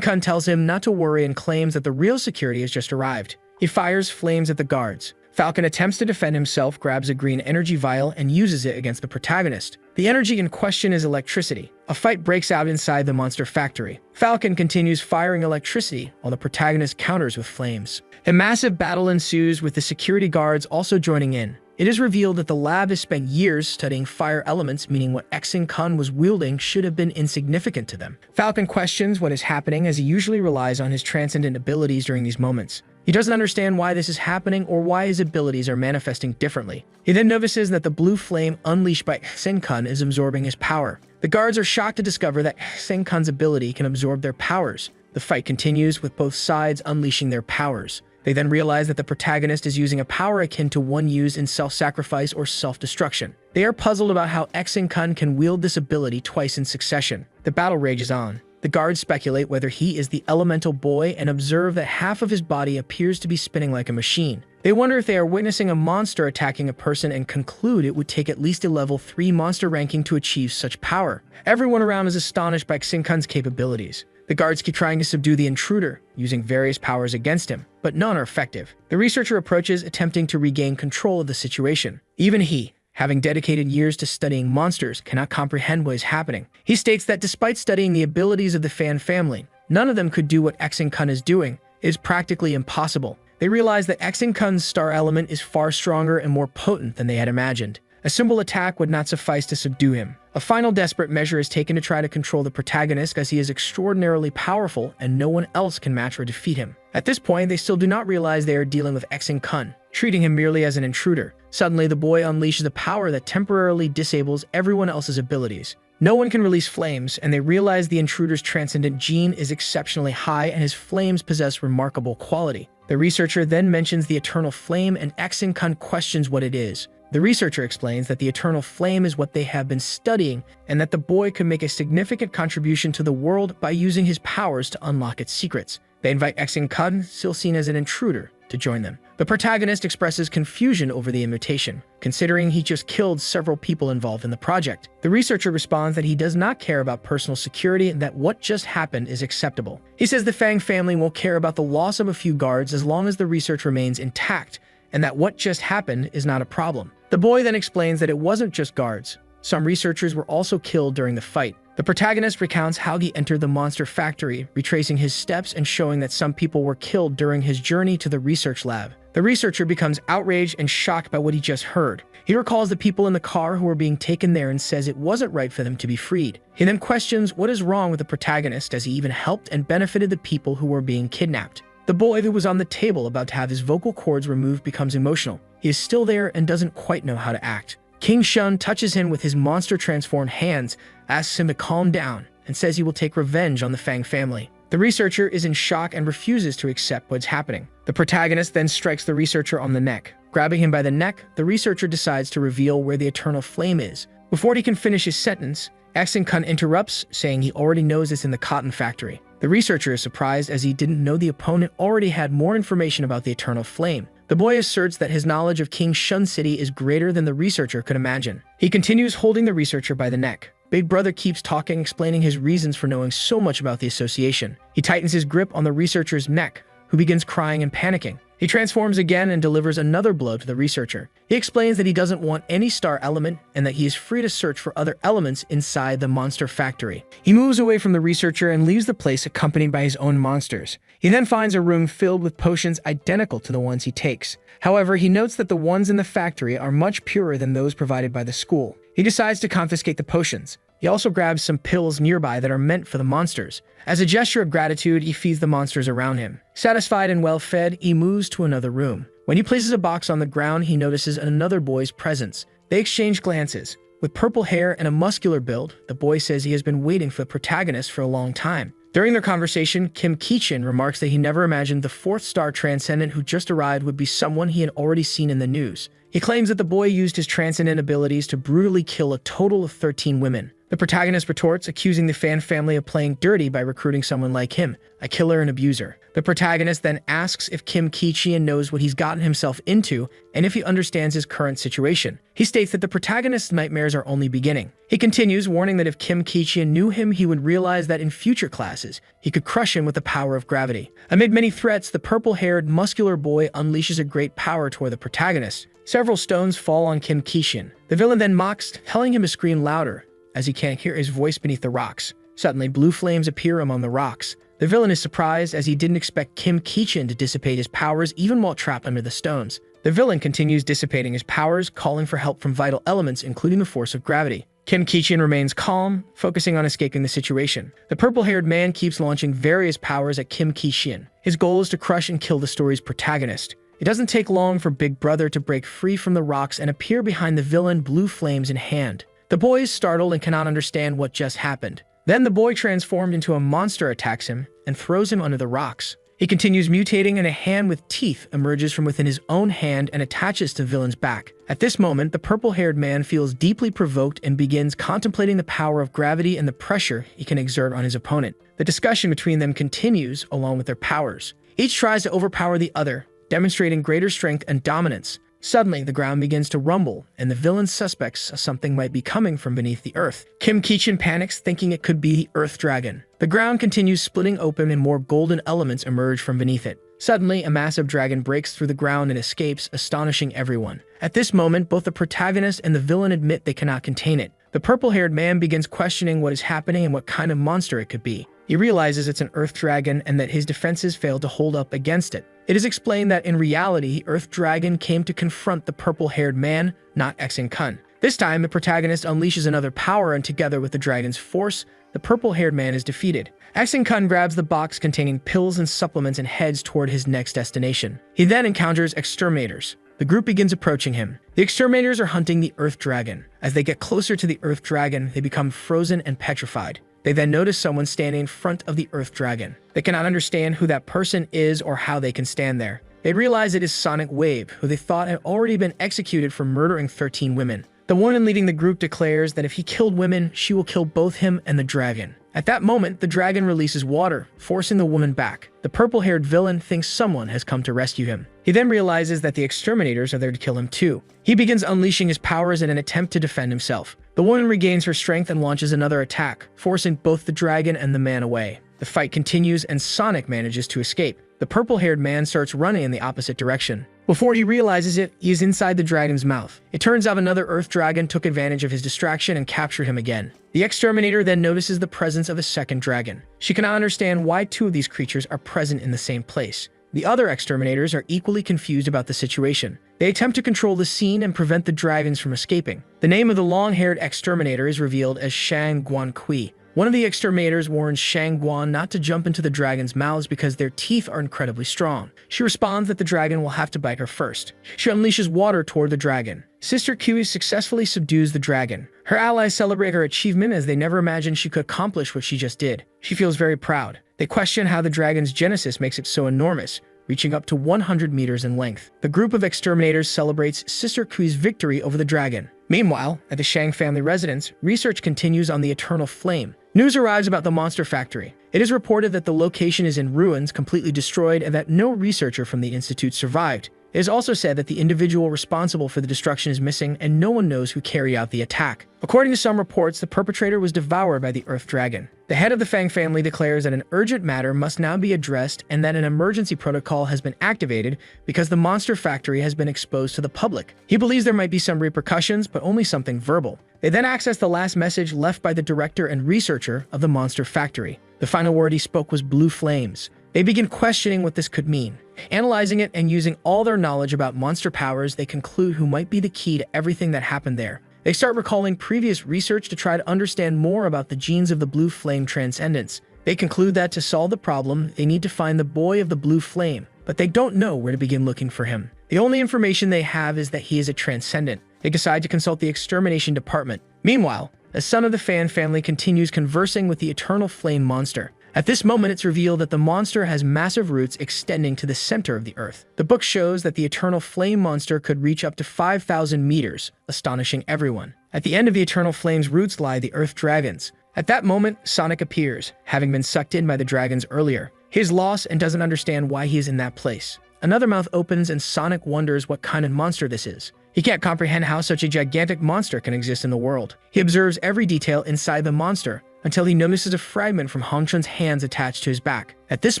Kun tells him not to worry and claims that the real security has just arrived. He fires flames at the guards. Falcon attempts to defend himself, grabs a green energy vial, and uses it against the protagonist. The energy in question is electricity. A fight breaks out inside the monster factory. Falcon continues firing electricity while the protagonist counters with flames. A massive battle ensues, with the security guards also joining in. It is revealed that the lab has spent years studying fire elements, meaning what Kun was wielding should have been insignificant to them. Falcon questions what is happening, as he usually relies on his transcendent abilities during these moments. He doesn't understand why this is happening or why his abilities are manifesting differently. He then notices that the blue flame unleashed by Kun is absorbing his power. The guards are shocked to discover that Kun's ability can absorb their powers. The fight continues, with both sides unleashing their powers. They then realize that the protagonist is using a power akin to one used in self-sacrifice or self-destruction. They are puzzled about how Kun can wield this ability twice in succession. The battle rages on. The guards speculate whether he is the elemental boy and observe that half of his body appears to be spinning like a machine. They wonder if they are witnessing a monster attacking a person and conclude it would take at least a level 3 monster ranking to achieve such power. Everyone around is astonished by Kun's capabilities. The guards keep trying to subdue the intruder, using various powers against him, but none are effective. The researcher approaches, attempting to regain control of the situation. Even he, having dedicated years to studying monsters, cannot comprehend what is happening. He states that despite studying the abilities of the Fan family, none of them could do what Kun is doing. It is practically impossible. They realize that Kun's star element is far stronger and more potent than they had imagined. A simple attack would not suffice to subdue him. A final desperate measure is taken to try to control the protagonist, as he is extraordinarily powerful and no one else can match or defeat him. At this point, they still do not realize they are dealing with Kun, treating him merely as an intruder. Suddenly, the boy unleashes a power that temporarily disables everyone else's abilities. No one can release flames, and they realize the intruder's transcendent gene is exceptionally high and his flames possess remarkable quality. The researcher then mentions the eternal flame, and Kun questions what it is. The researcher explains that the eternal flame is what they have been studying, and that the boy could make a significant contribution to the world by using his powers to unlock its secrets. They invite Kun, still seen as an intruder, to join them. The protagonist expresses confusion over the invitation, considering he just killed several people involved in the project. The researcher responds that he does not care about personal security and that what just happened is acceptable. He says the Fang family won't care about the loss of a few guards as long as the research remains intact, and that what just happened is not a problem. The boy then explains that it wasn't just guards. Some researchers were also killed during the fight. The protagonist recounts how he entered the monster factory, retracing his steps and showing that some people were killed during his journey to the research lab. The researcher becomes outraged and shocked by what he just heard. He recalls the people in the car who were being taken there and says it wasn't right for them to be freed. He then questions what is wrong with the protagonist, as he even helped and benefited the people who were being kidnapped. The boy who was on the table about to have his vocal cords removed becomes emotional. He is still there and doesn't quite know how to act. King Shun touches him with his monster-transformed hands, asks him to calm down, and says he will take revenge on the Fang family. The researcher is in shock and refuses to accept what's happening. The protagonist then strikes the researcher on the neck. Grabbing him by the neck, the researcher decides to reveal where the eternal flame is. Before he can finish his sentence, ActionToon interrupts, saying he already knows it's in the cotton factory. The researcher is surprised as he didn't know the opponent already had more information about the eternal flame. The boy asserts that his knowledge of King Shun City is greater than the researcher could imagine. He continues holding the researcher by the neck. Big Brother keeps talking, explaining his reasons for knowing so much about the association. He tightens his grip on the researcher's neck, who begins crying and panicking. He transforms again and delivers another blow to the researcher. He explains that he doesn't want any star element and that he is free to search for other elements inside the monster factory. He moves away from the researcher and leaves the place accompanied by his own monsters. He then finds a room filled with potions identical to the ones he takes. However, he notes that the ones in the factory are much purer than those provided by the school. He decides to confiscate the potions. He also grabs some pills nearby that are meant for the monsters. As a gesture of gratitude, he feeds the monsters around him. Satisfied and well-fed, he moves to another room. When he places a box on the ground, he notices another boy's presence. They exchange glances. With purple hair and a muscular build, the boy says he has been waiting for the protagonist for a long time. During their conversation, Kim Ki-chin remarks that he never imagined the fourth-star transcendent who just arrived would be someone he had already seen in the news. He claims that the boy used his transcendent abilities to brutally kill a total of 13 women. The protagonist retorts, accusing the fan family of playing dirty by recruiting someone like him, a killer and abuser. The protagonist then asks if Kim Ki-chin knows what he's gotten himself into and if he understands his current situation. He states that the protagonist's nightmares are only beginning. He continues, warning that if Kim Ki-chin knew him, he would realize that in future classes, he could crush him with the power of gravity. Amid many threats, the purple-haired, muscular boy unleashes a great power toward the protagonist. Several stones fall on Kim Ki-chin. The villain then mocks, telling him to scream louder, as he can't hear his voice beneath the rocks. Suddenly, blue flames appear among the rocks. The villain is surprised as he didn't expect Kim Ki-chin to dissipate his powers even while trapped under the stones. The villain continues dissipating his powers, calling for help from vital elements, including the force of gravity. Kim Ki-chin remains calm, focusing on escaping the situation. The purple-haired man keeps launching various powers at Kim Ki-chin. His goal is to crush and kill the story's protagonist. It doesn't take long for Big Brother to break free from the rocks and appear behind the villain, blue flames in hand. The boy is startled and cannot understand what just happened. Then the boy transformed into a monster attacks him and throws him under the rocks. He continues mutating and a hand with teeth emerges from within his own hand and attaches to the villain's back. At this moment, the purple-haired man feels deeply provoked and begins contemplating the power of gravity and the pressure he can exert on his opponent. The discussion between them continues along with their powers. Each tries to overpower the other, demonstrating greater strength and dominance. Suddenly, the ground begins to rumble, and the villain suspects something might be coming from beneath the earth. Kim Ki-chin panics, thinking it could be the Earth Dragon. The ground continues splitting open and more golden elements emerge from beneath it. Suddenly, a massive dragon breaks through the ground and escapes, astonishing everyone. At this moment, both the protagonist and the villain admit they cannot contain it. The purple-haired man begins questioning what is happening and what kind of monster it could be. He realizes it's an Earth Dragon and that his defenses failed to hold up against it. It is explained that in reality, Earth Dragon came to confront the purple-haired man, not ActionToon. This time, the protagonist unleashes another power and together with the dragon's force, the purple-haired man is defeated. ActionToon grabs the box containing pills and supplements and heads toward his next destination. He then encounters exterminators. The group begins approaching him. The exterminators are hunting the Earth Dragon. As they get closer to the Earth Dragon, they become frozen and petrified. They then notice someone standing in front of the Earth Dragon. They cannot understand who that person is or how they can stand there. They realize it is Sonic Wave, who they thought had already been executed for murdering 13 women. The woman leading the group declares that if he killed women, she will kill both him and the dragon. At that moment, the dragon releases water, forcing the woman back. The purple-haired villain thinks someone has come to rescue him. He then realizes that the exterminators are there to kill him too. He begins unleashing his powers in an attempt to defend himself. The woman regains her strength and launches another attack, forcing both the dragon and the man away. The fight continues and Sonic manages to escape. The purple-haired man starts running in the opposite direction. Before he realizes it, he is inside the dragon's mouth. It turns out another Earth Dragon took advantage of his distraction and captured him again. The exterminator then notices the presence of a second dragon. She cannot understand why two of these creatures are present in the same place. The other exterminators are equally confused about the situation. They attempt to control the scene and prevent the dragons from escaping. The name of the long-haired exterminator is revealed as Shang Guankui. One of the exterminators warns Shangguan not to jump into the dragon's mouths because their teeth are incredibly strong. She responds that the dragon will have to bite her first. She unleashes water toward the dragon. Sister Kiwi successfully subdues the dragon. Her allies celebrate her achievement as they never imagined she could accomplish what she just did. She feels very proud. They question how the dragon's genesis makes it so enormous, reaching up to 100 meters in length. The group of exterminators celebrates Sister Kui's victory over the dragon. Meanwhile, at the Shang family residence, research continues on the Eternal Flame. News arrives about the monster factory. It is reported that the location is in ruins, completely destroyed, and that no researcher from the institute survived. It is also said that the individual responsible for the destruction is missing and no one knows who carried out the attack. According to some reports, the perpetrator was devoured by the Earth Dragon. The head of the Fang family declares that an urgent matter must now be addressed and that an emergency protocol has been activated because the monster factory has been exposed to the public. He believes there might be some repercussions, but only something verbal. They then access the last message left by the director and researcher of the monster factory. The final word he spoke was blue flames. They begin questioning what this could mean. Analyzing it and using all their knowledge about monster powers, they conclude who might be the key to everything that happened there. They start recalling previous research to try to understand more about the genes of the blue flame transcendence. They conclude that to solve the problem, they need to find the boy of the blue flame, but they don't know where to begin looking for him. The only information they have is that he is a transcendent. They decide to consult the extermination department. Meanwhile, the son of the Fan family continues conversing with the Eternal Flame monster. At this moment, it's revealed that the monster has massive roots extending to the center of the earth. The book shows that the Eternal Flame monster could reach up to 5,000 meters, astonishing everyone. At the end of the Eternal Flame's roots lie the Earth Dragons. At that moment, Sonic appears, having been sucked in by the dragons earlier. He is lost and doesn't understand why he is in that place. Another mouth opens and Sonic wonders what kind of monster this is. He can't comprehend how such a gigantic monster can exist in the world. He observes every detail inside the monster, until he notices a fragment from Hong Chun's hands attached to his back. At this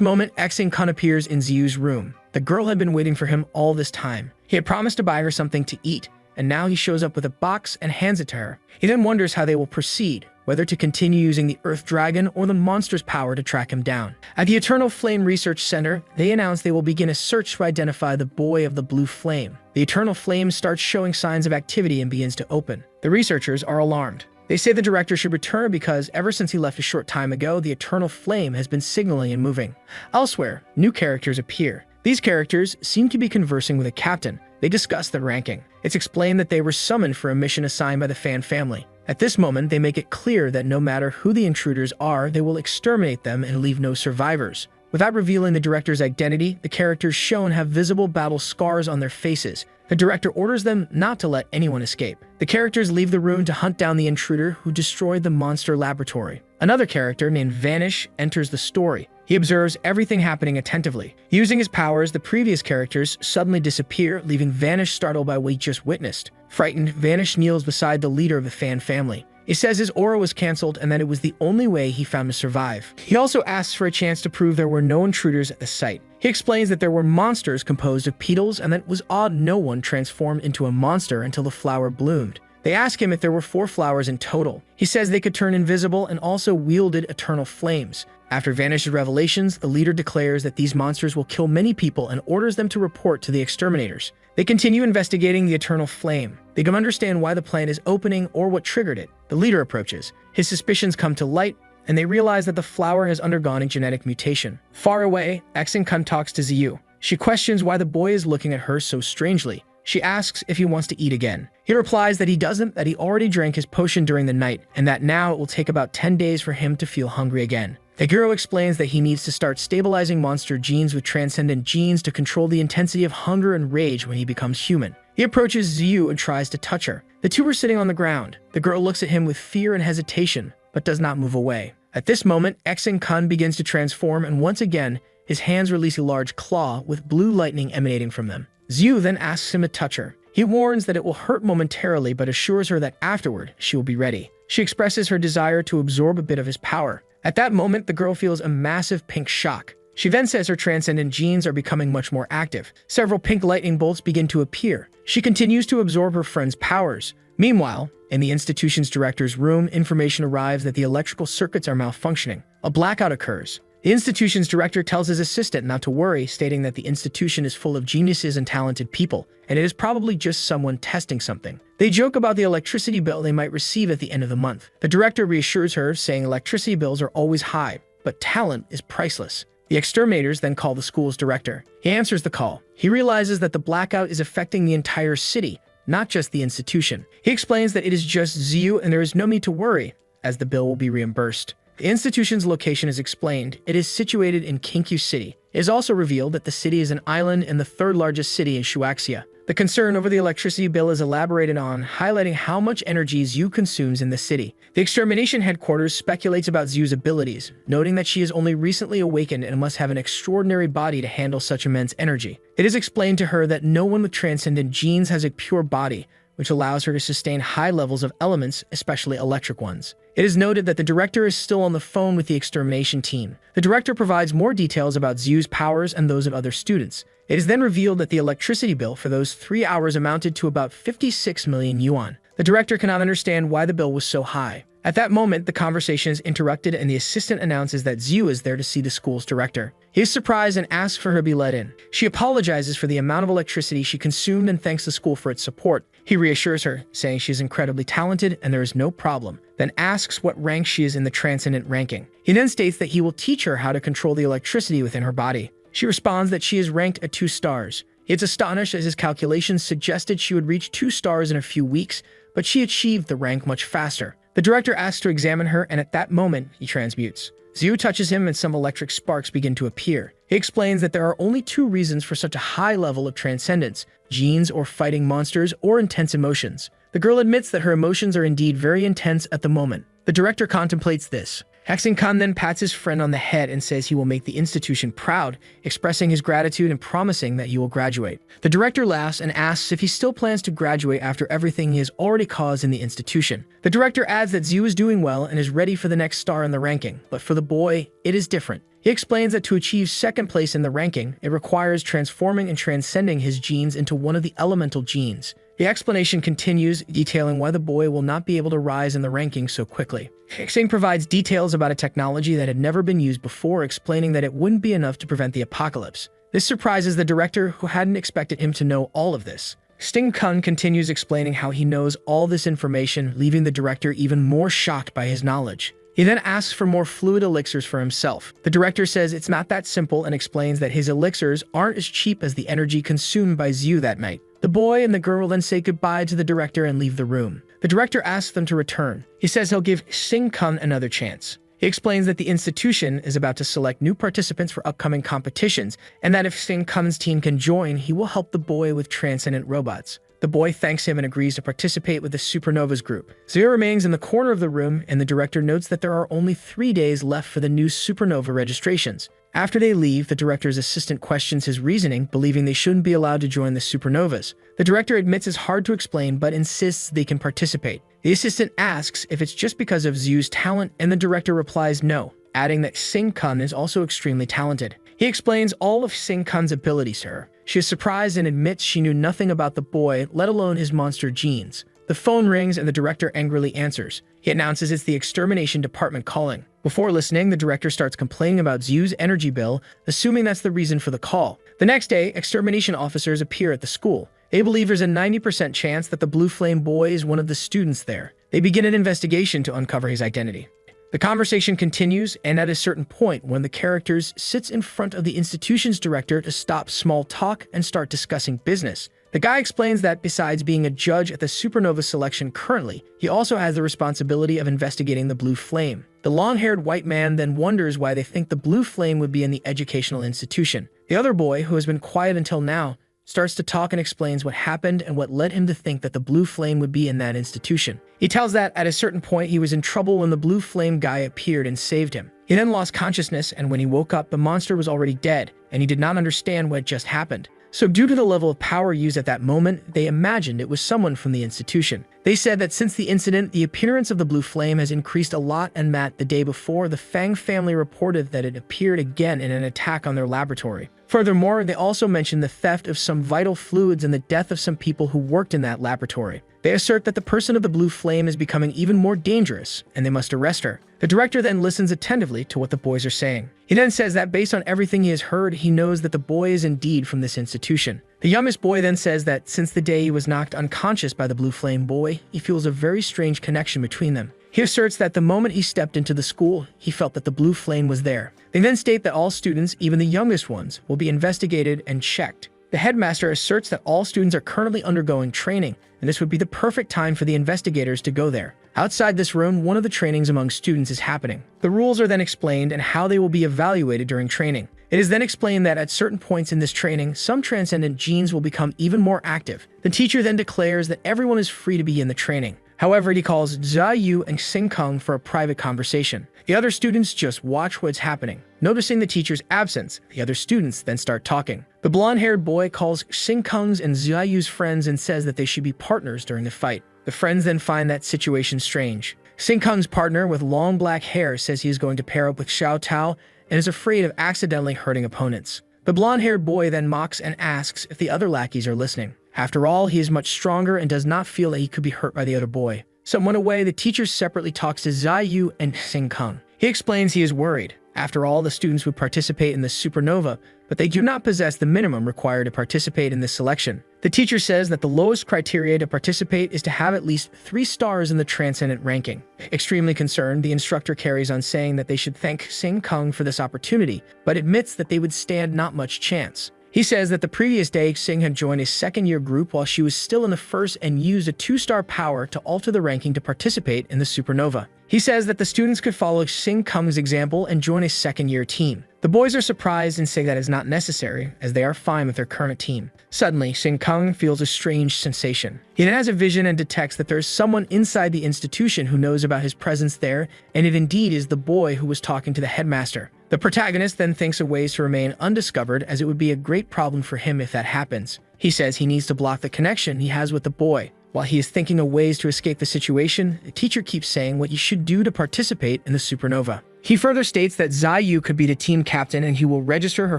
moment, Xing Kun appears in Ziyu's room. The girl had been waiting for him all this time. He had promised to buy her something to eat, and now he shows up with a box and hands it to her. He then wonders how they will proceed, whether to continue using the Earth Dragon or the monster's power to track him down. At the Eternal Flame Research Center, they announce they will begin a search to identify the boy of the blue flame. The Eternal Flame starts showing signs of activity and begins to open. The researchers are alarmed. They say the director should return because ever since he left a short time ago, the Eternal Flame has been signaling and moving. Elsewhere, new characters appear. These characters seem to be conversing with a captain. They discuss their ranking. It's explained that they were summoned for a mission assigned by the Fan family. At this moment, they make it clear that no matter who the intruders are, they will exterminate them and leave no survivors. Without revealing the director's identity, the characters shown have visible battle scars on their faces. The director orders them not to let anyone escape. The characters leave the room to hunt down the intruder who destroyed the monster laboratory. Another character named Vanish enters the story. He observes everything happening attentively. Using his powers, the previous characters suddenly disappear, leaving Vanish startled by what he just witnessed. Frightened, Vanish kneels beside the leader of the Fan family. He says his aura was cancelled and that it was the only way he found to survive. He also asks for a chance to prove there were no intruders at the site. He explains that there were monsters composed of petals and that it was odd no one transformed into a monster until the flower bloomed. They ask him if there were 4 flowers in total. He says they could turn invisible and also wielded eternal flames. After Vanish's revelations, the leader declares that these monsters will kill many people and orders them to report to the exterminators. They continue investigating the Eternal Flame. They don't understand why the plant is opening or what triggered it. The leader approaches. His suspicions come to light, and they realize that the flower has undergone a genetic mutation. Far away, Xing Kun talks to Ziyu. She questions why the boy is looking at her so strangely. She asks if he wants to eat again. He replies that he doesn't, that he already drank his potion during the night, and that now it will take about 10 days for him to feel hungry again. The hero explains that he needs to start stabilizing monster genes with transcendent genes to control the intensity of hunger and rage when he becomes human. He approaches Ziyu and tries to touch her. The two are sitting on the ground. The girl looks at him with fear and hesitation, but does not move away. At this moment, Xing Kun begins to transform, and once again, his hands release a large claw with blue lightning emanating from them. Ziyu then asks him to touch her. He warns that it will hurt momentarily, but assures her that afterward, she will be ready. She expresses her desire to absorb a bit of his power. At that moment, the girl feels a massive pink shock. She then says her transcendent genes are becoming much more active. Several pink lightning bolts begin to appear. She continues to absorb her friend's powers. Meanwhile, in the institution's director's room, information arrives that the electrical circuits are malfunctioning. A blackout occurs. The institution's director tells his assistant not to worry, stating that the institution is full of geniuses and talented people, and it is probably just someone testing something. They joke about the electricity bill they might receive at the end of the month. The director reassures her, saying electricity bills are always high, but talent is priceless. The exterminators then call the school's director. He answers the call. He realizes that the blackout is affecting the entire city, not just the institution. He explains that it is just Ziyu and there is no need to worry, as the bill will be reimbursed. The institution's location is explained. It is situated in Kinkyu City. It is also revealed that the city is an island and the third largest city in Shuaxia. The concern over the electricity bill is elaborated on, highlighting how much energy Ziyu consumes in the city. The extermination headquarters speculates about Ziyu's abilities, noting that she is only recently awakened and must have an extraordinary body to handle such immense energy. It is explained to her that no one with transcendent genes has a pure body, which allows her to sustain high levels of elements, especially electric ones. It is noted that the director is still on the phone with the extermination team. The director provides more details about Ziyu's powers and those of other students. It is then revealed that the electricity bill for those 3 hours amounted to about 56 million yuan. The director cannot understand why the bill was so high. At that moment, the conversation is interrupted and the assistant announces that Ziyu is there to see the school's director. He is surprised and asks for her to be let in. She apologizes for the amount of electricity she consumed and thanks the school for its support. He reassures her, saying she is incredibly talented and there is no problem, then asks what rank she is in the transcendent ranking. He then states that he will teach her how to control the electricity within her body. She responds that she is ranked at 2 stars. He is astonished as his calculations suggested she would reach 2 stars in a few weeks, but she achieved the rank much faster. The director asks to examine her, and at that moment, he transmutes. Ziyu touches him and some electric sparks begin to appear. He explains that there are only 2 reasons for such a high level of transcendence: genes or fighting monsters or intense emotions. The girl admits that her emotions are indeed very intense at the moment. The director contemplates this. Hexing-kun then pats his friend on the head and says he will make the institution proud, expressing his gratitude and promising that he will graduate. The director laughs and asks if he still plans to graduate after everything he has already caused in the institution. The director adds that Ziyu is doing well and is ready for the next star in the ranking, but for the boy, it is different. He explains that to achieve 2nd place in the ranking, it requires transforming and transcending his genes into one of the elemental genes. The explanation continues, detailing why the boy will not be able to rise in the ranking so quickly. Hexing provides details about a technology that had never been used before, explaining that it wouldn't be enough to prevent the apocalypse. This surprises the director, who hadn't expected him to know all of this. Sting-kun continues explaining how he knows all this information, leaving the director even more shocked by his knowledge. He then asks for more fluid elixirs for himself. The director says it's not that simple and explains that his elixirs aren't as cheap as the energy consumed by Ziyu that night. The boy and the girl then say goodbye to the director and leave the room. The director asks them to return. He says he'll give Sing-kun another chance. He explains that the institution is about to select new participants for upcoming competitions, and that if Sing-kun's team can join, he will help the boy with transcendent robots. The boy thanks him and agrees to participate with the Supernovas group. Ziyu remains in the corner of the room, and the director notes that there are only 3 days left for the new Supernova registrations. After they leave, the director's assistant questions his reasoning, believing they shouldn't be allowed to join the Supernovas. The director admits it's hard to explain, but insists they can participate. The assistant asks if it's just because of Ziyu's talent, and the director replies no, adding that Sing-kun is also extremely talented. He explains all of Sing-kun's abilities to her. She is surprised and admits she knew nothing about the boy, let alone his monster genes. The phone rings and the director angrily answers. He announces it's the extermination department calling. Before listening, the director starts complaining about Ziyu's energy bill, assuming that's the reason for the call. The next day, extermination officers appear at the school. They believe there's a 90% chance that the Blue Flame boy is one of the students there. They begin an investigation to uncover his identity. The conversation continues, and at a certain point, one of the characters sits in front of the institution's director to stop small talk and start discussing business. The guy explains that besides being a judge at the Supernova selection currently, he also has the responsibility of investigating the Blue Flame. The long-haired white man then wonders why they think the Blue Flame would be in the educational institution. The other boy, who has been quiet until now, starts to talk and explains what happened and what led him to think that the Blue Flame would be in that institution. He tells that at a certain point he was in trouble when the Blue Flame guy appeared and saved him. He then lost consciousness, and when he woke up, the monster was already dead, and he did not understand what just happened. So due to the level of power used at that moment, they imagined it was someone from the institution. They said that since the incident, the appearance of the Blue Flame has increased a lot, and the day before, the Fang family reported that it appeared again in an attack on their laboratory. Furthermore, they also mention the theft of some vital fluids and the death of some people who worked in that laboratory. They assert that the person of the blue flame is becoming even more dangerous, and they must arrest her. The director then listens attentively to what the boys are saying. He then says that based on everything he has heard, he knows that the boy is indeed from this institution. The youngest boy then says that since the day he was knocked unconscious by the blue flame boy, he feels a very strange connection between them. He asserts that the moment he stepped into the school, he felt that the blue flame was there. They then state that all students, even the youngest ones, will be investigated and checked. The headmaster asserts that all students are currently undergoing training, and this would be the perfect time for the investigators to go there. Outside this room, one of the trainings among students is happening. The rules are then explained and how they will be evaluated during training. It is then explained that at certain points in this training, some transcendent genes will become even more active. The teacher then declares that everyone is free to be in the training. However, he calls Zha Yu and Xing Keng for a private conversation. The other students just watch what's happening. Noticing the teacher's absence, the other students then start talking. The blonde-haired boy calls Xing Keng's and Zha Yu's friends and says that they should be partners during the fight. The friends then find that situation strange. Xing Keng's partner with long black hair says he is going to pair up with Xiao Tao and is afraid of accidentally hurting opponents. The blonde-haired boy then mocks and asks if the other lackeys are listening. After all, he is much stronger and does not feel that he could be hurt by the other boy. Somewhat away, the teacher separately talks to Zha Yu and Xing Keng. He explains he is worried. After all, the students would participate in the supernova, but they do not possess the minimum required to participate in this selection. The teacher says that the lowest criteria to participate is to have at least 3 stars in the transcendent ranking. Extremely concerned, the instructor carries on saying that they should thank Xing Keng for this opportunity, but admits that they would stand not much chance. He says that the previous day, Xing had joined a second-year group while she was still in the first and used a 2-star power to alter the ranking to participate in the supernova. He says that the students could follow Xing Keng's example and join a second-year team. The boys are surprised and say that is not necessary, as they are fine with their current team. Suddenly, Xing Keng feels a strange sensation. He then has a vision and detects that there is someone inside the institution who knows about his presence there, and it indeed is the boy who was talking to the headmaster. The protagonist then thinks of ways to remain undiscovered, as it would be a great problem for him if that happens. He says he needs to block the connection he has with the boy. While he is thinking of ways to escape the situation, the teacher keeps saying what he should do to participate in the supernova. He further states that Zha Yu could be the team captain and he will register her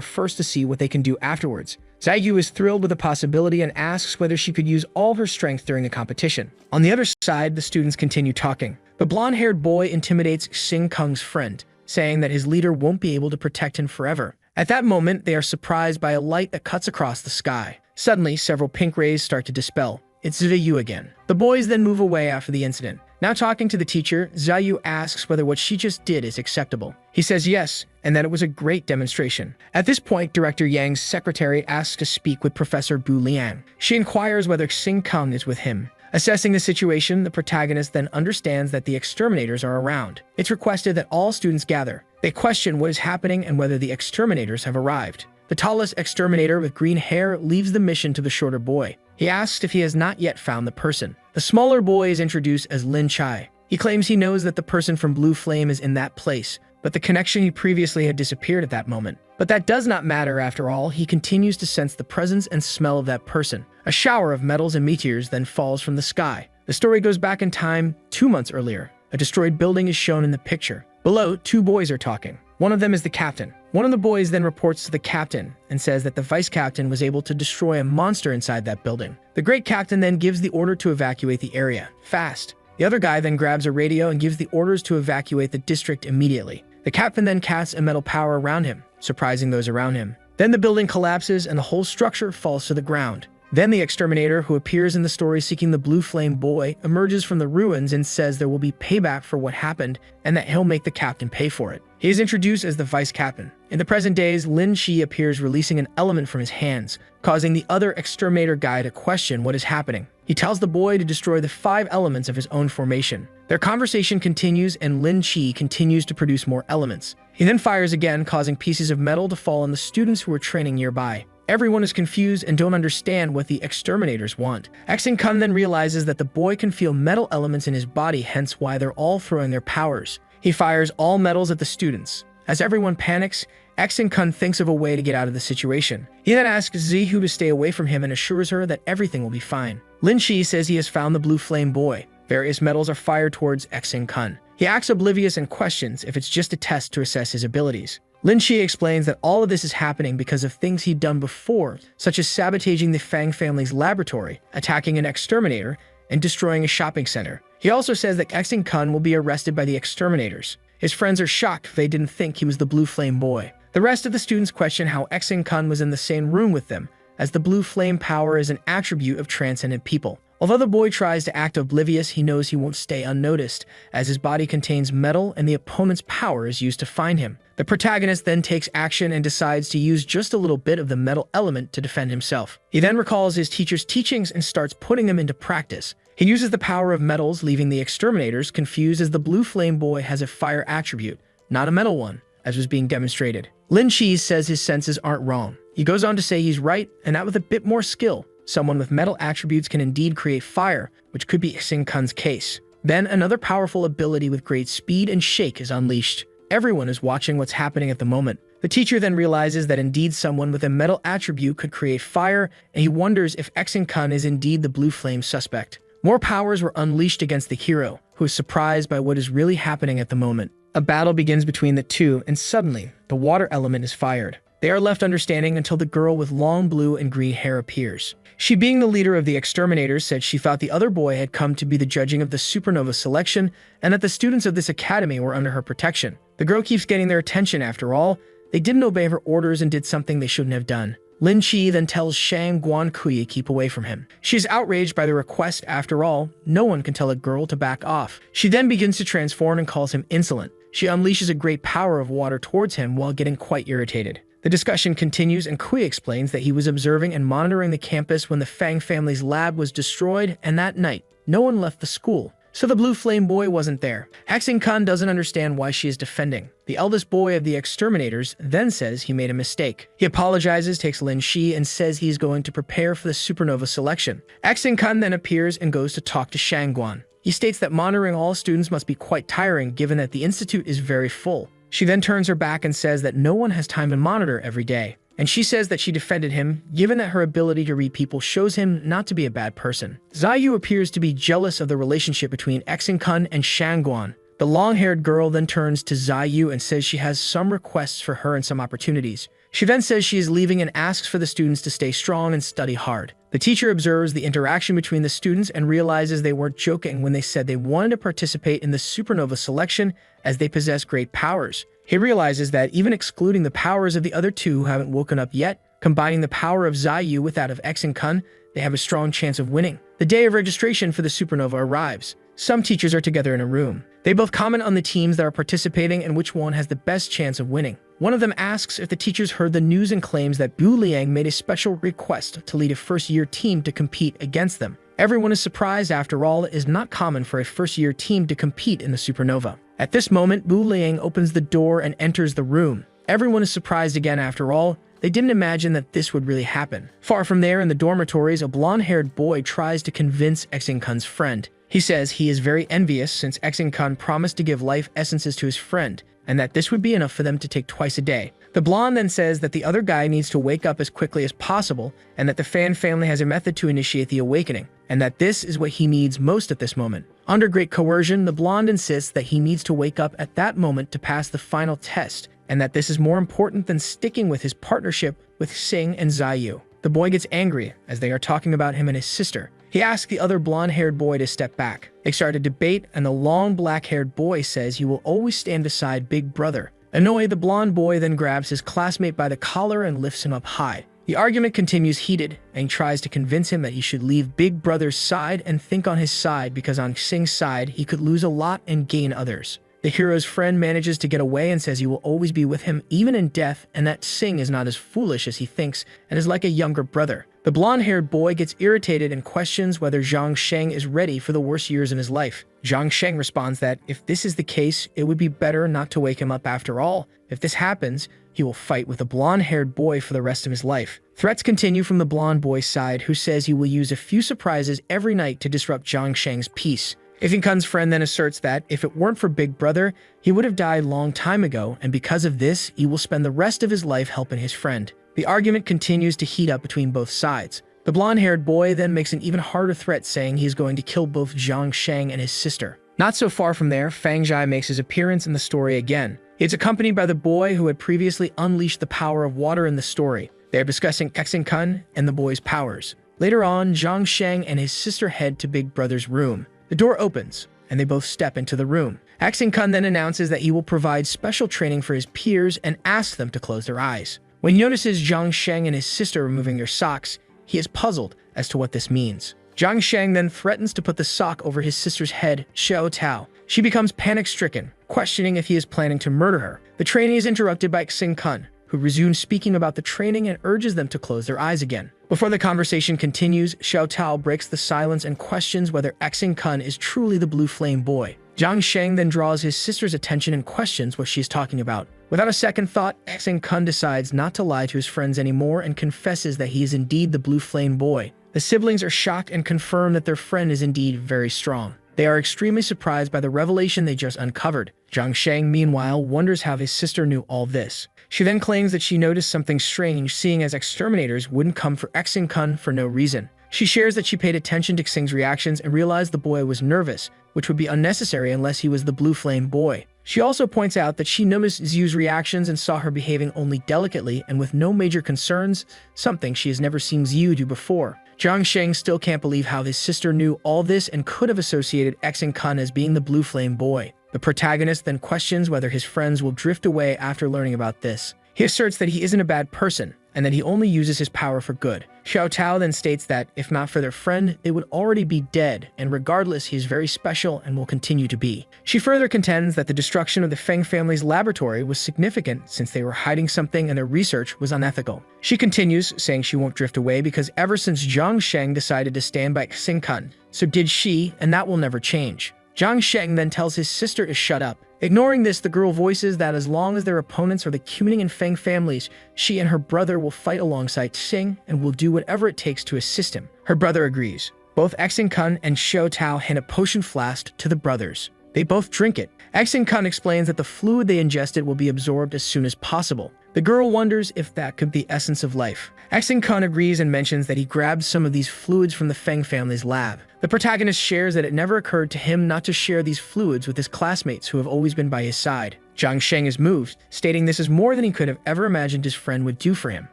first to see what they can do afterwards. Zha Yu is thrilled with the possibility and asks whether she could use all her strength during the competition. On the other side, the students continue talking. The blonde-haired boy intimidates Xing Keng's friend, saying that his leader won't be able to protect him forever. At that moment, they are surprised by a light that cuts across the sky. Suddenly, several pink rays start to dispel. It's Zha Yu again. The boys then move away after the incident. Now talking to the teacher, Zha Yu asks whether what she just did is acceptable. He says yes, and that it was a great demonstration. At this point, Director Yang's secretary asks to speak with Professor Bu Liang. She inquires whether Xing Keng is with him. Assessing the situation, the protagonist then understands that the exterminators are around. It's requested that all students gather. They question what is happening and whether the exterminators have arrived. The tallest exterminator with green hair leaves the mission to the shorter boy. He asks if he has not yet found the person. The smaller boy is introduced as Lin Chai. He claims he knows that the person from Blue Flame is in that place, but the connection he previously had disappeared at that moment. But that does not matter after all. He continues to sense the presence and smell of that person. A shower of metals and meteors then falls from the sky. The story goes back in time 2 months earlier. A destroyed building is shown in the picture. Below, 2 boys are talking. One of them is the captain. One of the boys then reports to the captain and says that the vice captain was able to destroy a monster inside that building. The great captain then gives the order to evacuate the area, fast. The other guy then grabs a radio and gives the orders to evacuate the district immediately. The captain then casts a metal power around him, surprising those around him. Then the building collapses and the whole structure falls to the ground. Then the exterminator, who appears in the story seeking the Blue Flame boy, emerges from the ruins and says there will be payback for what happened and that he'll make the captain pay for it. He is introduced as the vice captain. In the present days, Lin Shi appears releasing an element from his hands, causing the other exterminator guy to question what is happening. He tells the boy to destroy the 5 elements of his own formation. Their conversation continues and Lin Shi continues to produce more elements. He then fires again, causing pieces of metal to fall on the students who are training nearby. Everyone is confused and don't understand what the exterminators want. Xing Keng then realizes that the boy can feel metal elements in his body, hence why they're all throwing their powers. He fires all metals at the students. As everyone panics, Xing Keng thinks of a way to get out of the situation. He then asks Zihu to stay away from him and assures her that everything will be fine. Lin Shi says he has found the Blue Flame boy. Various metals are fired towards Xing Keng. He acts oblivious and questions if it's just a test to assess his abilities. Lin Shi explains that all of this is happening because of things he'd done before, such as sabotaging the Fang family's laboratory, attacking an exterminator, and destroying a shopping center. He also says that Exing Kun will be arrested by the exterminators. His friends are shocked they didn't think he was the Blue Flame Boy. The rest of the students question how Exing Kun was in the same room with them, as the blue flame power is an attribute of transcendent people. Although the boy tries to act oblivious, he knows he won't stay unnoticed, as his body contains metal and the opponent's power is used to find him. The protagonist then takes action and decides to use just a little bit of the metal element to defend himself. He then recalls his teacher's teachings and starts putting them into practice. He uses the power of metals, leaving the exterminators confused as the Blue Flame Boy has a fire attribute, not a metal one, as was being demonstrated. Lin Shi says his senses aren't wrong. He goes on to say he's right, and that with a bit more skill, someone with metal attributes can indeed create fire, which could be Exing Kun's case. Then another powerful ability with great speed and shake is unleashed. Everyone is watching what's happening at the moment. The teacher then realizes that indeed someone with a metal attribute could create fire, and he wonders if Exing Kun is indeed the Blue Flame suspect. More powers were unleashed against the hero, who is surprised by what is really happening at the moment. A battle begins between the two, and suddenly, the water element is fired. They are left understanding until the girl with long blue and green hair appears. She, being the leader of the exterminators, said she thought the other boy had come to be the judging of the supernova selection and that the students of this academy were under her protection. The girl keeps getting their attention after all. They didn't obey her orders and did something they shouldn't have done. Lin Shi then tells Shang Guanqi to keep away from him. She is outraged by the request. After all, no one can tell a girl to back off. She then begins to transform and calls him insolent. She unleashes a great power of water towards him while getting quite irritated. The discussion continues, and Kui explains that he was observing and monitoring the campus when the Fang family's lab was destroyed, and that night, no one left the school. So the Blue Flame Boy wasn't there. Exing Kun doesn't understand why she is defending. The eldest boy of the exterminators then says he made a mistake. He apologizes, takes Lin Shi, and says he's going to prepare for the supernova selection. Exing Kun then appears and goes to talk to Shangguan. He states that monitoring all students must be quite tiring given that the institute is very full. She then turns her back and says that no one has time to monitor every day. And she says that she defended him, given that her ability to read people shows him not to be a bad person. Ziyu appears to be jealous of the relationship between Exing Kun and Shangguan. The long-haired girl then turns to Ziyu and says she has some requests for her and some opportunities. She then says she is leaving and asks for the students to stay strong and study hard. The teacher observes the interaction between the students and realizes they weren't joking when they said they wanted to participate in the supernova selection as they possess great powers. He realizes that even excluding the powers of the other two who haven't woken up yet, combining the power of Ziyu with that of Exing Kun, they have a strong chance of winning. The day of registration for the supernova arrives. Some teachers are together in a room. They both comment on the teams that are participating and which one has the best chance of winning. One of them asks if the teachers heard the news and claims that Bu Liang made a special request to lead a first-year team to compete against them. Everyone is surprised. After all, it is not common for a first-year team to compete in the supernova. At this moment, Bu Liang opens the door and enters the room. Everyone is surprised again. After all, they didn't imagine that this would really happen. Far from there, in the dormitories, a blonde-haired boy tries to convince Exing Kun's friend. He says he is very envious since Exing Kun promised to give life essences to his friend, and that this would be enough for them to take twice a day. The blonde then says that the other guy needs to wake up as quickly as possible, and that the Fan family has a method to initiate the awakening, and that this is what he needs most at this moment. Under great coercion, the blonde insists that he needs to wake up at that moment to pass the final test, and that this is more important than sticking with his partnership with Sing and Ziyu. The boy gets angry as they are talking about him and his sister. He asks the other blonde-haired boy to step back. They start a debate, and the long black-haired boy says he will always stand beside Big Brother. Annoyed, the blonde boy then grabs his classmate by the collar and lifts him up high. The argument continues heated, and he tries to convince him that he should leave Big Brother's side and think on his side because on Sing's side, he could lose a lot and gain others. The hero's friend manages to get away and says he will always be with him even in death, and that Sing is not as foolish as he thinks and is like a younger brother. The blonde-haired boy gets irritated and questions whether Zhang Sheng is ready for the worst years in his life. Zhang Sheng responds that if this is the case, it would be better not to wake him up after all. If this happens, he will fight with the blonde-haired boy for the rest of his life. Threats continue from the blonde boy's side, who says he will use a few surprises every night to disrupt Zhang Sheng's peace. Exing Kun's friend then asserts that if it weren't for Big Brother, he would have died long time ago, and because of this, he will spend the rest of his life helping his friend. The argument continues to heat up between both sides. The blonde-haired boy then makes an even harder threat, saying he is going to kill both Zhang Sheng and his sister. Not so far from there, Fang Zhai makes his appearance in the story again. He is accompanied by the boy who had previously unleashed the power of water in the story. They are discussing Kun and the boy's powers. Later on, Zhang Sheng and his sister head to Big Brother's room. The door opens, and they both step into the room. Kun then announces that he will provide special training for his peers and asks them to close their eyes. When he notices Zhang Sheng and his sister removing their socks, he is puzzled as to what this means. Zhang Sheng then threatens to put the sock over his sister's head, Xiao Tao. She becomes panic-stricken, questioning if he is planning to murder her. The trainee is interrupted by Kun, who resumes speaking about the training and urges them to close their eyes again. Before the conversation continues, Xiao Tao breaks the silence and questions whether Kun is truly the Blue Flame boy. Zhang Sheng then draws his sister's attention and questions what she is talking about. Without a second thought, Kun decides not to lie to his friends anymore and confesses that he is indeed the Blue Flame boy. The siblings are shocked and confirm that their friend is indeed very strong. They are extremely surprised by the revelation they just uncovered. Zhang Sheng, meanwhile, wonders how his sister knew all this. She then claims that she noticed something strange, seeing as exterminators wouldn't come for Kun for no reason. She shares that she paid attention to Xing's reactions and realized the boy was nervous, which would be unnecessary unless he was the Blue Flame boy. She also points out that she noticed Xiu's reactions and saw her behaving only delicately and with no major concerns, something she has never seen Xiu do before. Zhang Sheng still can't believe how his sister knew all this and could have associated Kun as being the Blue Flame boy. The protagonist then questions whether his friends will drift away after learning about this. He asserts that he isn't a bad person, and that he only uses his power for good. Xiao Tao then states that, if not for their friend, they would already be dead, and regardless, he is very special and will continue to be. She further contends that the destruction of the Feng family's laboratory was significant since they were hiding something and their research was unethical. She continues, saying she won't drift away because ever since Zhang Sheng decided to stand by Kun, so did she, and that will never change. Zhang Sheng then tells his sister to shut up. Ignoring this, the girl voices that as long as their opponents are the Kuning and Feng families, she and her brother will fight alongside Xing and will do whatever it takes to assist him. Her brother agrees. Both Kun and Xiao Tao hand a potion flask to the brothers. They both drink it. Kun explains that the fluid they ingested will be absorbed as soon as possible. The girl wonders if that could be the essence of life. Kun agrees and mentions that he grabbed some of these fluids from the Feng family's lab. The protagonist shares that it never occurred to him not to share these fluids with his classmates who have always been by his side. Zhang Sheng is moved, stating this is more than he could have ever imagined his friend would do for him.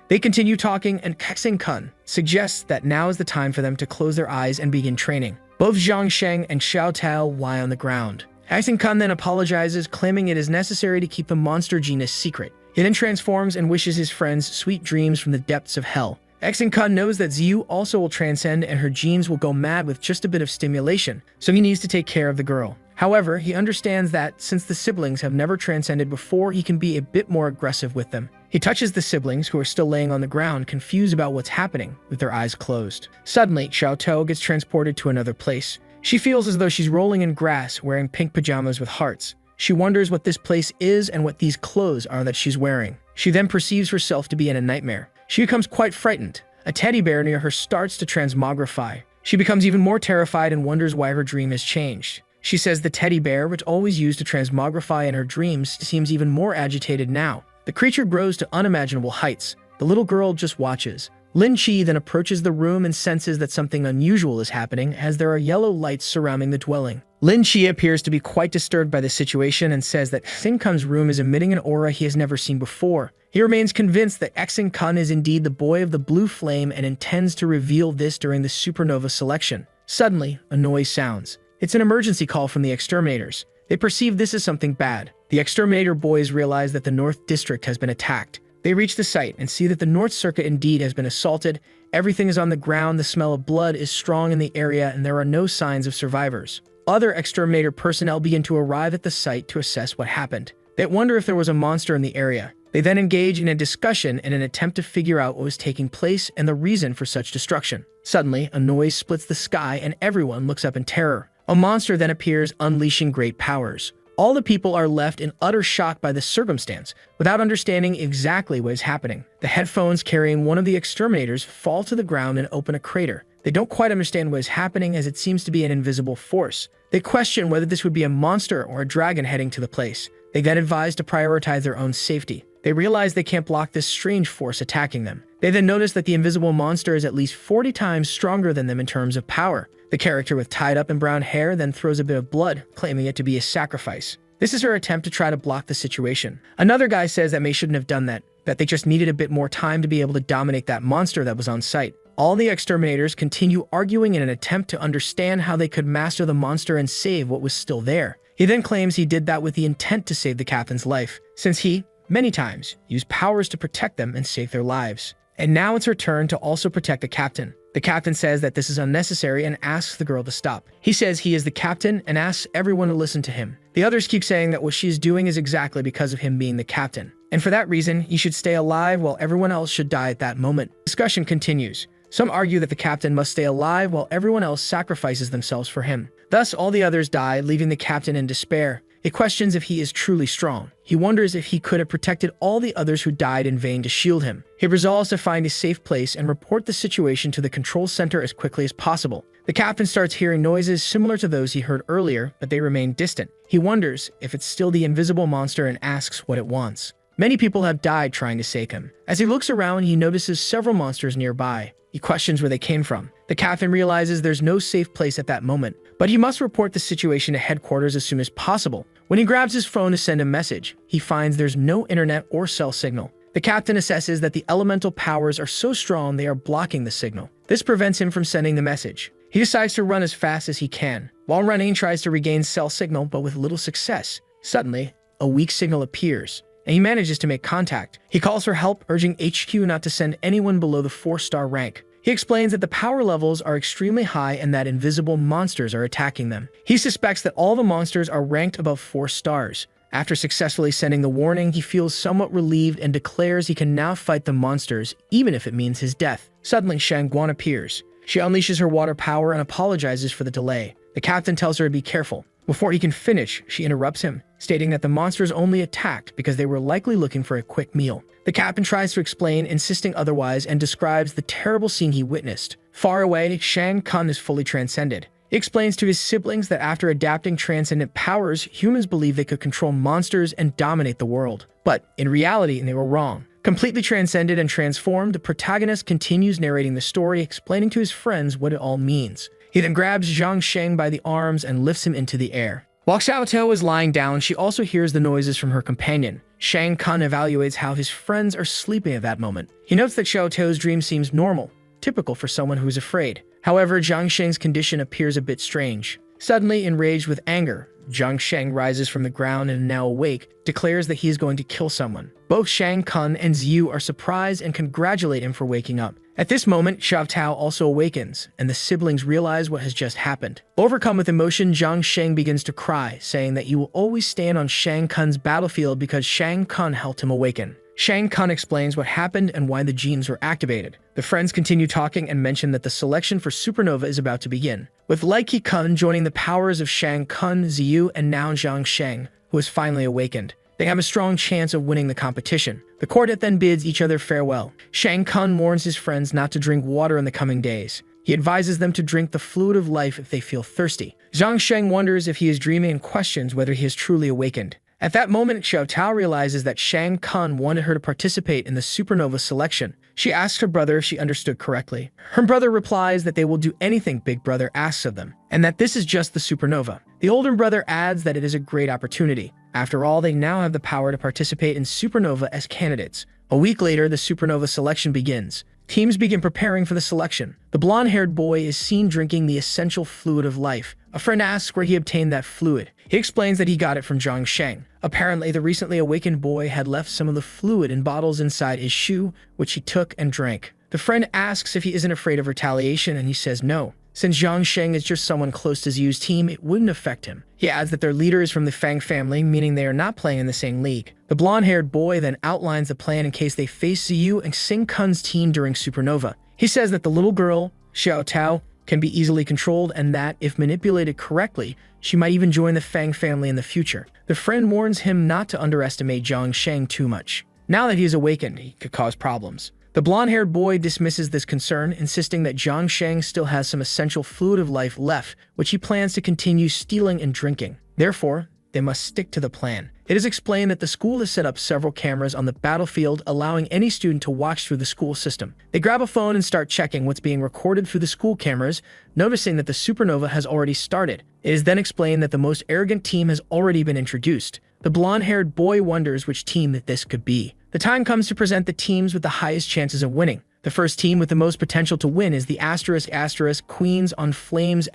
They continue talking, and Kun suggests that now is the time for them to close their eyes and begin training. Both Zhang Sheng and Xiao Tao lie on the ground. Kun then apologizes, claiming it is necessary to keep the monster genus secret. He then transforms and wishes his friends sweet dreams from the depths of hell. Kun knows that Xiu also will transcend and her genes will go mad with just a bit of stimulation, so he needs to take care of the girl. However, he understands that, since the siblings have never transcended before, he can be a bit more aggressive with them. He touches the siblings, who are still laying on the ground, confused about what's happening, with their eyes closed. Suddenly, Xiao Tao gets transported to another place. She feels as though she's rolling in grass, wearing pink pajamas with hearts. She wonders what this place is and what these clothes are that she's wearing. She then perceives herself to be in a nightmare. She becomes quite frightened. A teddy bear near her starts to transmogrify. She becomes even more terrified and wonders why her dream has changed. She says the teddy bear, which always used to transmogrify in her dreams, seems even more agitated now. The creature grows to unimaginable heights. The little girl just watches. Lin Qi then approaches the room and senses that something unusual is happening, as there are yellow lights surrounding the dwelling. Lin Qi appears to be quite disturbed by the situation and says that Kun's room is emitting an aura he has never seen before. He remains convinced that Kun is indeed the boy of the blue flame and intends to reveal this during the supernova selection. Suddenly, a noise sounds. It's an emergency call from the exterminators. They perceive this as something bad. The exterminator boys realize that the North District has been attacked. They reach the site and see that the North Circuit indeed has been assaulted. Everything is on the ground, the smell of blood is strong in the area, and there are no signs of survivors. Other exterminator personnel begin to arrive at the site to assess what happened. They wonder if there was a monster in the area. They then engage in a discussion in an attempt to figure out what was taking place and the reason for such destruction. Suddenly, a noise splits the sky and everyone looks up in terror. A monster then appears, unleashing great powers. All the people are left in utter shock by this circumstance, without understanding exactly what is happening. The headphones carrying one of the exterminators fall to the ground and open a crater. They don't quite understand what is happening, as it seems to be an invisible force. They question whether this would be a monster or a dragon heading to the place. They then advise to prioritize their own safety. They realize they can't block this strange force attacking them. They then notice that the invisible monster is at least 40 times stronger than them in terms of power. The character with tied up and brown hair then throws a bit of blood, claiming it to be a sacrifice. This is her attempt to try to block the situation. Another guy says that Mei shouldn't have done that they just needed a bit more time to be able to dominate that monster that was on site. All the exterminators continue arguing in an attempt to understand how they could master the monster and save what was still there. He then claims he did that with the intent to save the captain's life, since he, many times, used powers to protect them and save their lives. And now it's her turn to also protect the captain. The captain says that this is unnecessary and asks the girl to stop. He says he is the captain and asks everyone to listen to him. The others keep saying that what she is doing is exactly because of him being the captain. And for that reason, he should stay alive while everyone else should die at that moment. Discussion continues. Some argue that the captain must stay alive while everyone else sacrifices themselves for him. Thus, all the others die, leaving the captain in despair. He questions if he is truly strong. He wonders if he could have protected all the others who died in vain to shield him. He resolves to find a safe place and report the situation to the control center as quickly as possible. The captain starts hearing noises similar to those he heard earlier, but they remain distant. He wonders if it's still the invisible monster and asks what it wants. Many people have died trying to save him. As he looks around, he notices several monsters nearby. He questions where they came from. The captain realizes there's no safe place at that moment, but he must report the situation to headquarters as soon as possible. When he grabs his phone to send a message, he finds there's no internet or cell signal. The captain assesses that the elemental powers are so strong they are blocking the signal. This prevents him from sending the message. He decides to run as fast as he can. While running, he tries to regain cell signal, but with little success. Suddenly, a weak signal appears, and he manages to make contact. He calls for help, urging HQ not to send anyone below the 4-star rank. He explains that the power levels are extremely high and that invisible monsters are attacking them. He suspects that all the monsters are ranked above 4 stars. After successfully sending the warning, he feels somewhat relieved and declares he can now fight the monsters, even if it means his death. Suddenly, Shangguan appears. She unleashes her water power and apologizes for the delay. The captain tells her to be careful. Before he can finish, she interrupts him, stating that the monsters only attacked because they were likely looking for a quick meal. The captain tries to explain, insisting otherwise, and describes the terrible scene he witnessed. Far away, Shang Kun is fully transcended. He explains to his siblings that after adapting transcendent powers, humans believed they could control monsters and dominate the world. But in reality, they were wrong. Completely transcended and transformed, the protagonist continues narrating the story, explaining to his friends what it all means. He then grabs Zhang Sheng by the arms and lifts him into the air. While Xiao Tao is lying down, she also hears the noises from her companion. Shang Kun evaluates how his friends are sleeping at that moment. He notes that Xiao Tao's dream seems normal, typical for someone who is afraid. However, Zhang Sheng's condition appears a bit strange. Suddenly, enraged with anger, Zhang Sheng rises from the ground and, now awake, declares that he is going to kill someone. Both Shang Kun and Ziyu are surprised and congratulate him for waking up. At this moment, Xiao Tao also awakens, and the siblings realize what has just happened. Overcome with emotion, Zhang Sheng begins to cry, saying that he will always stand on Shang Kun's battlefield because Shang Kun helped him awaken. Shang Kun explains what happened and why the genes were activated. The friends continue talking and mention that the selection for Supernova is about to begin, with Lai Qi Kun joining the powers of Shang Kun, Ziyu, and now Zhang Sheng, who has finally awakened. They have a strong chance of winning the competition. The quartet then bids each other farewell. Shang Kun warns his friends not to drink water in the coming days. He advises them to drink the fluid of life if they feel thirsty. Zhang Sheng wonders if he is dreaming and questions whether he has truly awakened. At that moment, Xiao Tao realizes that Shang Kun wanted her to participate in the Supernova selection. She asks her brother if she understood correctly. Her brother replies that they will do anything Big Brother asks of them, and that this is just the Supernova. The older brother adds that it is a great opportunity. After all, they now have the power to participate in Supernova as candidates. A week later, the Supernova selection begins. Teams begin preparing for the selection. The blonde-haired boy is seen drinking the essential fluid of life. A friend asks where he obtained that fluid. He explains that he got it from Zhang Sheng. Apparently, the recently awakened boy had left some of the fluid in bottles inside his shoe, which he took and drank. The friend asks if he isn't afraid of retaliation, and he says no. Since Zhang Sheng is just someone close to Ziyu's team, it wouldn't affect him. He adds that their leader is from the Fang family, meaning they are not playing in the same league. The blonde-haired boy then outlines the plan in case they face Ziyu and Xing Kun's team during Supernova. He says that the little girl, Xiao Tao, can be easily controlled and that, if manipulated correctly, she might even join the Fang family in the future. The friend warns him not to underestimate Zhang Sheng too much. Now that he is awakened, he could cause problems. The blonde-haired boy dismisses this concern, insisting that Zhang Sheng still has some essential fluid of life left, which he plans to continue stealing and drinking. Therefore, they must stick to the plan. It is explained that the school has set up several cameras on the battlefield, allowing any student to watch through the school system. They grab a phone and start checking what's being recorded through the school cameras, noticing that the supernova has already started. It is then explained that the most arrogant team has already been introduced. The blonde-haired boy wonders which team that this could be. The time comes to present the teams with the highest chances of winning. The first team with the most potential to win is the *** Queens on Flames ***.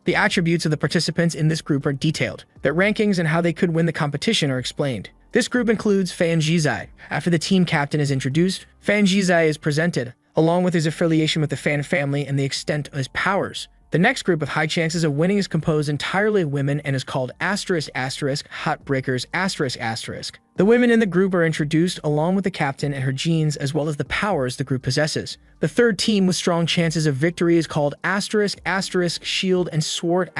The attributes of the participants in this group are detailed. Their rankings and how they could win the competition are explained. This group includes Fan Jizai. After the team captain is introduced, Fan Jizai is presented, along with his affiliation with the Fan family and the extent of his powers. The next group with high chances of winning is composed entirely of women and is called ***, Heartbreakers ***. The women in the group are introduced along with the captain and her genes as well as the powers the group possesses. The third team with strong chances of victory is called ***, Shield and Sword ***.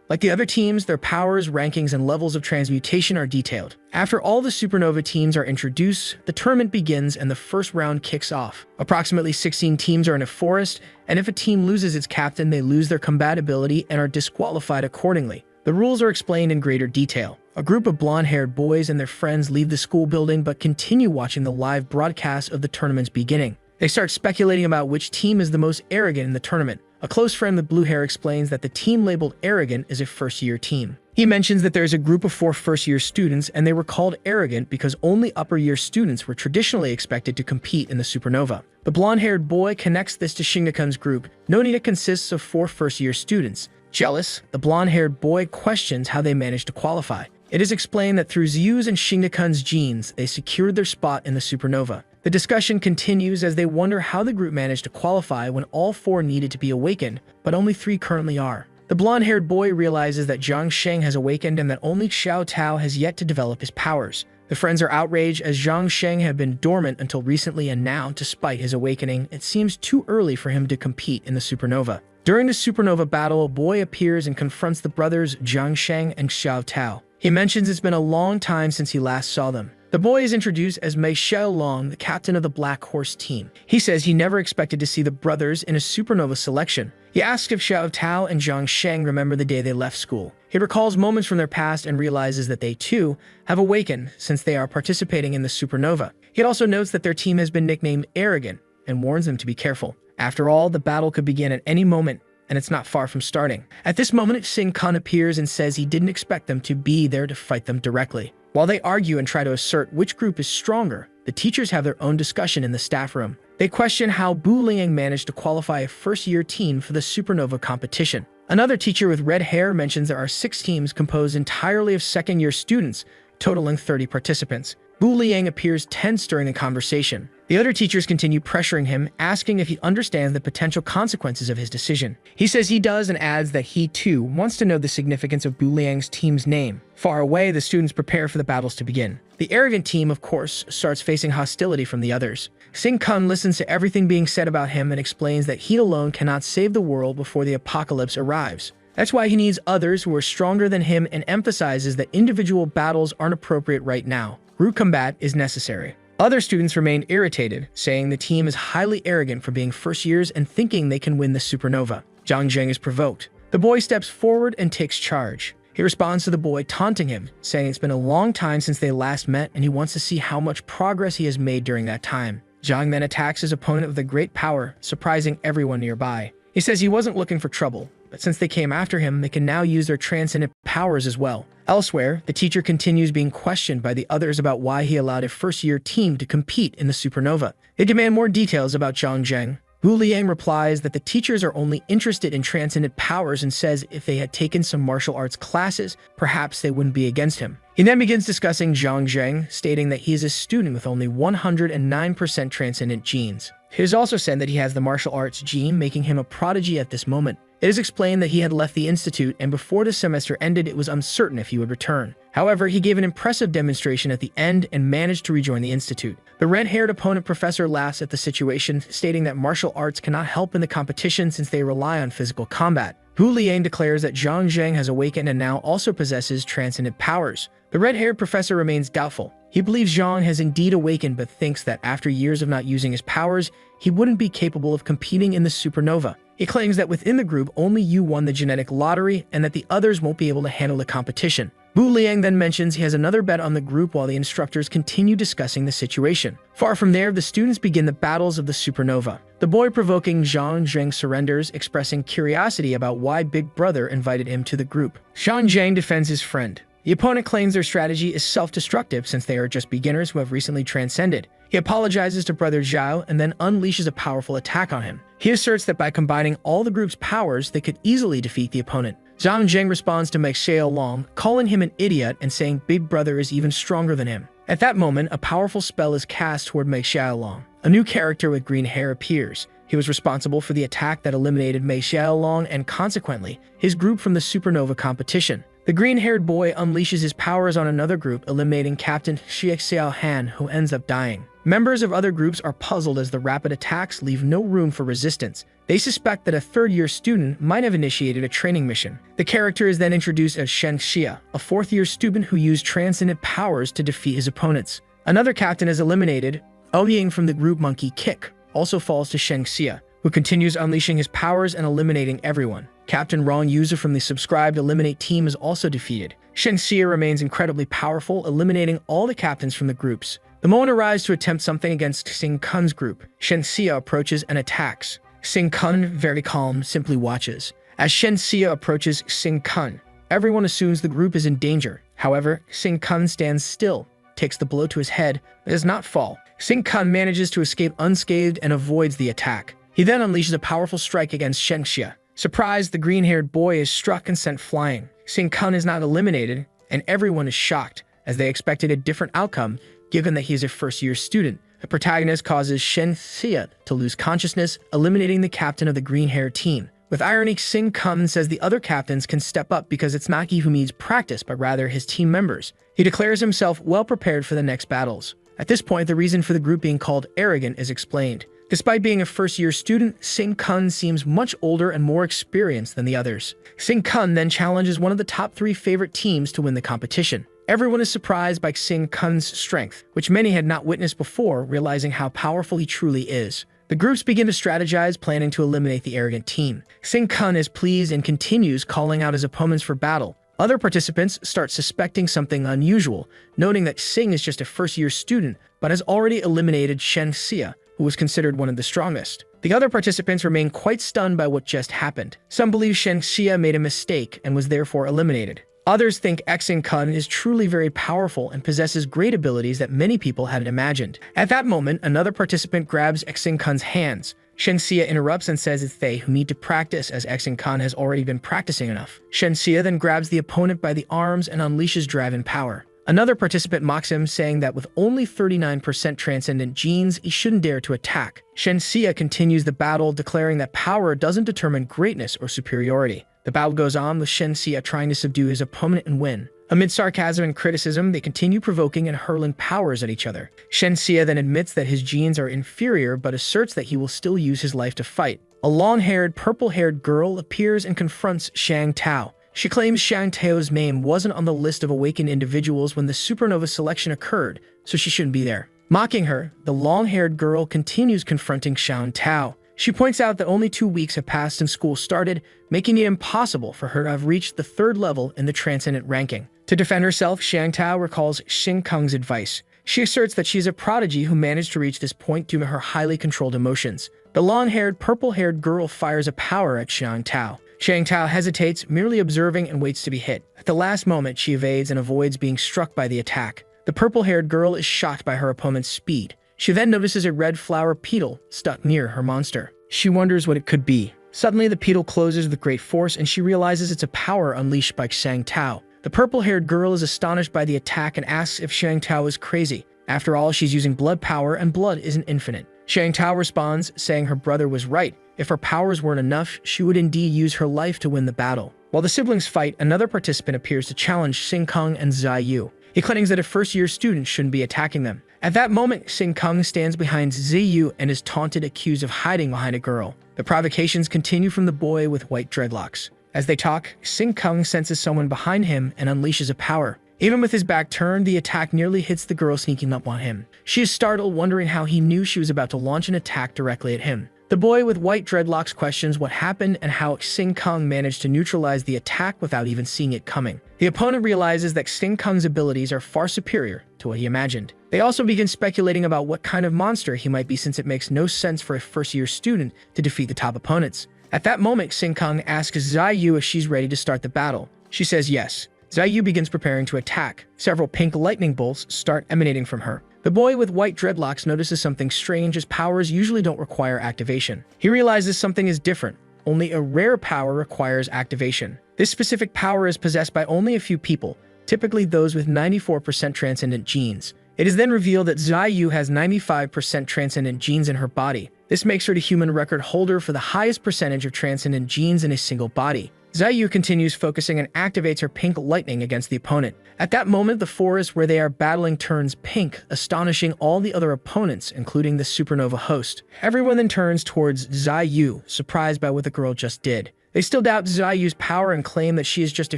Like the other teams, their powers, rankings, and levels of transmutation are detailed. After all the supernova teams are introduced, the tournament begins and the first round kicks off. Approximately 16 teams are in a forest, and if a team loses its captain, they lose their combatability and are disqualified accordingly. The rules are explained in greater detail. A group of blonde-haired boys and their friends leave the school building but continue watching the live broadcast of the tournament's beginning. They start speculating about which team is the most arrogant in the tournament. A close friend with blue hair explains that the team labeled arrogant is a first-year team. He mentions that there is a group of 4 first-year students and they were called arrogant because only upper-year students were traditionally expected to compete in the supernova. The blonde-haired boy connects this to Shingakun's group, noting it consists of 4 first-year students. Jealous, the blonde-haired boy questions how they managed to qualify. It is explained that through Zyu's and Shingakun's genes, they secured their spot in the supernova. The discussion continues as they wonder how the group managed to qualify when all 4 needed to be awakened, but only 3 currently are. The blonde-haired boy realizes that Zhang Sheng has awakened and that only Xiao Tao has yet to develop his powers. The friends are outraged as Zhang Sheng had been dormant until recently, and now, despite his awakening, it seems too early for him to compete in the supernova. During the supernova battle, a boy appears and confronts the brothers Zhang Sheng and Xiao Tao. He mentions it's been a long time since he last saw them. The boy is introduced as Mei Xiaolong, the captain of the Black Horse team. He says he never expected to see the brothers in a supernova selection. He asks if Xiao Tao and Zhang Sheng remember the day they left school. He recalls moments from their past and realizes that they, too, have awakened since they are participating in the supernova. He also notes that their team has been nicknamed Arrogant and warns them to be careful. After all, the battle could begin at any moment, and it's not far from starting. At this moment, Sing Kun appears and says he didn't expect them to be there to fight them directly. While they argue and try to assert which group is stronger, the teachers have their own discussion in the staff room. They question how Bu Liang managed to qualify a first-year team for the supernova competition. Another teacher with red hair mentions there are 6 teams composed entirely of second-year students, totaling 30 participants. Bu Liang appears tense during the conversation. The other teachers continue pressuring him, asking if he understands the potential consequences of his decision. He says he does and adds that he, too, wants to know the significance of Bu Liang's team's name. Far away, the students prepare for the battles to begin. The arrogant team, of course, starts facing hostility from the others. Sing Kun listens to everything being said about him and explains that he alone cannot save the world before the apocalypse arrives. That's why he needs others who are stronger than him, and emphasizes that individual battles aren't appropriate right now. Group combat is necessary. Other students remain irritated, saying the team is highly arrogant for being first years and thinking they can win the supernova. Zhang Zheng is provoked. The boy steps forward and takes charge. He responds to the boy, taunting him, saying it's been a long time since they last met and he wants to see how much progress he has made during that time. Zhang then attacks his opponent with a great power, surprising everyone nearby. He says he wasn't looking for trouble, but since they came after him, they can now use their transcendent powers as well. Elsewhere, the teacher continues being questioned by the others about why he allowed a first-year team to compete in the supernova. They demand more details about Zhang Zheng. Bu Liang replies that the teachers are only interested in transcendent powers and says if they had taken some martial arts classes, perhaps they wouldn't be against him. He then begins discussing Zhang Zheng, stating that he is a student with only 109% transcendent genes. It is also said that he has the martial arts gene, making him a prodigy at this moment. It is explained that he had left the institute, and before the semester ended, it was uncertain if he would return. However, he gave an impressive demonstration at the end and managed to rejoin the institute. The red-haired opponent professor laughs at the situation, stating that martial arts cannot help in the competition since they rely on physical combat. Bu Liang declares that Zhang Zheng has awakened and now also possesses transcendent powers. The red-haired professor remains doubtful. He believes Zhang has indeed awakened, but thinks that after years of not using his powers, he wouldn't be capable of competing in the supernova. He claims that within the group, only you won the genetic lottery and that the others won't be able to handle the competition. Bu Liang then mentions he has another bet on the group while the instructors continue discussing the situation. Far from there, the students begin the battles of the supernova. The boy provoking Zhang Zheng surrenders, expressing curiosity about why Big Brother invited him to the group. Zhang Zheng defends his friend. The opponent claims their strategy is self-destructive since they are just beginners who have recently transcended. He apologizes to Brother Zhao and then unleashes a powerful attack on him. He asserts that by combining all the group's powers, they could easily defeat the opponent. Zhang Zheng responds to Xiaolong, calling him an idiot and saying Big Brother is even stronger than him. At that moment, a powerful spell is cast toward Xiaolong. A new character with green hair appears. He was responsible for the attack that eliminated Xiaolong and consequently, his group from the supernova competition. The green-haired boy unleashes his powers on another group, eliminating Captain Xiao, who ends up dying. Members of other groups are puzzled as the rapid attacks leave no room for resistance. They suspect that a third-year student might have initiated a training mission. The character is then introduced as Shen Xia, a fourth-year student who used transcendent powers to defeat his opponents. Another captain is eliminated. Ying from the group Monkey Kick also falls to Shen Xia, who continues unleashing his powers and eliminating everyone. Captain Wrong User from the subscribed Eliminate team is also defeated. Shen Xia remains incredibly powerful, eliminating all the captains from the groups. The moment arrives to attempt something against Xing Kun's group. Shen Xia approaches and attacks. Xing Kun, very calm, simply watches. As Shen Xia approaches Xing Kun, everyone assumes the group is in danger. However, Xing Kun stands still, takes the blow to his head, but does not fall. Xing Kun manages to escape unscathed and avoids the attack. He then unleashes a powerful strike against Shen Xia. Surprised, the green-haired boy is struck and sent flying. Xing Kun is not eliminated, and everyone is shocked, as they expected a different outcome, given that he is a first-year student. The protagonist causes Shen Xia to lose consciousness, eliminating the captain of the green-haired team. With irony, Xing Kun says the other captains can step up because it's not he who needs practice, but rather his team members. He declares himself well prepared for the next battles. At this point, the reason for the group being called arrogant is explained. Despite being a first-year student, Xing Kun seems much older and more experienced than the others. Xing Kun then challenges one of the top 3 favorite teams to win the competition. Everyone is surprised by Xing Kun's strength, which many had not witnessed before, realizing how powerful he truly is. The groups begin to strategize, planning to eliminate the arrogant team. Xing Kun is pleased and continues calling out his opponents for battle. Other participants start suspecting something unusual, noting that Xing is just a first-year student, but has already eliminated Shen Xia, who was considered one of the strongest. The other participants remain quite stunned by what just happened. Some believe Shen Xia made a mistake and was therefore eliminated. Others think Xing Kun is truly very powerful and possesses great abilities that many people hadn't imagined. At that moment, another participant grabs Xing Kun's hands. Shen Xia interrupts and says it's they who need to practice, as Xing Kun has already been practicing enough. Shen Xia then grabs the opponent by the arms and unleashes Dragon Power. Another participant mocks him, saying that with only 39% transcendent genes, he shouldn't dare to attack. Shen Xia continues the battle, declaring that power doesn't determine greatness or superiority. The battle goes on, with Shen Xia trying to subdue his opponent and win. Amid sarcasm and criticism, they continue provoking and hurling powers at each other. Shen Xia then admits that his genes are inferior, but asserts that he will still use his life to fight. A long-haired, purple-haired girl appears and confronts Shang Tao. She claims Shang Tao's name wasn't on the list of awakened individuals when the supernova selection occurred, so she shouldn't be there. Mocking her, the long-haired girl continues confronting Shang Tao. She points out that only 2 weeks have passed since school started, making it impossible for her to have reached the 3rd level in the Transcendent ranking. To defend herself, Shang Tao recalls Xing Kung's advice. She asserts that she is a prodigy who managed to reach this point due to her highly controlled emotions. The long-haired, purple-haired girl fires a power at Shang Tao. Shang Tao hesitates, merely observing and waits to be hit. At the last moment, she evades and avoids being struck by the attack. The purple-haired girl is shocked by her opponent's speed. She then notices a red flower petal stuck near her monster. She wonders what it could be. Suddenly, the petal closes with great force, and she realizes it's a power unleashed by Shang Tao. The purple-haired girl is astonished by the attack and asks if Shang Tao is crazy. After all, she's using blood power, and blood isn't infinite. Shang Tao responds, saying her brother was right. If her powers weren't enough, she would indeed use her life to win the battle. While the siblings fight, another participant appears to challenge Xing Kung and Zai Yu. He claims that a first-year student shouldn't be attacking them. At that moment, Xing Kung stands behind Zai Yu and is taunted, accused of hiding behind a girl. The provocations continue from the boy with white dreadlocks. As they talk, Xing Kung senses someone behind him and unleashes a power. Even with his back turned, the attack nearly hits the girl sneaking up on him. She is startled, wondering how he knew she was about to launch an attack directly at him. The boy with white dreadlocks questions what happened and how Xing Kang managed to neutralize the attack without even seeing it coming. The opponent realizes that Xing Kang's abilities are far superior to what he imagined. They also begin speculating about what kind of monster he might be, since it makes no sense for a first-year student to defeat the top opponents. At that moment, Xing Kang asks Xiaoyu if she's ready to start the battle. She says yes. Xiaoyu begins preparing to attack. Several pink lightning bolts start emanating from her. The boy with white dreadlocks notices something strange, as powers usually don't require activation. He realizes something is different. Only a rare power requires activation. This specific power is possessed by only a few people, typically those with 94% transcendent genes. It is then revealed that Xiaoyu has 95% transcendent genes in her body. This makes her the human record holder for the highest percentage of transcendent genes in a single body. Xiaoyu continues focusing and activates her pink lightning against the opponent. At that moment, the forest where they are battling turns pink, astonishing all the other opponents, including the supernova host. Everyone then turns towards Xiaoyu, surprised by what the girl just did. They still doubt Xiaoyu's power and claim that she is just a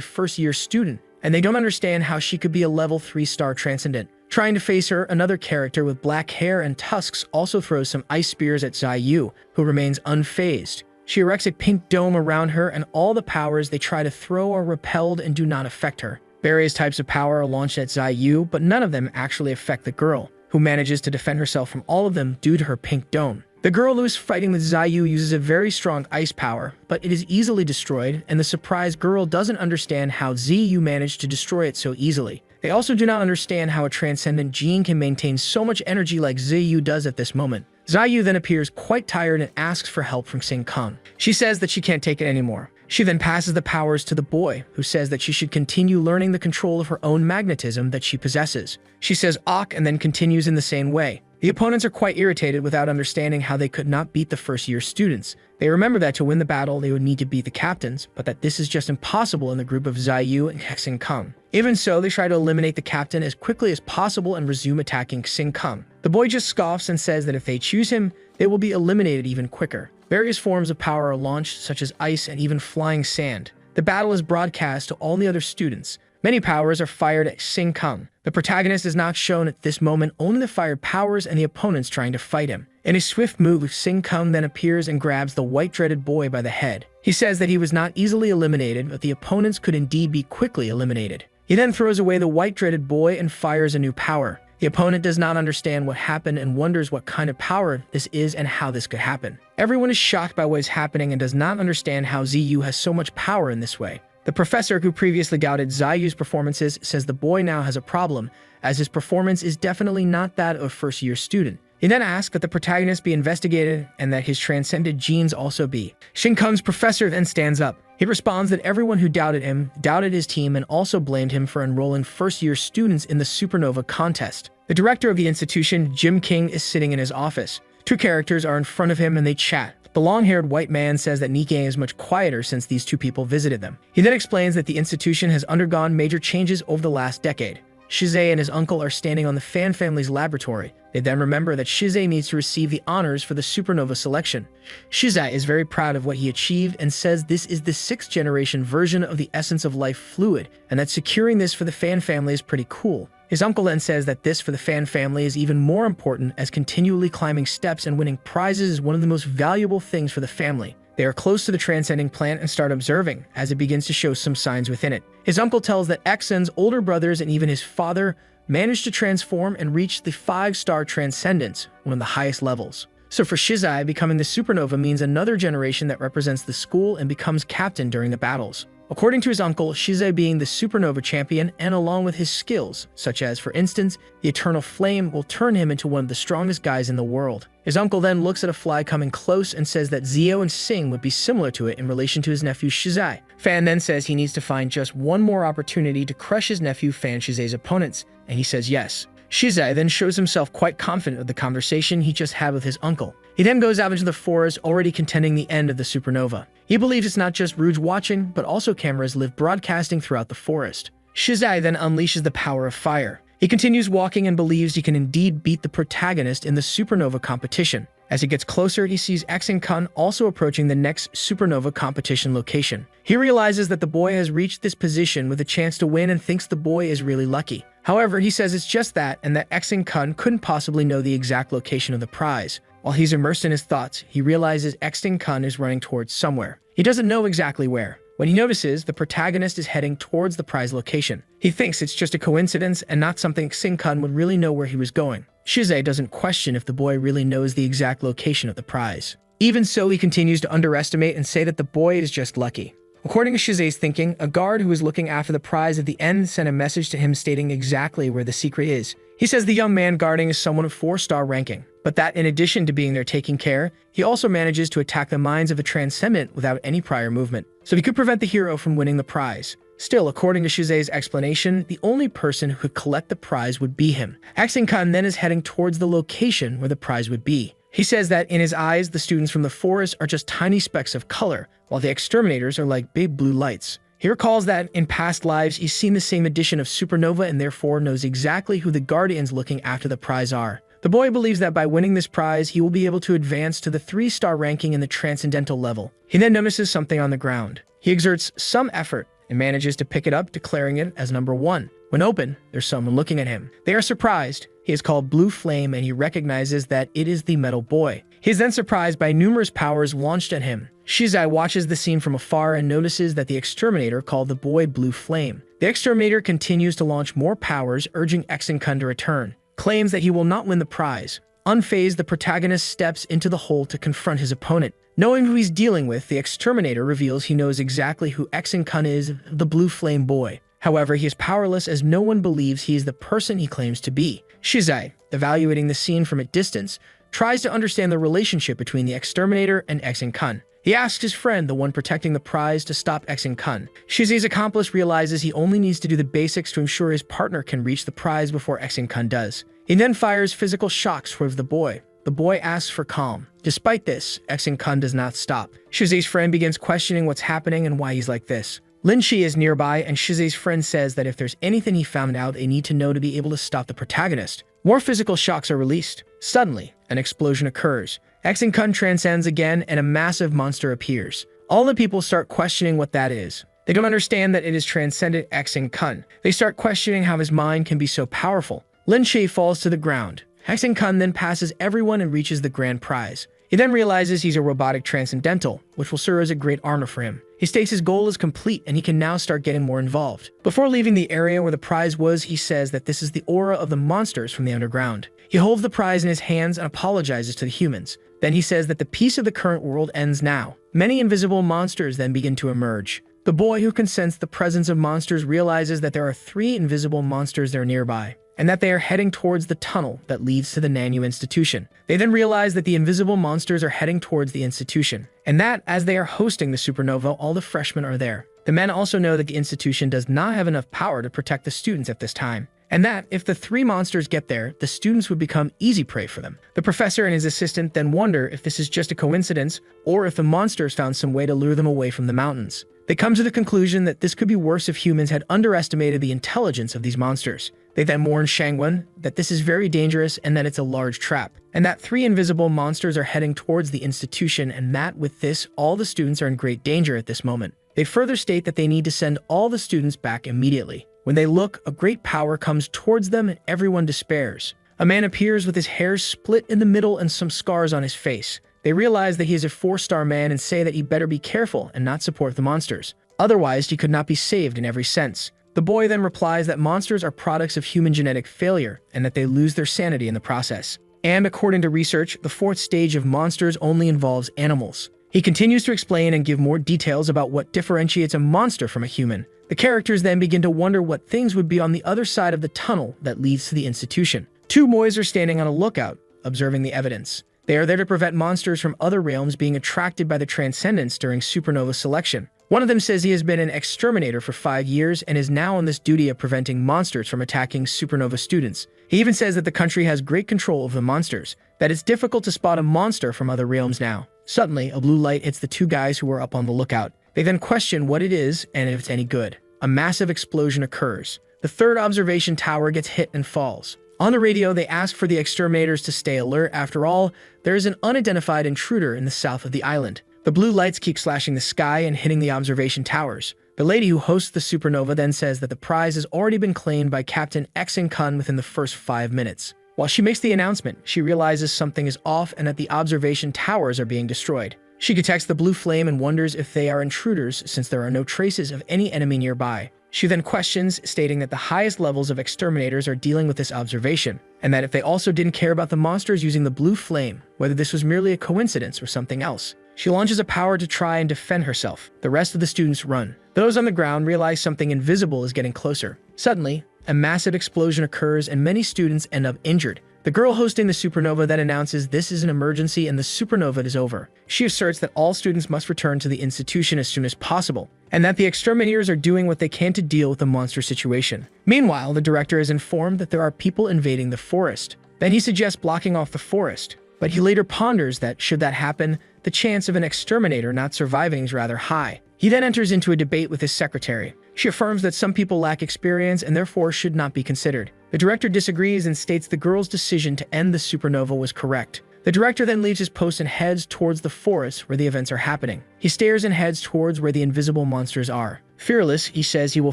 first-year student, and they don't understand how she could be a level 3-star transcendent. Trying to face her, another character with black hair and tusks also throws some ice spears at Xiaoyu, who remains unfazed. She erects a pink dome around her, and all the powers they try to throw are repelled and do not affect her. Various types of power are launched at Xiaoyu, but none of them actually affect the girl, who manages to defend herself from all of them due to her pink dome. The girl who is fighting with Xiaoyu uses a very strong ice power, but it is easily destroyed, and the surprised girl doesn't understand how Xiaoyu managed to destroy it so easily. They also do not understand how a transcendent gene can maintain so much energy like Xiaoyu does at this moment. Xiaoyu then appears quite tired and asks for help from Xing Kang. She says that she can't take it anymore. She then passes the powers to the boy, who says that she should continue learning the control of her own magnetism that she possesses. She says "ok" and then continues in the same way. The opponents are quite irritated without understanding how they could not beat the first-year students. They remember that to win the battle, they would need to beat the captains, but that this is just impossible in the group of Xiaoyu and Xing Kang. Even so, they try to eliminate the captain as quickly as possible and resume attacking Xing Kang. The boy just scoffs and says that if they choose him, they will be eliminated even quicker. Various forms of power are launched, such as ice and even flying sand. The battle is broadcast to all the other students. Many powers are fired at Xing Kang. The protagonist is not shown at this moment, only the fired powers and the opponents trying to fight him. In a swift move, Xing Kang then appears and grabs the white-dreaded boy by the head. He says that he was not easily eliminated, but the opponents could indeed be quickly eliminated. He then throws away the white-dreaded boy and fires a new power. The opponent does not understand what happened and wonders what kind of power this is and how this could happen. Everyone is shocked by what is happening and does not understand how Xiaoyu has so much power in this way. The professor, who previously doubted Xiaoyu's performances, says the boy now has a problem, as his performance is definitely not that of a first-year student. He then asks that the protagonist be investigated and that his transcended genes also be. Xing Kang's professor then stands up. He responds that everyone who doubted him, doubted his team, and also blamed him for enrolling first-year students in the supernova contest. The director of the institution, Jim King, is sitting in his office. Two characters are in front of him and they chat. The long-haired white man says that Nikkei is much quieter since these two people visited them. He then explains that the institution has undergone major changes over the last decade. Shize and his uncle are standing on the Fan family's laboratory. They then remember that Shize needs to receive the honors for the supernova selection. Shize is very proud of what he achieved and says this is the 6th-generation version of the essence of life fluid, and that securing this for the Fan family is pretty cool. His uncle then says that this for the Fan family is even more important, as continually climbing steps and winning prizes is one of the most valuable things for the family. They are close to the transcending plant and start observing, as it begins to show some signs within it. His uncle tells that Xen's older brothers and even his father managed to transform and reach the 5-star transcendence, one of the highest levels. So for Shizai, becoming the supernova means another generation that represents the school and becomes captain during the battles. According to his uncle, Shize being the supernova champion, and along with his skills, such as, for instance, the eternal flame, will turn him into one of the strongest guys in the world. His uncle then looks at a fly coming close and says that Zio and Sing would be similar to it in relation to his nephew Shizai. Fan then says he needs to find just one more opportunity to crush his nephew Fan Shize's opponents, and he says yes. Shizai then shows himself quite confident of the conversation he just had with his uncle. He then goes out into the forest, already contending the end of the supernova. He believes it's not just Rouge watching, but also cameras live broadcasting throughout the forest. Shizai then unleashes the power of fire. He continues walking and believes he can indeed beat the protagonist in the supernova competition. As he gets closer, he sees Xing Kang also approaching the next supernova competition location. He realizes that the boy has reached this position with a chance to win and thinks the boy is really lucky. However, he says it's just that and that Xing Kang couldn't possibly know the exact location of the prize. While he's immersed in his thoughts, he realizes Kun is running towards somewhere. He doesn't know exactly where. When he notices, the protagonist is heading towards the prize location. He thinks it's just a coincidence and not something Kun would really know where he was going. Shize doesn't question if the boy really knows the exact location of the prize. Even so, he continues to underestimate and say that the boy is just lucky. According to Shize's thinking, a guard who was looking after the prize at the end sent a message to him stating exactly where the secret is. He says the young man guarding is someone of 4-star ranking, but that in addition to being there taking care, he also manages to attack the minds of a transcendent without any prior movement. So he could prevent the hero from winning the prize. Still, according to Shize's explanation, the only person who could collect the prize would be him. Kun then is heading towards the location where the prize would be. He says that in his eyes, the students from the forest are just tiny specks of color, while the exterminators are like big blue lights. He recalls that in past lives, he's seen the same edition of Supernova and therefore knows exactly who the guardians looking after the prize are. The boy believes that by winning this prize, he will be able to advance to the 3-star ranking in the transcendental level. He then notices something on the ground. He exerts some effort and manages to pick it up, declaring it as number 1. When open, there's someone looking at him. They are surprised. He is called Blue Flame and he recognizes that it is the metal boy. He is then surprised by numerous powers launched at him. Shize watches the scene from afar and notices that the exterminator called the boy Blue Flame. The exterminator continues to launch more powers, urging Kun to return. Claims that he will not win the prize. Unfazed, the protagonist steps into the hole to confront his opponent. Knowing who he's dealing with, the exterminator reveals he knows exactly who Kun is, the Blue Flame boy. However, he is powerless as no one believes he is the person he claims to be. Shize, evaluating the scene from a distance, tries to understand the relationship between the exterminator and Kun. He asks his friend, the one protecting the prize, to stop Kun. Shize's accomplice realizes he only needs to do the basics to ensure his partner can reach the prize before Kun does. He then fires physical shocks towards the boy. The boy asks for calm. Despite this, Kun does not stop. Shize's friend begins questioning what's happening and why he's like this. Lin Shi is nearby, and Shize's friend says that if there's anything he found out, they need to know to be able to stop the protagonist. More physical shocks are released. Suddenly, an explosion occurs. Kun transcends again, and a massive monster appears. All the people start questioning what that is. They don't understand that it is transcendent Kun. They start questioning how his mind can be so powerful. Lin Shi falls to the ground. Kun then passes everyone and reaches the grand prize. He then realizes he's a robotic transcendental, which will serve as a great honor for him. He states his goal is complete and he can now start getting more involved. Before leaving the area where the prize was, he says that this is the aura of the monsters from the underground. He holds the prize in his hands and apologizes to the humans. Then he says that the peace of the current world ends now. Many invisible monsters then begin to emerge. The boy who can sense the presence of monsters realizes that there are 3 invisible monsters there nearby, and that they are heading towards the tunnel that leads to the Nanu institution. They then realize that the invisible monsters are heading towards the institution, and that as they are hosting the supernova, all the freshmen are there. The men also know that the institution does not have enough power to protect the students at this time, and that if the 3 monsters get there, the students would become easy prey for them. The professor and his assistant then wonder if this is just a coincidence, or if the monsters found some way to lure them away from the mountains. They come to the conclusion that this could be worse if humans had underestimated the intelligence of these monsters. They then warn Shangwen that this is very dangerous and that it's a large trap, and that 3 invisible monsters are heading towards the institution, and that with this, all the students are in great danger at this moment. They further state that they need to send all the students back immediately. When they look, a great power comes towards them and everyone despairs. A man appears with his hair split in the middle and some scars on his face. They realize that he is a 4-star man and say that he better be careful and not support the monsters. Otherwise, he could not be saved in every sense. The boy then replies that monsters are products of human genetic failure and that they lose their sanity in the process. And according to research, the 4th stage of monsters only involves animals. He continues to explain and give more details about what differentiates a monster from a human. The characters then begin to wonder what things would be on the other side of the tunnel that leads to the institution. 2 boys are standing on a lookout, observing the evidence. They are there to prevent monsters from other realms being attracted by the transcendence during supernova selection. One of them says he has been an exterminator for 5 years and is now on this duty of preventing monsters from attacking supernova students. He even says that the country has great control of the monsters, that it's difficult to spot a monster from other realms now. Suddenly, a blue light hits the 2 guys who are up on the lookout. They then question what it is and if it's any good. A massive explosion occurs. The 3rd observation tower gets hit and falls. On the radio, they ask for the exterminators to stay alert. After all, there is an unidentified intruder in the south of the island. The blue lights keep slashing the sky and hitting the observation towers. The lady who hosts the supernova then says that the prize has already been claimed by Captain Kun within the first 5 minutes. While she makes the announcement, she realizes something is off and that the observation towers are being destroyed. She detects the blue flame and wonders if they are intruders since there are no traces of any enemy nearby. She then questions, stating that the highest levels of exterminators are dealing with this observation, and that if they also didn't care about the monsters using the blue flame, whether this was merely a coincidence or something else. She launches a power to try and defend herself. The rest of the students run. Those on the ground realize something invisible is getting closer. Suddenly, a massive explosion occurs and many students end up injured. The girl hosting the supernova then announces this is an emergency and the supernova is over. She asserts that all students must return to the institution as soon as possible, and that the exterminators are doing what they can to deal with the monster situation. Meanwhile, the director is informed that there are people invading the forest. Then he suggests blocking off the forest, but he later ponders that, should that happen, the chance of an exterminator not surviving is rather high. He then enters into a debate with his secretary. She affirms that some people lack experience and therefore should not be considered. The director disagrees and states the girl's decision to end the supernova was correct. The director then leaves his post and heads towards the forest where the events are happening. He stares and heads towards where the invisible monsters are. Fearless, he says he will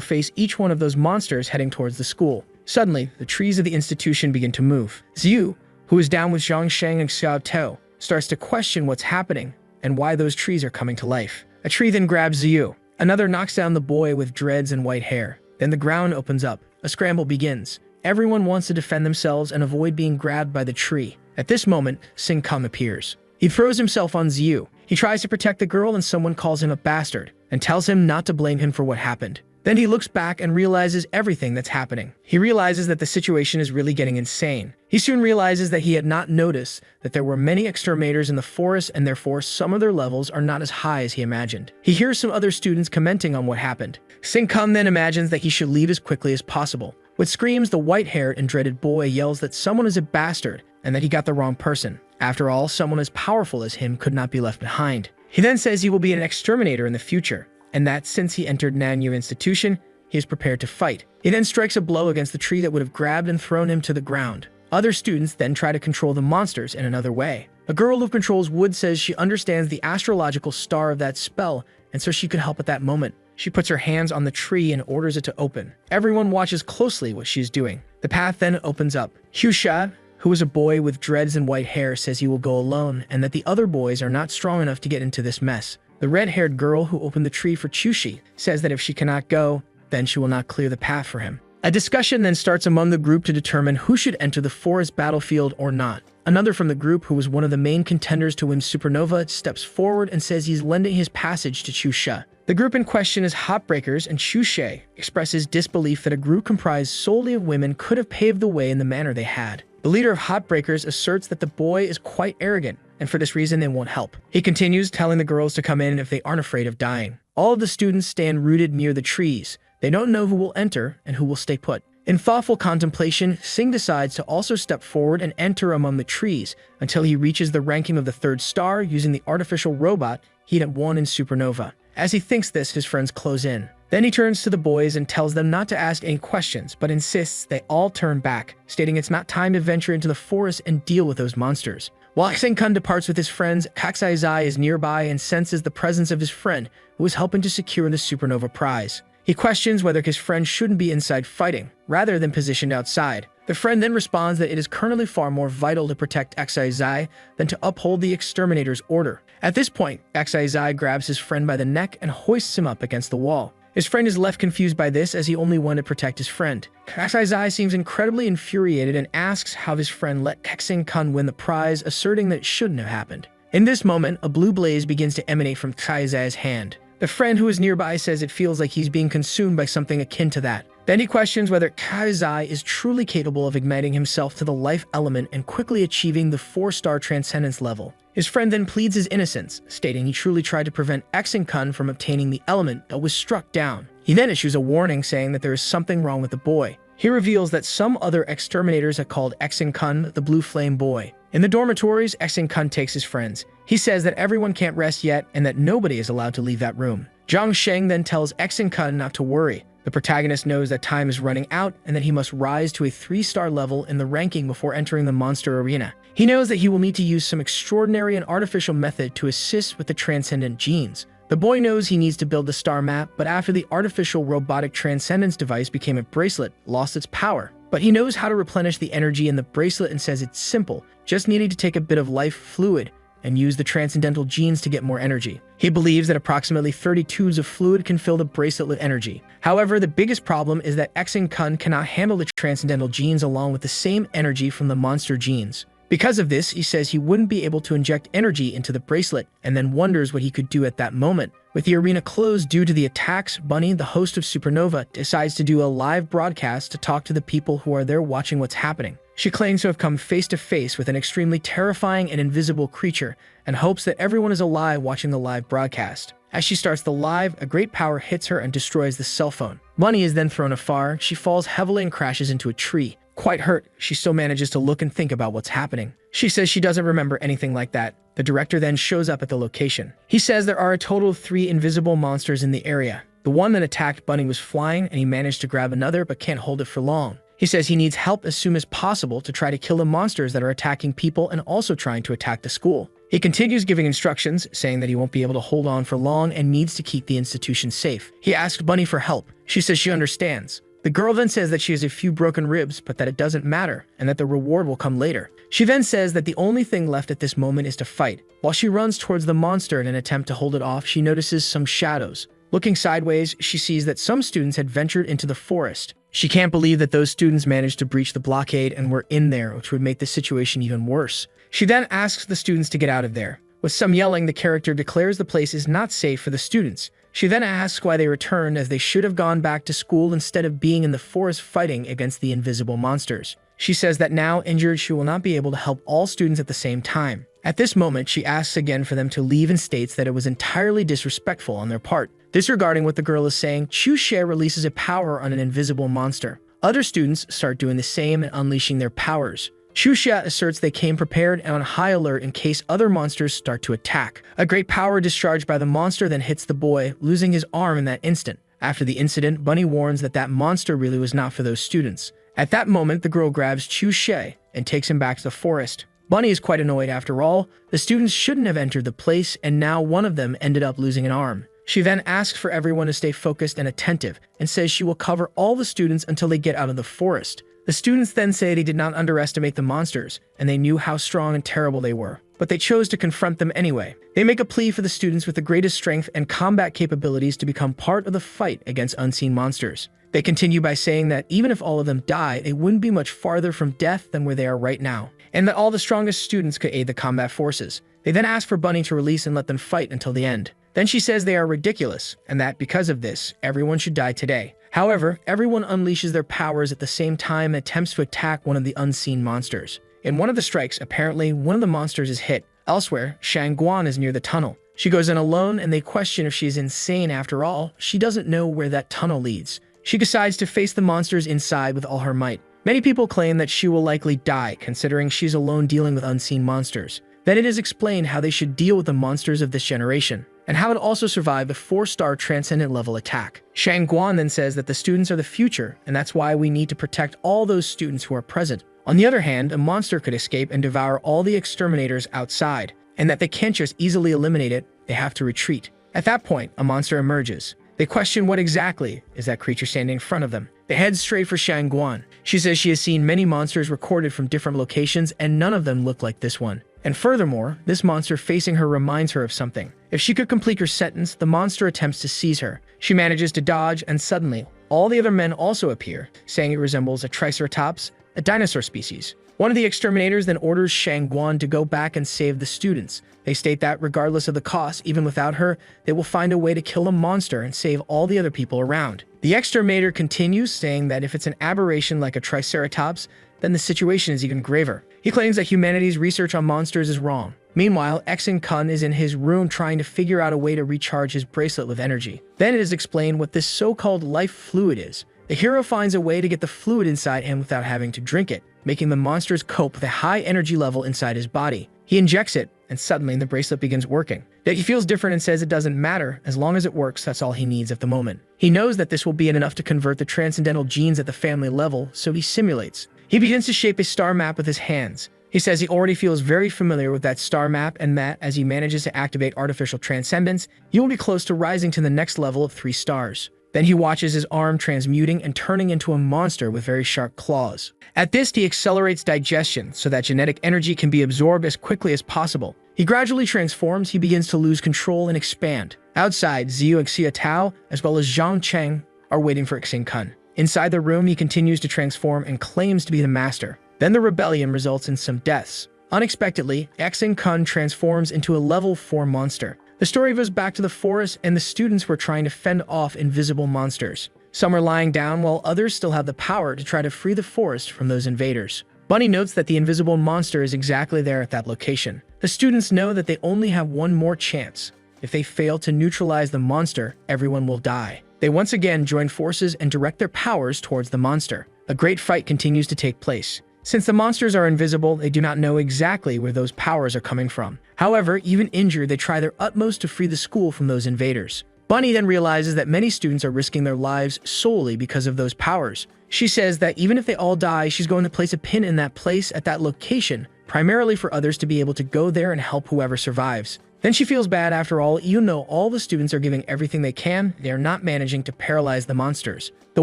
face each one of those monsters heading towards the school. Suddenly, the trees of the institution begin to move. Xiu, who is down with Zhang Sheng and Xiao Tao, starts to question what's happening and why those trees are coming to life. A tree then grabs Xiu. Another knocks down the boy with dreads and white hair. Then the ground opens up. A scramble begins. Everyone wants to defend themselves and avoid being grabbed by the tree. At this moment, Sing Kum appears. He throws himself on Xiu. He tries to protect the girl and someone calls him a bastard and tells him not to blame him for what happened. Then he looks back and realizes everything that's happening. He realizes that the situation is really getting insane. He soon realizes that he had not noticed that there were many exterminators in the forest and therefore some of their levels are not as high as he imagined. He hears some other students commenting on what happened. Sing Kum then imagines that he should leave as quickly as possible. With screams, the white-haired and dreaded boy yells that someone is a bastard and that he got the wrong person. After all, someone as powerful as him could not be left behind. He then says he will be an exterminator in the future, and that since he entered Nanyu Institution, he is prepared to fight. He then strikes a blow against the tree that would have grabbed and thrown him to the ground. Other students then try to control the monsters in another way. A girl who controls wood says she understands the astrological star of that spell, and so she could help at that moment. She puts her hands on the tree and orders it to open. Everyone watches closely what she's doing. The path then opens up. Husha, who is a boy with dreads and white hair, says he will go alone and that the other boys are not strong enough to get into this mess. The red-haired girl who opened the tree for Chushi says that if she cannot go, then she will not clear the path for him. A discussion then starts among the group to determine who should enter the forest battlefield or not. Another from the group, who was one of the main contenders to win Supernova, steps forward and says he's lending his passage to Chusha. The group in question is Hotbreakers, and Chushe expresses disbelief that a group comprised solely of women could have paved the way in the manner they had. The leader of Hotbreakers asserts that the boy is quite arrogant, and for this reason they won't help. He continues, telling the girls to come in if they aren't afraid of dying. All of the students stand rooted near the trees. They don't know who will enter and who will stay put. In thoughtful contemplation, Sing decides to also step forward and enter among the trees until he reaches the ranking of the 3rd star using the artificial robot he had won in Supernova. As he thinks this, his friends close in. Then he turns to the boys and tells them not to ask any questions, but insists they all turn back, stating it's not time to venture into the forest and deal with those monsters. While Sing-kun departs with his friends, Kaksai-zai is nearby and senses the presence of his friend, who is helping to secure the Supernova prize. He questions whether his friend shouldn't be inside fighting, rather than positioned outside. The friend then responds that it is currently far more vital to protect Kaksai-zai than to uphold the exterminator's order. At this point, Kaksai-zai grabs his friend by the neck and hoists him up against the wall. His friend is left confused by this as he only wanted to protect his friend. Kaksai-zai seems incredibly infuriated and asks how his friend let Kexing-kun win the prize, asserting that it shouldn't have happened. In this moment, a blue blaze begins to emanate from Kaksai-zai's hand. The friend who is nearby says it feels like he's being consumed by something akin to that. Then he questions whether Kaksai is truly capable of igniting himself to the life element and quickly achieving the 4-star transcendence level. His friend then pleads his innocence, stating he truly tried to prevent Exing-kun from obtaining the element but was struck down. He then issues a warning saying that there is something wrong with the boy. He reveals that some other exterminators had called Exing-kun the Blue Flame Boy. In the dormitories, Exing-kun takes his friends. He says that everyone can't rest yet and that nobody is allowed to leave that room. Zhang Sheng then tells Exing-kun not to worry. The protagonist knows that time is running out and that he must rise to a 3-star level in the ranking before entering the monster arena. He knows that he will need to use some extraordinary and artificial method to assist with the transcendent genes. The boy knows he needs to build the star map, but after the artificial robotic transcendence device became a bracelet, lost its power. But he knows how to replenish the energy in the bracelet and says it's simple, just needing to take a bit of life fluid and use the transcendental genes to get more energy. He believes that approximately 30 tubes of fluid can fill the bracelet with energy. However, the biggest problem is that ActionToon cannot handle the transcendental genes along with the same energy from the monster genes. Because of this, he says he wouldn't be able to inject energy into the bracelet, and then wonders what he could do at that moment. With the arena closed due to the attacks, Bunny, the host of Supernova, decides to do a live broadcast to talk to the people who are there watching what's happening. She claims to have come face to face with an extremely terrifying and invisible creature, and hopes that everyone is alive watching the live broadcast. As she starts the live, a great power hits her and destroys the cell phone. Bunny is then thrown afar. She falls heavily and crashes into a tree. Quite hurt, she still manages to look and think about what's happening. She says she doesn't remember anything like that. The director then shows up at the location. He says there are a total of 3 invisible monsters in the area. The one that attacked Bunny was flying, and he managed to grab another but can't hold it for long. He says he needs help as soon as possible to try to kill the monsters that are attacking people and also trying to attack the school. He continues giving instructions, saying that he won't be able to hold on for long and needs to keep the institution safe. He asks Bunny for help. She says she understands. The girl then says that she has a few broken ribs, but that it doesn't matter, and that the reward will come later. She then says that the only thing left at this moment is to fight. While she runs towards the monster in an attempt to hold it off, she notices some shadows. Looking sideways, she sees that some students had ventured into the forest. She can't believe that those students managed to breach the blockade and were in there, which would make the situation even worse. She then asks the students to get out of there. With some yelling, the character declares the place is not safe for the students. She then asks why they returned, as they should have gone back to school instead of being in the forest fighting against the invisible monsters. She says that now injured, she will not be able to help all students at the same time. At this moment, she asks again for them to leave and states that it was entirely disrespectful on their part. Disregarding what the girl is saying, Chu-She releases a power on an invisible monster. Other students start doing the same and unleashing their powers. Chu-She asserts they came prepared and on high alert in case other monsters start to attack. A great power discharged by the monster then hits the boy, losing his arm in that instant. After the incident, Bunny warns that that monster really was not for those students. At that moment, the girl grabs Chu-She and takes him back to the forest. Bunny is quite annoyed after all. The students shouldn't have entered the place, and now one of them ended up losing an arm. She then asks for everyone to stay focused and attentive, and says she will cover all the students until they get out of the forest. The students then say they did not underestimate the monsters, and they knew how strong and terrible they were, but they chose to confront them anyway. They make a plea for the students with the greatest strength and combat capabilities to become part of the fight against unseen monsters. They continue by saying that even if all of them die, they wouldn't be much farther from death than where they are right now, and that all the strongest students could aid the combat forces. They then ask for Bunny to release and let them fight until the end. Then she says they are ridiculous, and that because of this, everyone should die today. However, everyone unleashes their powers at the same time and attempts to attack one of the unseen monsters. In one of the strikes, apparently, one of the monsters is hit. Elsewhere, Shang-Guan is near the tunnel. She goes in alone, and they question if she is insane after all. She doesn't know where that tunnel leads. She decides to face the monsters inside with all her might. Many people claim that she will likely die, considering she's alone dealing with unseen monsters. Then it is explained how they should deal with the monsters of this generation, and how it also survived the 4-star transcendent level attack. Shang-Guan then says that the students are the future, and that's why we need to protect all those students who are present. On the other hand, a monster could escape and devour all the exterminators outside, and that they can't just easily eliminate it, they have to retreat. At that point, a monster emerges. They question what exactly is that creature standing in front of them. They head straight for Shang-Guan. She says she has seen many monsters recorded from different locations, and none of them look like this one. And furthermore, this monster facing her reminds her of something. If she could complete her sentence, the monster attempts to seize her. She manages to dodge, and suddenly, all the other men also appear, saying it resembles a triceratops, a dinosaur species. One of the exterminators then orders Shang-Guan to go back and save the students. They state that regardless of the cost, even without her, they will find a way to kill the monster and save all the other people around. The exterminator continues, saying that if it's an aberration like a triceratops, then the situation is even graver. He claims that humanity's research on monsters is wrong. Meanwhile, ActionToon is in his room trying to figure out a way to recharge his bracelet with energy. Then it is explained what this so-called life fluid is. The hero finds a way to get the fluid inside him without having to drink it, making the monsters cope with a high energy level inside his body. He injects it, and suddenly the bracelet begins working. Yet he feels different and says it doesn't matter, as long as it works, that's all he needs at the moment. He knows that this will be enough to convert the transcendental genes at the family level, so he simulates. He begins to shape a star map with his hands. He says he already feels very familiar with that star map, and that, as he manages to activate artificial transcendence, he will be close to rising to the next level of 3 stars. Then he watches his arm transmuting and turning into a monster with very sharp claws. At this, he accelerates digestion so that genetic energy can be absorbed as quickly as possible. He gradually transforms, he begins to lose control and expand. Outside, Zio and Xia Tao, as well as Zhang Cheng, are waiting for Xing Kun. Inside the room, he continues to transform and claims to be the master. Then the rebellion results in some deaths. Unexpectedly, Xing Kun transforms into a level 4 monster. The story goes back to the forest, and the students were trying to fend off invisible monsters. Some are lying down, while others still have the power to try to free the forest from those invaders. Bunny notes that the invisible monster is exactly there at that location. The students know that they only have one more chance. If they fail to neutralize the monster, everyone will die. They once again join forces and direct their powers towards the monster. A great fight continues to take place. Since the monsters are invisible, they do not know exactly where those powers are coming from. However, even injured, they try their utmost to free the school from those invaders. Bunny then realizes that many students are risking their lives solely because of those powers. She says that even if they all die, she's going to place a pin in that place at that location, primarily for others to be able to go there and help whoever survives. Then she feels bad. After all, even though all the students are giving everything they can, they are not managing to paralyze the monsters. The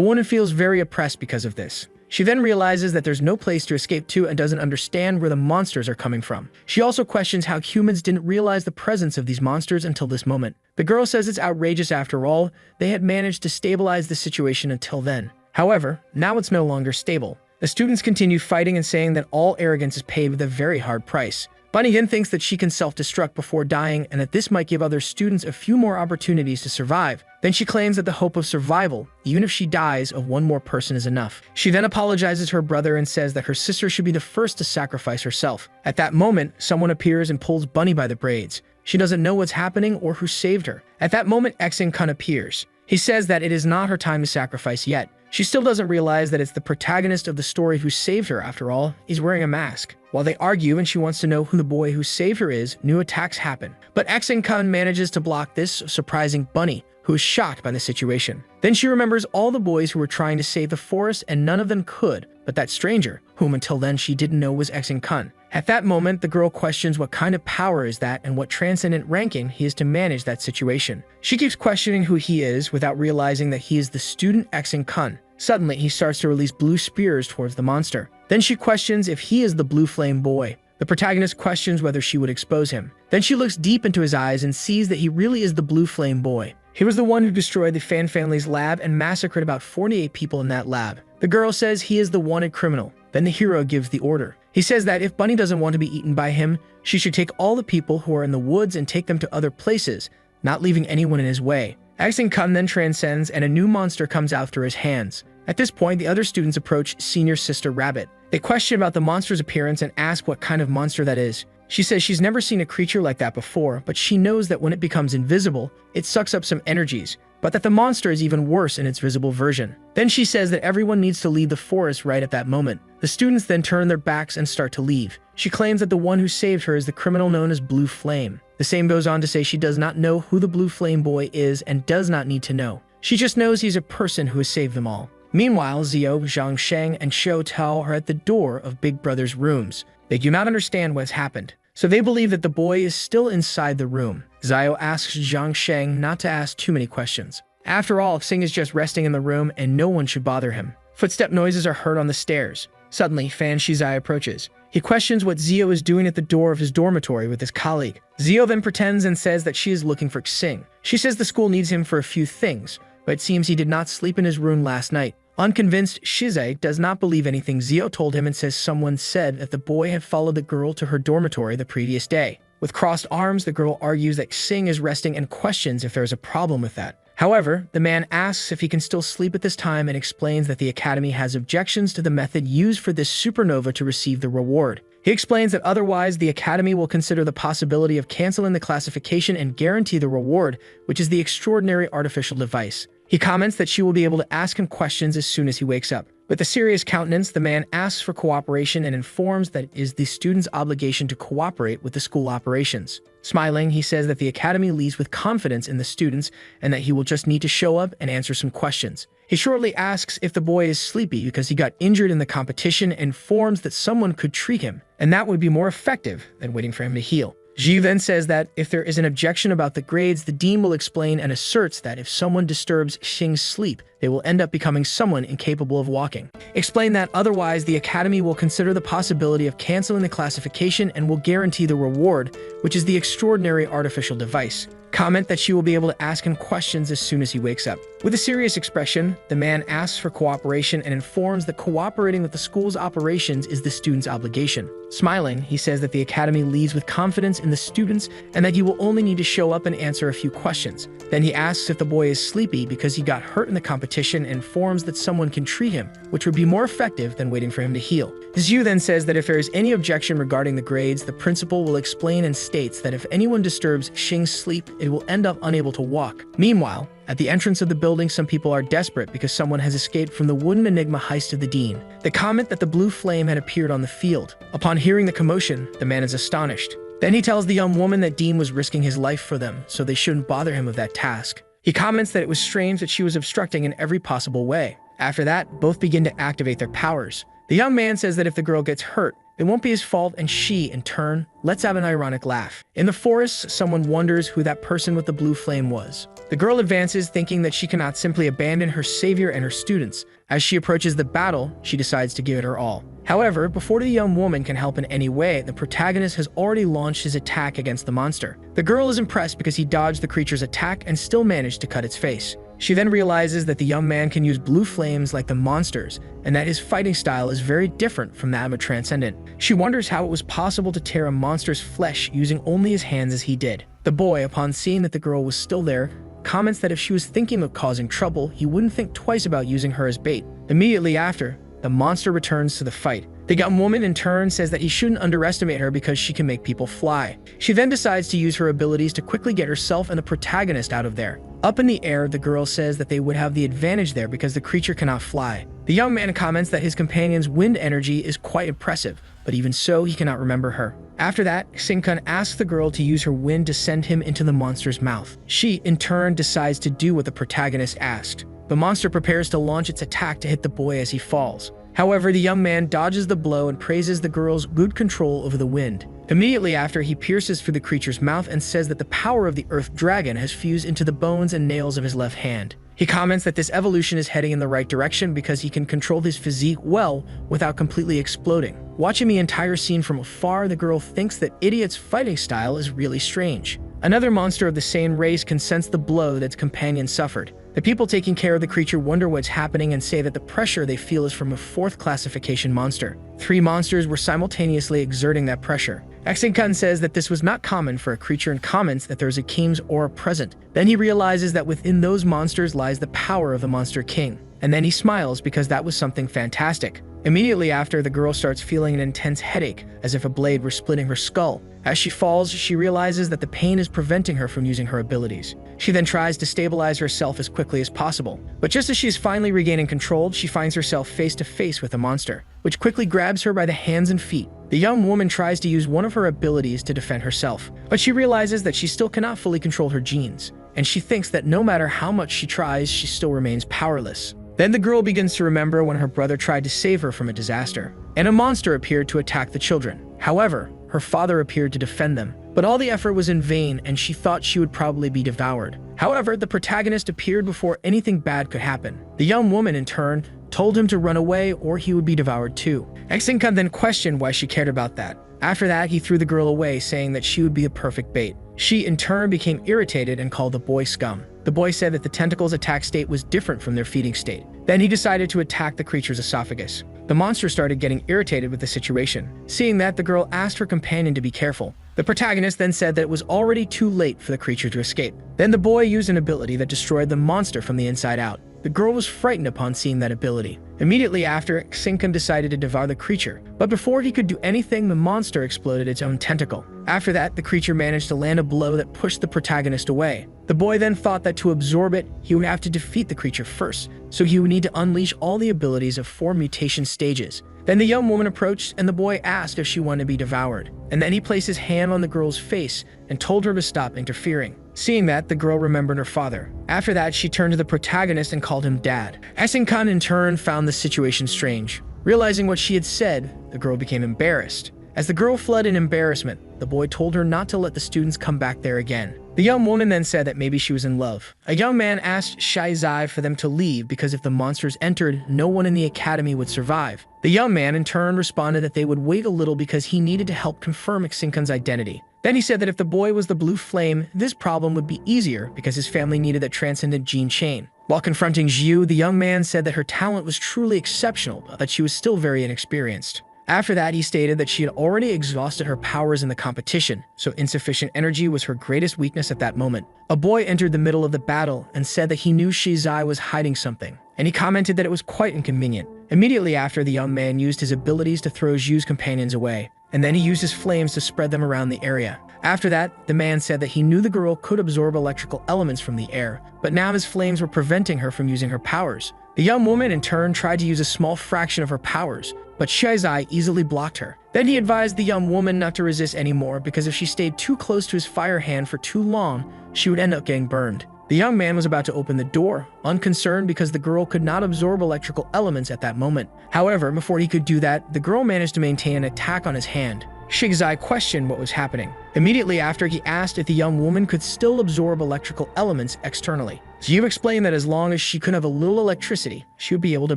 woman feels very oppressed because of this. She then realizes that there's no place to escape to and doesn't understand where the monsters are coming from. She also questions how humans didn't realize the presence of these monsters until this moment. The girl says it's outrageous. After all, they had managed to stabilize the situation until then. However, now it's no longer stable. The students continue fighting and saying that all arrogance is paid with a very hard price. Bunny then thinks that she can self-destruct before dying and that this might give other students a few more opportunities to survive. Then she claims that the hope of survival, even if she dies, of one more person is enough. She then apologizes to her brother and says that her sister should be the first to sacrifice herself. At that moment, someone appears and pulls Bunny by the braids. She doesn't know what's happening or who saved her. At that moment, Xing Kun appears. He says that it is not her time to sacrifice yet. She still doesn't realize that it's the protagonist of the story who saved her. After all, he's wearing a mask. While they argue and she wants to know who the boy who saved her is, new attacks happen. But Xing Kun manages to block this, surprising Bunny, who is shocked by the situation. Then she remembers all the boys who were trying to save the forest and none of them could, but that stranger, whom until then she didn't know was Xing Kun. At that moment, the girl questions what kind of power is that and what transcendent ranking he is to manage that situation. She keeps questioning who he is without realizing that he is the student Xing Kun. Suddenly, he starts to release blue spears towards the monster. Then she questions if he is the blue flame boy. The protagonist questions whether she would expose him. Then she looks deep into his eyes and sees that he really is the blue flame boy. He was the one who destroyed the Fan family's lab and massacred about 48 people in that lab. The girl says he is the wanted criminal. Then the hero gives the order. He says that if Bunny doesn't want to be eaten by him, she should take all the people who are in the woods and take them to other places, not leaving anyone in his way. Xing Kun then transcends and a new monster comes out through his hands. At this point, the other students approach Senior Sister Rabbit. They question about the monster's appearance and ask what kind of monster that is. She says she's never seen a creature like that before, but she knows that when it becomes invisible, it sucks up some energies, but that the monster is even worse in its visible version. Then she says that everyone needs to leave the forest right at that moment. The students then turn their backs and start to leave. She claims that the one who saved her is the criminal known as Blue Flame. The same goes on to say she does not know who the Blue Flame boy is and does not need to know. She just knows he's a person who has saved them all. Meanwhile, Zio, Zhang Sheng, and Xiao Tao are at the door of Big Brother's rooms. They do not understand what has happened, so they believe that the boy is still inside the room. Zio asks Zhang Sheng not to ask too many questions. After all, Xing is just resting in the room and no one should bother him. Footstep noises are heard on the stairs. Suddenly, Fan Shizai approaches. He questions what Zio is doing at the door of his dormitory with his colleague. Zio then pretends and says that she is looking for Xing. She says the school needs him for a few things, but it seems he did not sleep in his room last night. Unconvinced, Shizai does not believe anything Zio told him and says someone said that the boy had followed the girl to her dormitory the previous day. With crossed arms, the girl argues that Xing is resting and questions if there is a problem with that. However, the man asks if he can still sleep at this time and explains that the academy has objections to the method used for this supernova to receive the reward. He explains that otherwise the academy will consider the possibility of canceling the classification and guarantee the reward, which is the extraordinary artificial device. He comments that she will be able to ask him questions as soon as he wakes up. With a serious countenance, the man asks for cooperation and informs that it is the student's obligation to cooperate with the school operations. Smiling, he says that the academy leads with confidence in the students and that he will just need to show up and answer some questions. He shortly asks if the boy is sleepy because he got injured in the competition and informs that someone could treat him, and that would be more effective than waiting for him to heal. Ji then says that if there is an objection about the grades, the dean will explain and asserts that if someone disturbs Xing's sleep, they will end up becoming someone incapable of walking. Explain that otherwise, the academy will consider the possibility of canceling the classification and will guarantee the reward, which is the extraordinary artificial device. Comment that she will be able to ask him questions as soon as he wakes up. With a serious expression, the man asks for cooperation and informs that cooperating with the school's operations is the student's obligation. Smiling, he says that the academy leads with confidence in the students and that he will only need to show up and answer a few questions. Then he asks if the boy is sleepy because he got hurt in the competition and informs that someone can treat him, which would be more effective than waiting for him to heal. Zhu then says that if there is any objection regarding the grades, the principal will explain and states that if anyone disturbs Xing's sleep, it will end up unable to walk. Meanwhile, at the entrance of the building, some people are desperate because someone has escaped from the wooden enigma heist of the dean. They comment that the blue flame had appeared on the field. Upon hearing the commotion, the man is astonished. Then he tells the young woman that Dean was risking his life for them, so they shouldn't bother him with that task. He comments that it was strange that she was obstructing in every possible way. After that, both begin to activate their powers. The young man says that if the girl gets hurt, it won't be his fault, and she, in turn, lets out an ironic laugh. In the forest, someone wonders who that person with the blue flame was. The girl advances, thinking that she cannot simply abandon her savior and her students. As she approaches the battle, she decides to give it her all. However, before the young woman can help in any way, the protagonist has already launched his attack against the monster. The girl is impressed because he dodged the creature's attack and still managed to cut its face. She then realizes that the young man can use blue flames like the monsters, and that his fighting style is very different from that of a transcendent. She wonders how it was possible to tear a monster's flesh using only his hands as he did. The boy, upon seeing that the girl was still there, comments that if she was thinking of causing trouble, he wouldn't think twice about using her as bait. Immediately after, the monster returns to the fight. The young woman in turn says that he shouldn't underestimate her because she can make people fly. She then decides to use her abilities to quickly get herself and the protagonist out of there. Up in the air, the girl says that they would have the advantage there because the creature cannot fly. The young man comments that his companion's wind energy is quite impressive, but even so, he cannot remember her. After that, Xingkun asks the girl to use her wind to send him into the monster's mouth. She, in turn, decides to do what the protagonist asked. The monster prepares to launch its attack to hit the boy as he falls. However, the young man dodges the blow and praises the girl's good control over the wind. Immediately after, he pierces through the creature's mouth and says that the power of the earth dragon has fused into the bones and nails of his left hand. He comments that this evolution is heading in the right direction because he can control his physique well without completely exploding. Watching the entire scene from afar, the girl thinks that Idiot's fighting style is really strange. Another monster of the same race can sense the blow that its companion suffered. The people taking care of the creature wonder what's happening and say that the pressure they feel is from a fourth classification monster. 3 monsters were simultaneously exerting that pressure. Xingkun says that this was not common for a creature and comments that there's a king's aura present. Then he realizes that within those monsters lies the power of the Monster King. And then he smiles because that was something fantastic. Immediately after, the girl starts feeling an intense headache, as if a blade were splitting her skull. As she falls, she realizes that the pain is preventing her from using her abilities. She then tries to stabilize herself as quickly as possible. But just as she is finally regaining control, she finds herself face to face with a monster, which quickly grabs her by the hands and feet. The young woman tries to use one of her abilities to defend herself, but she realizes that she still cannot fully control her genes, and she thinks that no matter how much she tries, she still remains powerless. Then the girl begins to remember when her brother tried to save her from a disaster, and a monster appeared to attack the children. However, her father appeared to defend them, but all the effort was in vain and she thought she would probably be devoured. However, the protagonist appeared before anything bad could happen. The young woman, in turn, told him to run away or he would be devoured too. Xingkun then questioned why she cared about that. After that, he threw the girl away, saying that she would be a perfect bait. She, in turn, became irritated and called the boy scum. The boy said that the tentacles' attack state was different from their feeding state. Then he decided to attack the creature's esophagus. The monster started getting irritated with the situation. Seeing that, the girl asked her companion to be careful. The protagonist then said that it was already too late for the creature to escape. Then the boy used an ability that destroyed the monster from the inside out. The girl was frightened upon seeing that ability. Immediately after, Xingkun decided to devour the creature, but before he could do anything, the monster exploded its own tentacle. After that, the creature managed to land a blow that pushed the protagonist away. The boy then thought that to absorb it, he would have to defeat the creature first, so he would need to unleash all the abilities of 4 mutation stages. Then the young woman approached and the boy asked if she wanted to be devoured. And then he placed his hand on the girl's face and told her to stop interfering. Seeing that, the girl remembered her father. After that, she turned to the protagonist and called him Dad. Xingkun in turn found the situation strange. Realizing what she had said, the girl became embarrassed. As the girl fled in embarrassment, the boy told her not to let the students come back there again. The young woman then said that maybe she was in love. A young man asked Shizai for them to leave because if the monsters entered, no one in the academy would survive. The young man in turn responded that they would wait a little because he needed to help confirm Xinkan's identity. Then he said that if the boy was the blue flame, this problem would be easier because his family needed that transcendent gene chain. While confronting Jiu, the young man said that her talent was truly exceptional, but that she was still very inexperienced. After that, he stated that she had already exhausted her powers in the competition, so insufficient energy was her greatest weakness at that moment. A boy entered the middle of the battle and said that he knew Shizai was hiding something, and he commented that it was quite inconvenient. Immediately after, the young man used his abilities to throw Jiu's companions away, and then he used his flames to spread them around the area. After that, the man said that he knew the girl could absorb electrical elements from the air, but now his flames were preventing her from using her powers. The young woman in turn tried to use a small fraction of her powers, but Shizai easily blocked her. Then he advised the young woman not to resist anymore because if she stayed too close to his fire hand for too long, she would end up getting burned. The young man was about to open the door, unconcerned because the girl could not absorb electrical elements at that moment. However, before he could do that, the girl managed to maintain an attack on his hand. Shizai questioned what was happening. Immediately after, he asked if the young woman could still absorb electrical elements externally. Jiu explained that as long as she could have a little electricity, she would be able to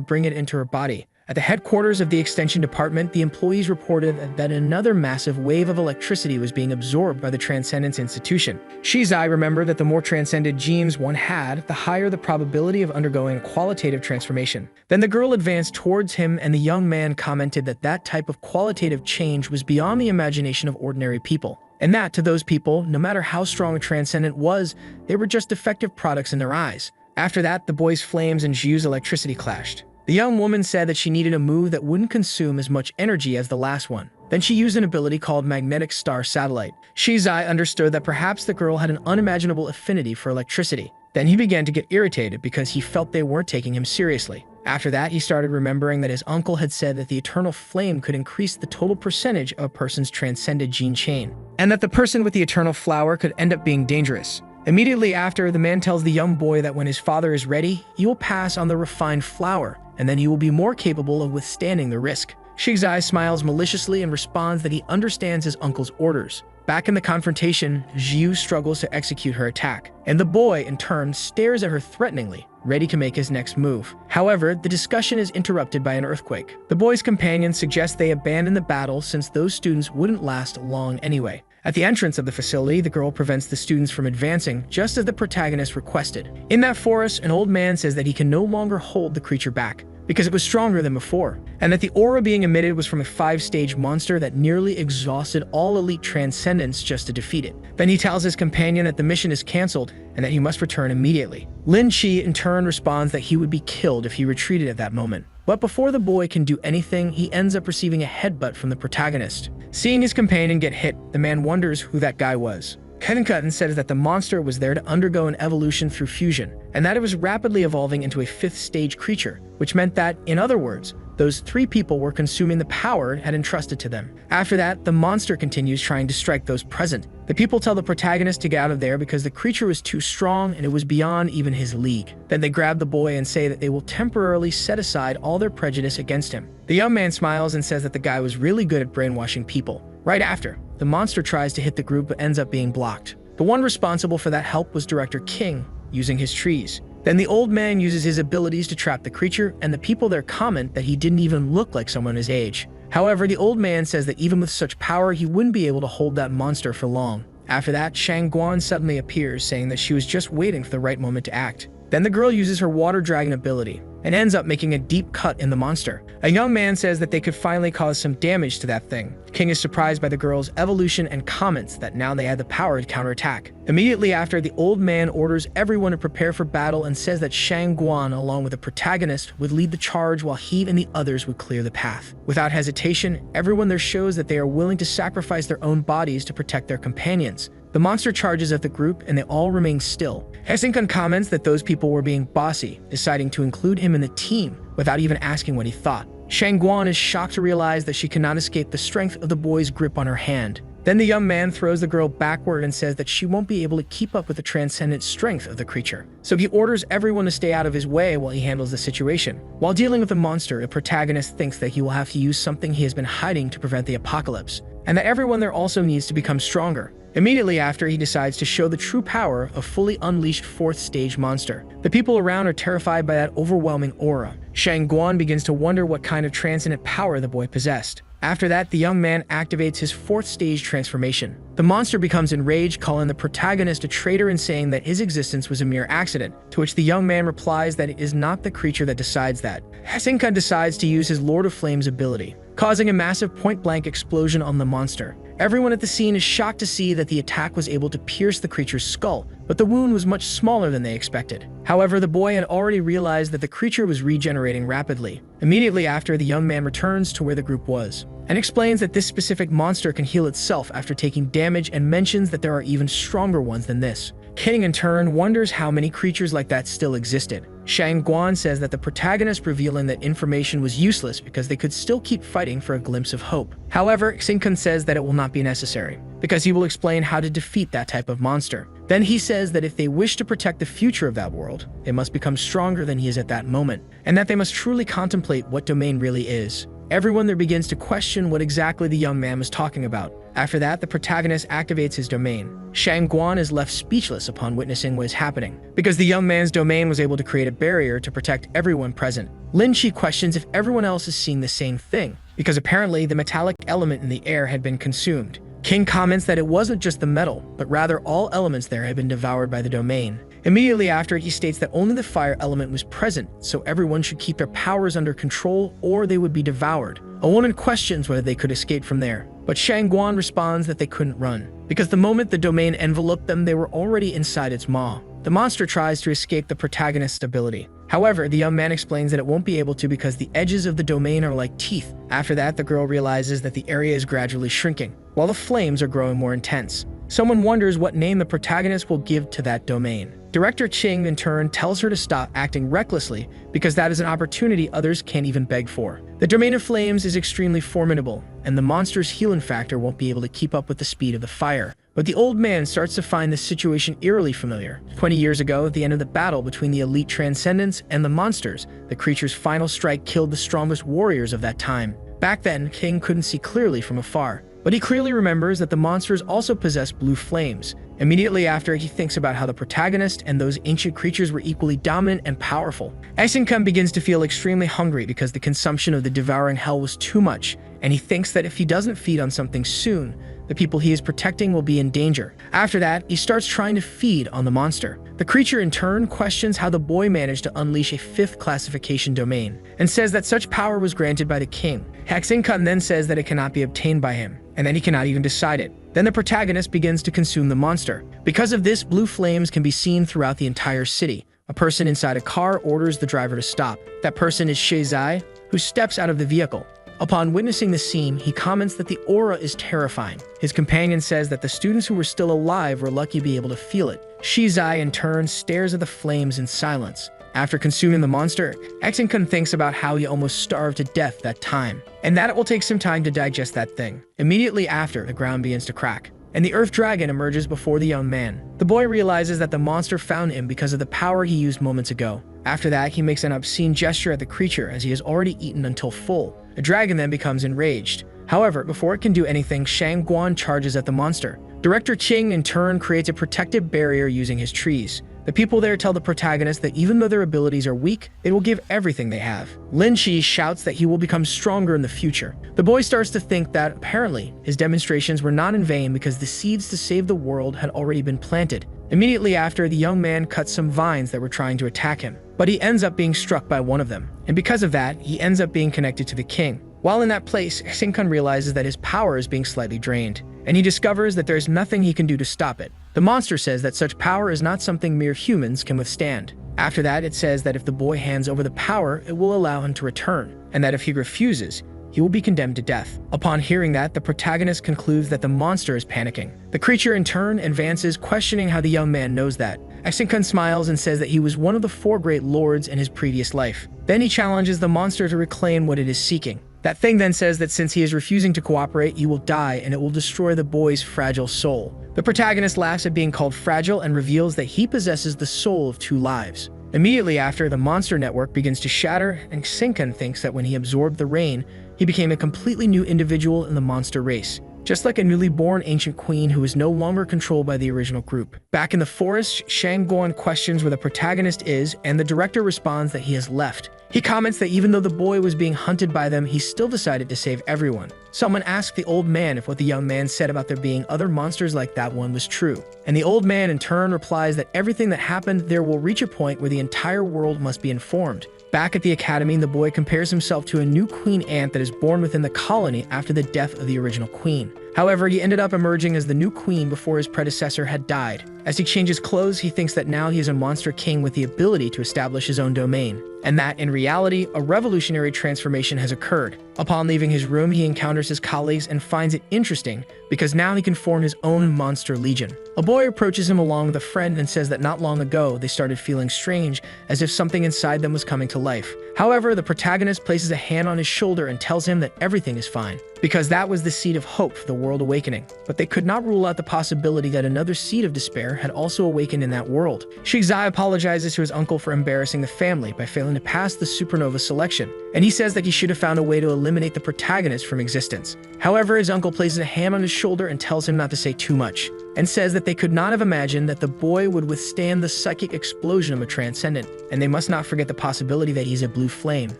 bring it into her body. At the headquarters of the Extension Department, the employees reported that another massive wave of electricity was being absorbed by the Transcendence Institution. Shizai remembered that the more transcended genes one had, the higher the probability of undergoing a qualitative transformation. Then the girl advanced towards him, and the young man commented that that type of qualitative change was beyond the imagination of ordinary people. And that, to those people, no matter how strong a transcendent was, they were just defective products in their eyes. After that, the boy's flames and Jiu's electricity clashed. The young woman said that she needed a move that wouldn't consume as much energy as the last one. Then she used an ability called Magnetic Star Satellite. Shizai understood that perhaps the girl had an unimaginable affinity for electricity. Then he began to get irritated because he felt they weren't taking him seriously. After that, he started remembering that his uncle had said that the eternal flame could increase the total percentage of a person's transcended gene chain, and that the person with the eternal flower could end up being dangerous. Immediately after, the man tells the young boy that when his father is ready, he will pass on the refined flower, and then he will be more capable of withstanding the risk. Shizai smiles maliciously and responds that he understands his uncle's orders. Back in the confrontation, Jiu struggles to execute her attack, and the boy, in turn, stares at her threateningly, ready to make his next move. However, the discussion is interrupted by an earthquake. The boy's companion suggests they abandon the battle since those students wouldn't last long anyway. At the entrance of the facility, the girl prevents the students from advancing, just as the protagonist requested. In that forest, an old man says that he can no longer hold the creature back, because it was stronger than before, and that the aura being emitted was from a 5-stage monster that nearly exhausted all elite transcendents just to defeat it. Then he tells his companion that the mission is cancelled and that he must return immediately. Lin Chi in turn responds that he would be killed if he retreated at that moment. But before the boy can do anything, he ends up receiving a headbutt from the protagonist. Seeing his companion get hit, the man wonders who that guy was. Kevin Cutton says that the monster was there to undergo an evolution through fusion, and that it was rapidly evolving into a 5th-stage creature, which meant that, in other words, those 3 people were consuming the power it had entrusted to them. After that, the monster continues trying to strike those present. The people tell the protagonist to get out of there because the creature was too strong and it was beyond even his league. Then they grab the boy and say that they will temporarily set aside all their prejudice against him. The young man smiles and says that the guy was really good at brainwashing people. Right after, the monster tries to hit the group but ends up being blocked. The one responsible for that help was Director King, using his trees. Then the old man uses his abilities to trap the creature, and the people there comment that he didn't even look like someone his age. However, the old man says that even with such power, he wouldn't be able to hold that monster for long. After that, Shang Guan suddenly appears, saying that she was just waiting for the right moment to act. Then the girl uses her water dragon ability, and ends up making a deep cut in the monster. A young man says that they could finally cause some damage to that thing. King is surprised by the girl's evolution and comments that now they had the power to counterattack. Immediately after, the old man orders everyone to prepare for battle and says that Shang Guan, along with the protagonist, would lead the charge while he and the others would clear the path. Without hesitation, everyone there shows that they are willing to sacrifice their own bodies to protect their companions. The monster charges at the group and they all remain still. Xinkan comments that those people were being bossy, deciding to include him in the team without even asking what he thought. Shang Guan is shocked to realize that she cannot escape the strength of the boy's grip on her hand. Then the young man throws the girl backward and says that she won't be able to keep up with the transcendent strength of the creature. So he orders everyone to stay out of his way while he handles the situation. While dealing with the monster, the protagonist thinks that he will have to use something he has been hiding to prevent the apocalypse, and that everyone there also needs to become stronger. Immediately after, he decides to show the true power of fully unleashed 4th stage monster. The people around are terrified by that overwhelming aura. Shang-Guan begins to wonder what kind of transcendent power the boy possessed. After that, the young man activates his 4th stage transformation. The monster becomes enraged, calling the protagonist a traitor and saying that his existence was a mere accident, to which the young man replies that it is not the creature that decides that. Xingkun decides to use his Lord of Flames ability, causing a massive point-blank explosion on the monster. Everyone at the scene is shocked to see that the attack was able to pierce the creature's skull, but the wound was much smaller than they expected. However, the boy had already realized that the creature was regenerating rapidly. Immediately after, the young man returns to where the group was, and explains that this specific monster can heal itself after taking damage and mentions that there are even stronger ones than this. King in turn wonders how many creatures like that still existed. Shang-Guan says that the protagonist revealing that information was useless because they could still keep fighting for a glimpse of hope. However, Xingkun says that it will not be necessary, because he will explain how to defeat that type of monster. Then he says that if they wish to protect the future of that world, they must become stronger than he is at that moment, and that they must truly contemplate what domain really is. Everyone there begins to question what exactly the young man was talking about. After that, the protagonist activates his domain. Shang-Guan is left speechless upon witnessing what is happening, because the young man's domain was able to create a barrier to protect everyone present. Lin Chi questions if everyone else is seeing the same thing, because apparently the metallic element in the air had been consumed. King comments that it wasn't just the metal, but rather all elements there had been devoured by the domain. Immediately after, he states that only the fire element was present, so everyone should keep their powers under control or they would be devoured. A woman questions whether they could escape from there, but Shang-Guan responds that they couldn't run, because the moment the domain enveloped them, they were already inside its maw. The monster tries to escape the protagonist's ability. However, the young man explains that it won't be able to because the edges of the domain are like teeth. After that, the girl realizes that the area is gradually shrinking, while the flames are growing more intense. Someone wonders what name the protagonist will give to that domain. Director Ching, in turn, tells her to stop acting recklessly because that is an opportunity others can't even beg for. The domain of flames is extremely formidable, and the monster's healing factor won't be able to keep up with the speed of the fire. But the old man starts to find this situation eerily familiar. 20 years ago, at the end of the battle between the elite transcendents and the monsters, the creature's final strike killed the strongest warriors of that time. Back then, King couldn't see clearly from afar, but he clearly remembers that the monsters also possess blue flames. Immediately after, he thinks about how the protagonist and those ancient creatures were equally dominant and powerful. Xingkun begins to feel extremely hungry because the consumption of the devouring hell was too much, and he thinks that if he doesn't feed on something soon, the people he is protecting will be in danger. After that, he starts trying to feed on the monster. The creature in turn questions how the boy managed to unleash a 5th classification domain, and says that such power was granted by the king. Xingkun then says that it cannot be obtained by him, and that he cannot even decide it. Then the protagonist begins to consume the monster. Because of this, blue flames can be seen throughout the entire city. A person inside a car orders the driver to stop. That person is Shizai, who steps out of the vehicle. Upon witnessing the scene, he comments that the aura is terrifying. His companion says that the students who were still alive were lucky to be able to feel it. Shizai, in turn, stares at the flames in silence. After consuming the monster, Xingkun thinks about how he almost starved to death that time, and that it will take some time to digest that thing. Immediately after, the ground begins to crack, and the earth dragon emerges before the young man. The boy realizes that the monster found him because of the power he used moments ago. After that, he makes an obscene gesture at the creature as he has already eaten until full. The dragon then becomes enraged. However, before it can do anything, Shang-Guan charges at the monster. Director Ching, in turn, creates a protective barrier using his trees. The people there tell the protagonist that even though their abilities are weak, they will give everything they have. Lin Chi shouts that he will become stronger in the future. The boy starts to think that, apparently, his demonstrations were not in vain because the seeds to save the world had already been planted. Immediately after, the young man cuts some vines that were trying to attack him, but he ends up being struck by one of them, and because of that, he ends up being connected to the king. While in that place, Xingkun realizes that his power is being slightly drained, and he discovers that there is nothing he can do to stop it. The monster says that such power is not something mere humans can withstand. After that, it says that if the boy hands over the power, it will allow him to return, and that if he refuses, he will be condemned to death. Upon hearing that, the protagonist concludes that the monster is panicking. The creature in turn advances, questioning how the young man knows that. Xingkun smiles and says that he was one of the 4 great lords in his previous life. Then he challenges the monster to reclaim what it is seeking. That thing then says that since he is refusing to cooperate, you will die and it will destroy the boy's fragile soul. The protagonist laughs at being called fragile and reveals that he possesses the soul of 2 lives. Immediately after, the monster network begins to shatter, and Shinkan thinks that when he absorbed the rain, he became a completely new individual in the monster race, just like a newly born ancient queen who is no longer controlled by the original group. Back in the forest, Shangguan questions where the protagonist is, and the director responds that he has left. He comments that even though the boy was being hunted by them, he still decided to save everyone. Someone asked the old man if what the young man said about there being other monsters like that one was true. And the old man in turn replies that everything that happened there will reach a point where the entire world must be informed. Back at the academy, the boy compares himself to a new queen ant that is born within the colony after the death of the original queen. However, he ended up emerging as the new queen before his predecessor had died. As he changes clothes, he thinks that now he is a monster king with the ability to establish his own domain, and that, in reality, a revolutionary transformation has occurred. Upon leaving his room, he encounters his colleagues and finds it interesting because now he can form his own monster legion. A boy approaches him along with a friend and says that not long ago they started feeling strange, as if something inside them was coming to life. However, the protagonist places a hand on his shoulder and tells him that everything is fine, because that was the seed of hope for the world awakening. But they could not rule out the possibility that another seed of despair had also awakened in that world. Shizai apologizes to his uncle for embarrassing the family by failing to pass the supernova selection, and he says that he should have found a way to eliminate the protagonist from existence. However, his uncle places a hand on his shoulder and tells him not to say too much, and says that they could not have imagined that the boy would withstand the psychic explosion of a transcendent, and they must not forget the possibility that he's a blue flame.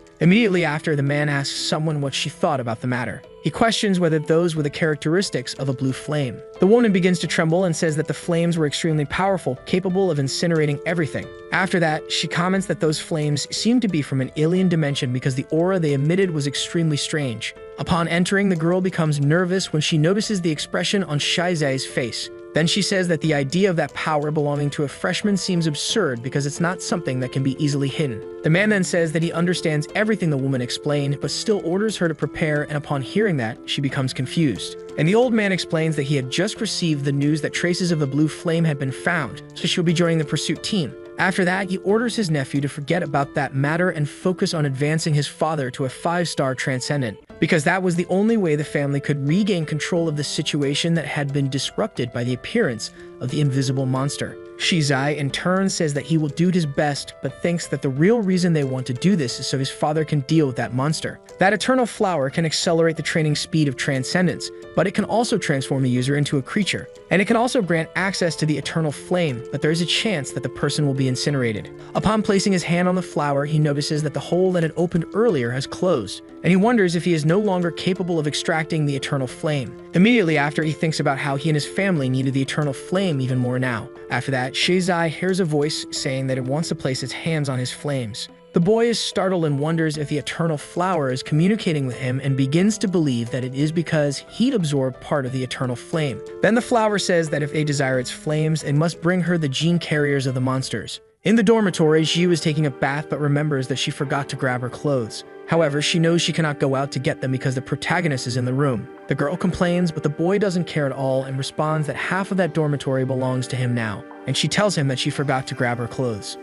Immediately after, the man asks someone what she thought about the matter. He questions whether those were the characteristics of a blue flame. The woman begins to tremble and says that the flames were extremely powerful, capable of incinerating everything. After that, she comments that those flames seemed to be from an alien dimension because the aura they emitted was extremely strange. Upon entering, the girl becomes nervous when she notices the expression on Shizai's face. Then she says that the idea of that power belonging to a freshman seems absurd because it's not something that can be easily hidden. The man then says that he understands everything the woman explained, but still orders her to prepare, and upon hearing that, she becomes confused. And the old man explains that he had just received the news that traces of the blue flame had been found, so she'll be joining the pursuit team. After that, he orders his nephew to forget about that matter and focus on advancing his father to a 5-star transcendent, because that was the only way the family could regain control of the situation that had been disrupted by the appearance of the invisible monster. Shizai, in turn, says that he will do his best, but thinks that the real reason they want to do this is so his father can deal with that monster. That eternal flower can accelerate the training speed of transcendence, but it can also transform the user into a creature. And it can also grant access to the eternal flame, but there is a chance that the person will be incinerated. Upon placing his hand on the flower, he notices that the hole that had opened earlier has closed, and he wonders if he is no longer capable of extracting the eternal flame. Immediately after, he thinks about how he and his family needed the eternal flame even more now. After that, Shizai hears a voice saying that it wants to place its hands on his flames. The boy is startled and wonders if the eternal flower is communicating with him and begins to believe that it is because he'd absorbed part of the eternal flame. Then the flower says that if they desire its flames, they must bring her the gene carriers of the monsters. In the dormitory, Jiu is taking a bath but remembers that she forgot to grab her clothes. However, she knows she cannot go out to get them because the protagonist is in the room. The girl complains, but the boy doesn't care at all and responds that half of that dormitory belongs to him now, and she tells him that she forgot to grab her clothes.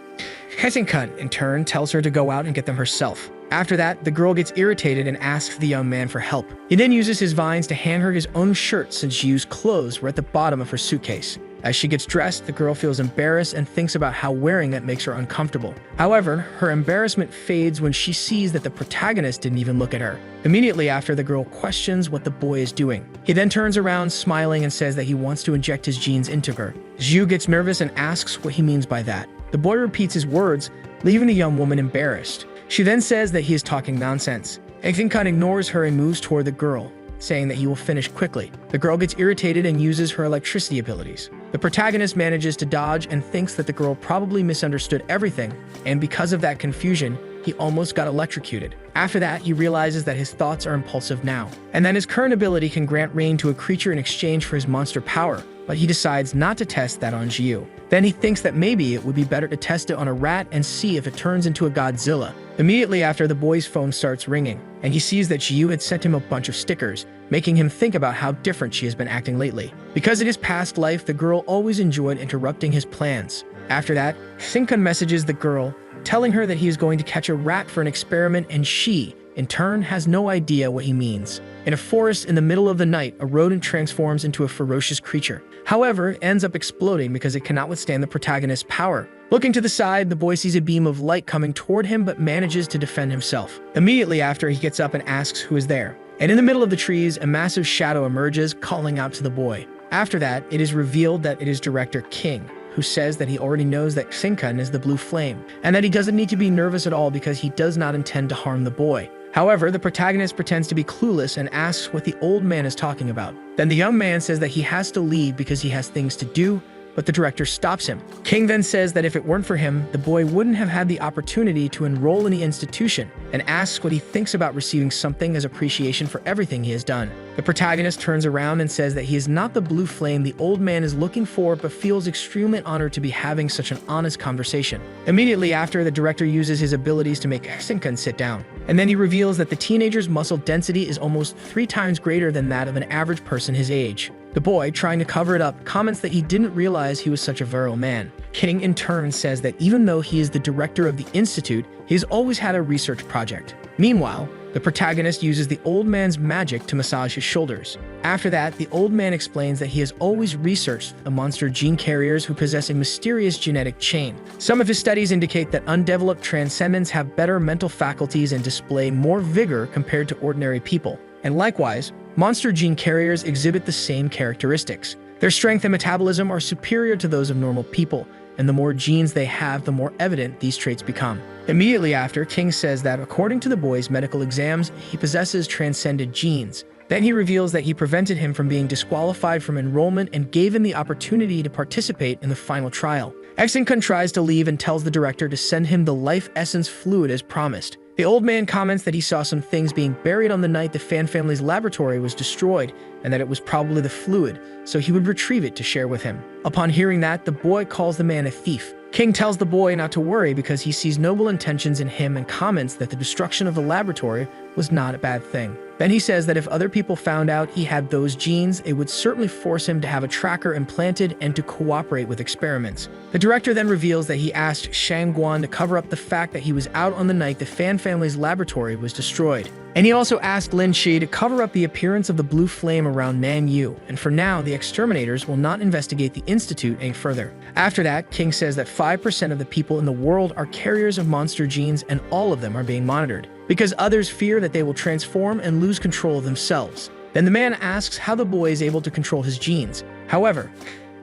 Hesenkun, in turn, tells her to go out and get them herself. After that, the girl gets irritated and asks the young man for help. He then uses his vines to hand her his own shirt since Jiu's clothes were at the bottom of her suitcase. As she gets dressed, the girl feels embarrassed and thinks about how wearing it makes her uncomfortable. However, her embarrassment fades when she sees that the protagonist didn't even look at her. Immediately after, the girl questions what the boy is doing. He then turns around, smiling, and says that he wants to inject his genes into her. Jiu gets nervous and asks what he means by that. The boy repeats his words, leaving the young woman embarrassed. She then says that he is talking nonsense. Ekinkan ignores her and moves toward the girl, saying that he will finish quickly. The girl gets irritated and uses her electricity abilities. The protagonist manages to dodge and thinks that the girl probably misunderstood everything, and because of that confusion, he almost got electrocuted. After that, he realizes that his thoughts are impulsive now, and that his current ability can grant rain to a creature in exchange for his monster power, but he decides not to test that on Jiu. Then he thinks that maybe it would be better to test it on a rat and see if it turns into a Godzilla. Immediately after, the boy's phone starts ringing, and he sees that Jiu had sent him a bunch of stickers, making him think about how different she has been acting lately. Because in his past life, the girl always enjoyed interrupting his plans. After that, Shinkan messages the girl, telling her that he is going to catch a rat for an experiment, and she, in turn, has no idea what he means. In a forest in the middle of the night, a rodent transforms into a ferocious creature. However, it ends up exploding because it cannot withstand the protagonist's power. Looking to the side, the boy sees a beam of light coming toward him but manages to defend himself. Immediately after, he gets up and asks who is there. And in the middle of the trees, a massive shadow emerges, calling out to the boy. After that, it is revealed that it is director King, who says that he already knows that Shinkan is the blue flame, and that he doesn't need to be nervous at all because he does not intend to harm the boy. However, the protagonist pretends to be clueless and asks what the old man is talking about. Then the young man says that he has to leave because he has things to do, but the director stops him. King then says that if it weren't for him, the boy wouldn't have had the opportunity to enroll in the institution, and asks what he thinks about receiving something as appreciation for everything he has done. The protagonist turns around and says that he is not the blue flame the old man is looking for, but feels extremely honored to be having such an honest conversation. Immediately after, the director uses his abilities to make Shinkan sit down, and then he reveals that the teenager's muscle density is almost 3 times greater than that of an average person his age. The boy, trying to cover it up, comments that he didn't realize he was such a virile man. King, in turn, says that even though he is the director of the institute, he has always had a research project. Meanwhile, the protagonist uses the old man's magic to massage his shoulders. After that, the old man explains that he has always researched the monster gene carriers who possess a mysterious genetic chain. Some of his studies indicate that undeveloped transcendents have better mental faculties and display more vigor compared to ordinary people. And likewise, monster gene carriers exhibit the same characteristics. Their strength and metabolism are superior to those of normal people, and the more genes they have, the more evident these traits become. Immediately after, King says that according to the boy's medical exams, he possesses transcended genes. Then he reveals that he prevented him from being disqualified from enrollment and gave him the opportunity to participate in the final trial. Shinkan tries to leave and tells the director to send him the life essence fluid as promised. The old man comments that he saw some things being buried on the night the Fan family's laboratory was destroyed, and that it was probably the fluid, so he would retrieve it to share with him. Upon hearing that, the boy calls the man a thief. King tells the boy not to worry because he sees noble intentions in him and comments that the destruction of the laboratory was not a bad thing. Then he says that if other people found out he had those genes, it would certainly force him to have a tracker implanted and to cooperate with experiments. The director then reveals that he asked Shang Guan to cover up the fact that he was out on the night the Fan family's laboratory was destroyed. And he also asked Lin Shi to cover up the appearance of the blue flame around Nan Yu, and for now, the exterminators will not investigate the institute any further. After that, King says that 5% of the people in the world are carriers of monster genes, and all of them are being monitored, because others fear that they will transform and lose control of themselves. Then the man asks how the boy is able to control his genes. However,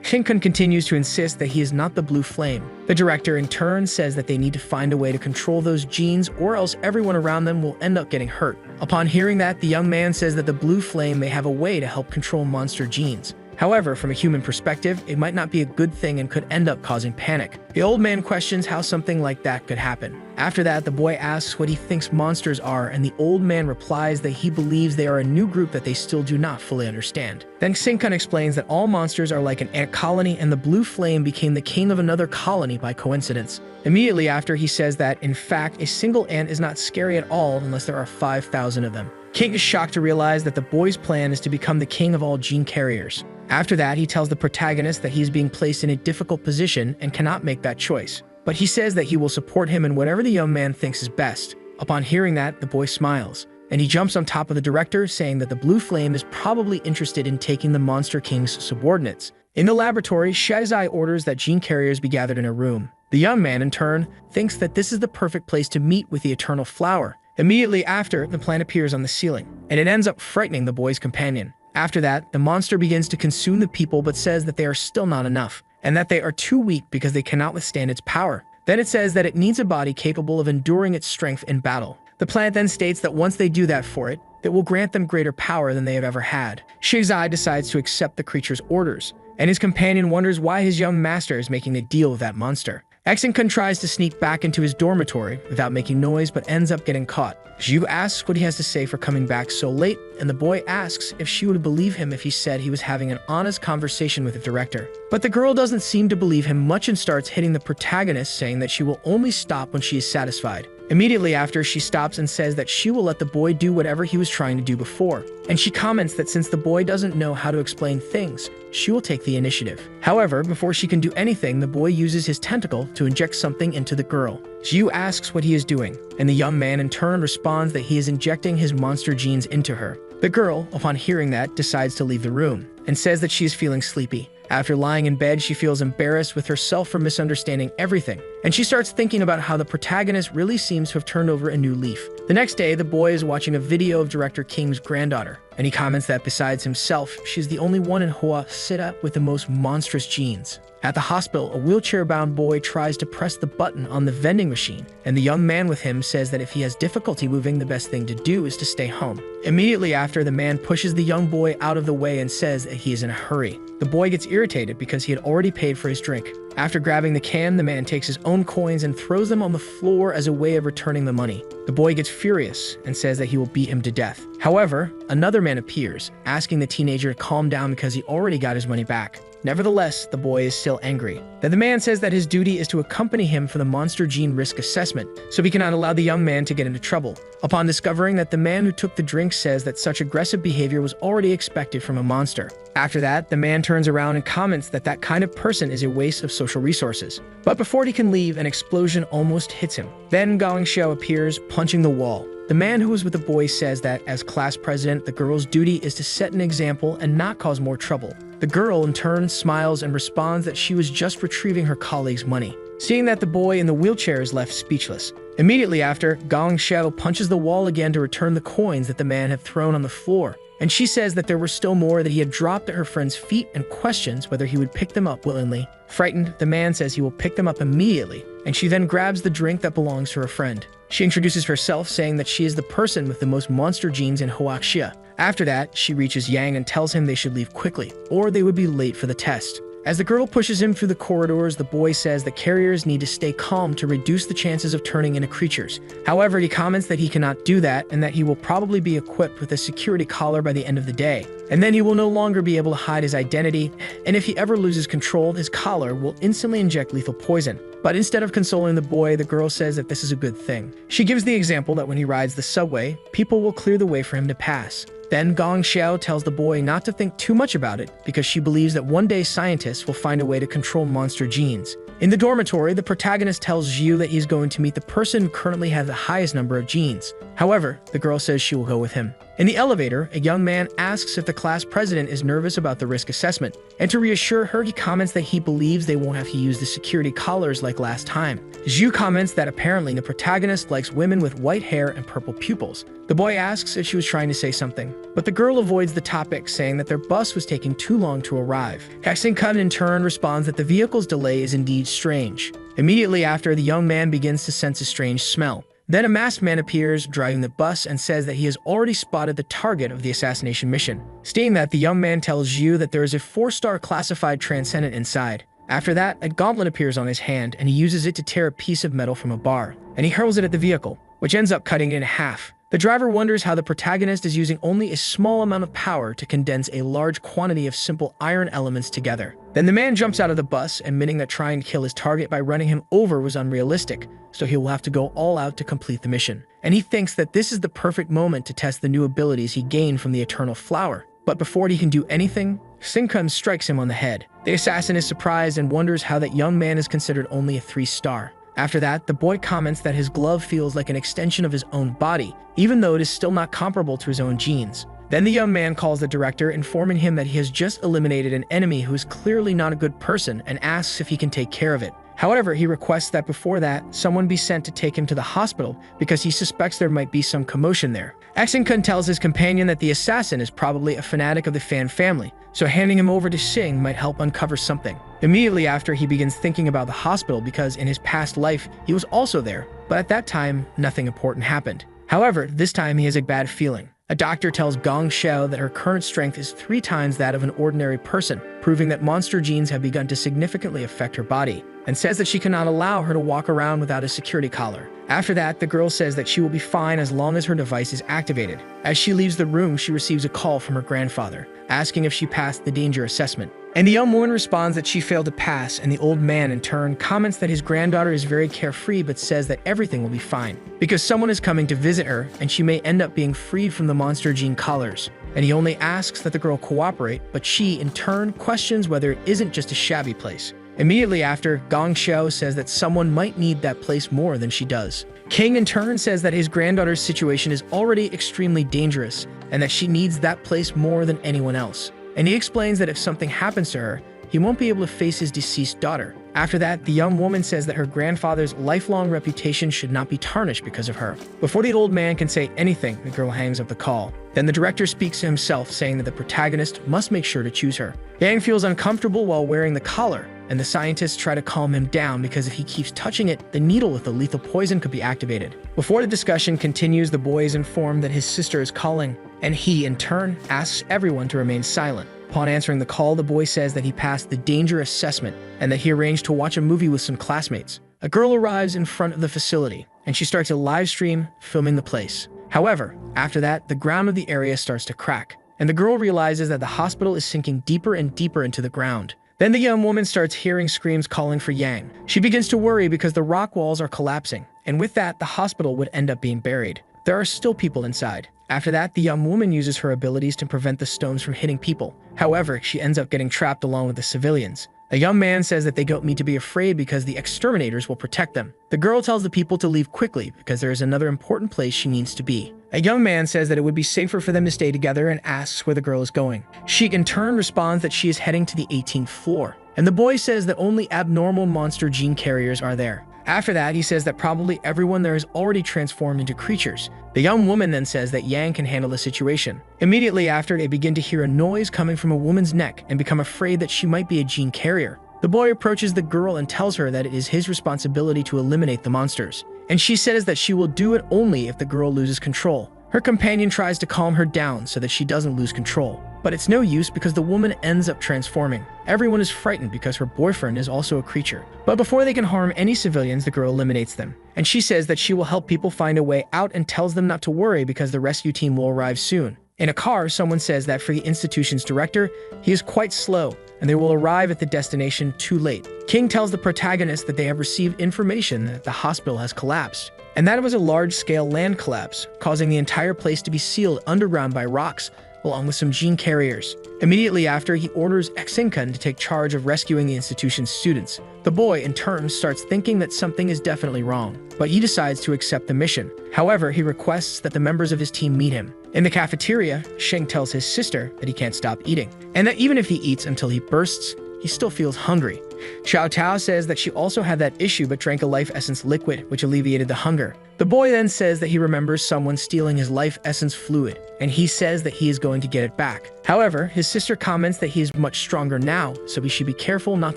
Shinkan continues to insist that he is not the blue flame. The director in turn says that they need to find a way to control those genes or else everyone around them will end up getting hurt. Upon hearing that, the young man says that the blue flame may have a way to help control monster genes. However, from a human perspective, it might not be a good thing and could end up causing panic. The old man questions how something like that could happen. After that, the boy asks what he thinks monsters are, and the old man replies that he believes they are a new group that they still do not fully understand. Then Shinkan explains that all monsters are like an ant colony, and the blue flame became the king of another colony by coincidence. Immediately after, he says that, in fact, a single ant is not scary at all unless there are 5,000 of them. King is shocked to realize that the boy's plan is to become the king of all gene carriers. After that, he tells the protagonist that he is being placed in a difficult position and cannot make that choice. But he says that he will support him in whatever the young man thinks is best. Upon hearing that, the boy smiles, and he jumps on top of the director, saying that the blue flame is probably interested in taking the Monster King's subordinates. In the laboratory, Shizai orders that gene carriers be gathered in a room. The young man, in turn, thinks that this is the perfect place to meet with the Eternal Flower. Immediately after, the plant appears on the ceiling, and it ends up frightening the boy's companion. After that, the monster begins to consume the people but says that they are still not enough, and that they are too weak because they cannot withstand its power. Then it says that it needs a body capable of enduring its strength in battle. The plant then states that once they do that for it, it will grant them greater power than they have ever had. Shizai decides to accept the creature's orders, and his companion wonders why his young master is making a deal with that monster. Shinkan tries to sneak back into his dormitory without making noise but ends up getting caught. Zhu asks what he has to say for coming back so late, and the boy asks if she would believe him if he said he was having an honest conversation with the director. But the girl doesn't seem to believe him much and starts hitting the protagonist, saying that she will only stop when she is satisfied. Immediately after, she stops and says that she will let the boy do whatever he was trying to do before. And she comments that since the boy doesn't know how to explain things, she will take the initiative. However, before she can do anything, the boy uses his tentacle to inject something into the girl. Jiu asks what he is doing, and the young man in turn responds that he is injecting his monster genes into her. The girl, upon hearing that, decides to leave the room and says that she is feeling sleepy. After lying in bed, she feels embarrassed with herself for misunderstanding everything, and she starts thinking about how the protagonist really seems to have turned over a new leaf. The next day, the boy is watching a video of director King's granddaughter, and he comments that besides himself, she's the only one in Hoa Sita with the most monstrous genes. At the hospital, a wheelchair-bound boy tries to press the button on the vending machine, and the young man with him says that if he has difficulty moving, the best thing to do is to stay home. Immediately after, the man pushes the young boy out of the way and says that he is in a hurry. The boy gets irritated because he had already paid for his drink. After grabbing the can, the man takes his own coins and throws them on the floor as a way of returning the money. The boy gets furious and says that he will beat him to death. However, another man appears, asking the teenager to calm down because he already got his money back. Nevertheless, the boy is still angry. Then the man says that his duty is to accompany him for the monster gene risk assessment, so he cannot allow the young man to get into trouble. Upon discovering that the man who took the drink says that such aggressive behavior was already expected from a monster. After that, the man turns around and comments that that kind of person is a waste of social resources. But before he can leave, an explosion almost hits him. Then Gong Xiao appears, punching the wall. The man who was with the boy says that, as class president, the girl's duty is to set an example and not cause more trouble. The girl, in turn, smiles and responds that she was just retrieving her colleague's money. Seeing that the boy in the wheelchair is left speechless. Immediately after, Gong Xiao punches the wall again to return the coins that the man had thrown on the floor, and she says that there were still more that he had dropped at her friend's feet and questions whether he would pick them up willingly. Frightened, the man says he will pick them up immediately, and she then grabs the drink that belongs to her friend. She introduces herself, saying that she is the person with the most monster genes in Hoaxia. After that, she reaches Yang and tells him they should leave quickly, or they would be late for the test. As the girl pushes him through the corridors, the boy says that carriers need to stay calm to reduce the chances of turning into creatures. However, he comments that he cannot do that and that he will probably be equipped with a security collar by the end of the day. And then he will no longer be able to hide his identity, and if he ever loses control, his collar will instantly inject lethal poison. But instead of consoling the boy, the girl says that this is a good thing. She gives the example that when he rides the subway, people will clear the way for him to pass. Then Gong Xiao tells the boy not to think too much about it because she believes that one day scientists will find a way to control monster genes. In the dormitory, the protagonist tells Jiu that he's going to meet the person who currently has the highest number of genes. However, the girl says she will go with him. In the elevator, a young man asks if the class president is nervous about the risk assessment, and to reassure her, he comments that he believes they won't have to use the security collars like last time. Jiu comments that apparently the protagonist likes women with white hair and purple pupils. The boy asks if she was trying to say something, but the girl avoids the topic, saying that their bus was taking too long to arrive. ActionToon in turn responds that the vehicle's delay is indeed strange. Immediately after, the young man begins to sense a strange smell. Then a masked man appears, driving the bus, and says that he has already spotted the target of the assassination mission. Stating that, the young man tells Jiu that there is a 4-star classified transcendent inside. After that, a gauntlet appears on his hand, and he uses it to tear a piece of metal from a bar, and he hurls it at the vehicle, which ends up cutting it in half. The driver wonders how the protagonist is using only a small amount of power to condense a large quantity of simple iron elements together. Then the man jumps out of the bus, admitting that trying to kill his target by running him over was unrealistic, so he will have to go all out to complete the mission. And he thinks that this is the perfect moment to test the new abilities he gained from the Eternal Flower. But before he can do anything, Sinkun strikes him on the head. The assassin is surprised and wonders how that young man is considered only a 3-star. After that, the boy comments that his glove feels like an extension of his own body, even though it is still not comparable to his own genes. Then the young man calls the director, informing him that he has just eliminated an enemy who is clearly not a good person, and asks if he can take care of it. However, he requests that before that, someone be sent to take him to the hospital because he suspects there might be some commotion there. ActionToon tells his companion that the assassin is probably a fanatic of the Fan family, so handing him over to Sing might help uncover something. Immediately after, he begins thinking about the hospital because in his past life, he was also there, but at that time, nothing important happened. However, this time he has a bad feeling. A doctor tells Gong Xiao that her current strength is 3 times that of an ordinary person, proving that monster genes have begun to significantly affect her body, and says that she cannot allow her to walk around without a security collar. After that, the girl says that she will be fine as long as her device is activated. As she leaves the room, she receives a call from her grandfather, asking if she passed the danger assessment. And the young woman responds that she failed to pass, and the old man, in turn, comments that his granddaughter is very carefree but says that everything will be fine, because someone is coming to visit her, and she may end up being freed from the monster gene collars. And he only asks that the girl cooperate, but she, in turn, questions whether it isn't just a shabby place. Immediately after, Gong Xiao says that someone might need that place more than she does. King, in turn, says that his granddaughter's situation is already extremely dangerous, and that she needs that place more than anyone else. And he explains that if something happens to her, he won't be able to face his deceased daughter. After that, the young woman says that her grandfather's lifelong reputation should not be tarnished because of her. Before the old man can say anything, the girl hangs up the call. Then the director speaks to himself, saying that the protagonist must make sure to choose her. Yang feels uncomfortable while wearing the collar, and the scientists try to calm him down because if he keeps touching it, the needle with the lethal poison could be activated. Before the discussion continues, the boy is informed that his sister is calling, and he, in turn, asks everyone to remain silent. Upon answering the call, the boy says that he passed the danger assessment and that he arranged to watch a movie with some classmates. A girl arrives in front of the facility, and she starts a live stream filming the place. However, after that, the ground of the area starts to crack, and the girl realizes that the hospital is sinking deeper and deeper into the ground. Then the young woman starts hearing screams calling for Yang. She begins to worry because the rock walls are collapsing, and with that, the hospital would end up being buried. There are still people inside. After that, the young woman uses her abilities to prevent the stones from hitting people. However, she ends up getting trapped along with the civilians. A young man says that they don't need to be afraid because the exterminators will protect them. The girl tells the people to leave quickly because there is another important place she needs to be. A young man says that it would be safer for them to stay together and asks where the girl is going. She, in turn, responds that she is heading to the 18th floor. And the boy says that only abnormal monster gene carriers are there. After that, he says that probably everyone there is already transformed into creatures. The young woman then says that Yang can handle the situation. Immediately after, they begin to hear a noise coming from a woman's neck and become afraid that she might be a gene carrier. The boy approaches the girl and tells her that it is his responsibility to eliminate the monsters. And she says that she will do it only if the girl loses control. Her companion tries to calm her down so that she doesn't lose control. But it's no use because the woman ends up transforming. Everyone is frightened because her boyfriend is also a creature. But before they can harm any civilians, the girl eliminates them. And she says that she will help people find a way out and tells them not to worry because the rescue team will arrive soon. In a car, someone says that for the institution's director, he is quite slow, and they will arrive at the destination too late. King tells the protagonist that they have received information that the hospital has collapsed, and that it was a large-scale land collapse, causing the entire place to be sealed underground by rocks, along with some gene carriers. Immediately after, he orders Xinkan to take charge of rescuing the institution's students. The boy, in turn, starts thinking that something is definitely wrong, but he decides to accept the mission. However, he requests that the members of his team meet him. In the cafeteria, Sheng tells his sister that he can't stop eating, and that even if he eats until he bursts, he still feels hungry. Xiao Tao says that she also had that issue but drank a life essence liquid, which alleviated the hunger. The boy then says that he remembers someone stealing his life essence fluid, and he says that he is going to get it back. However, his sister comments that he is much stronger now, so he should be careful not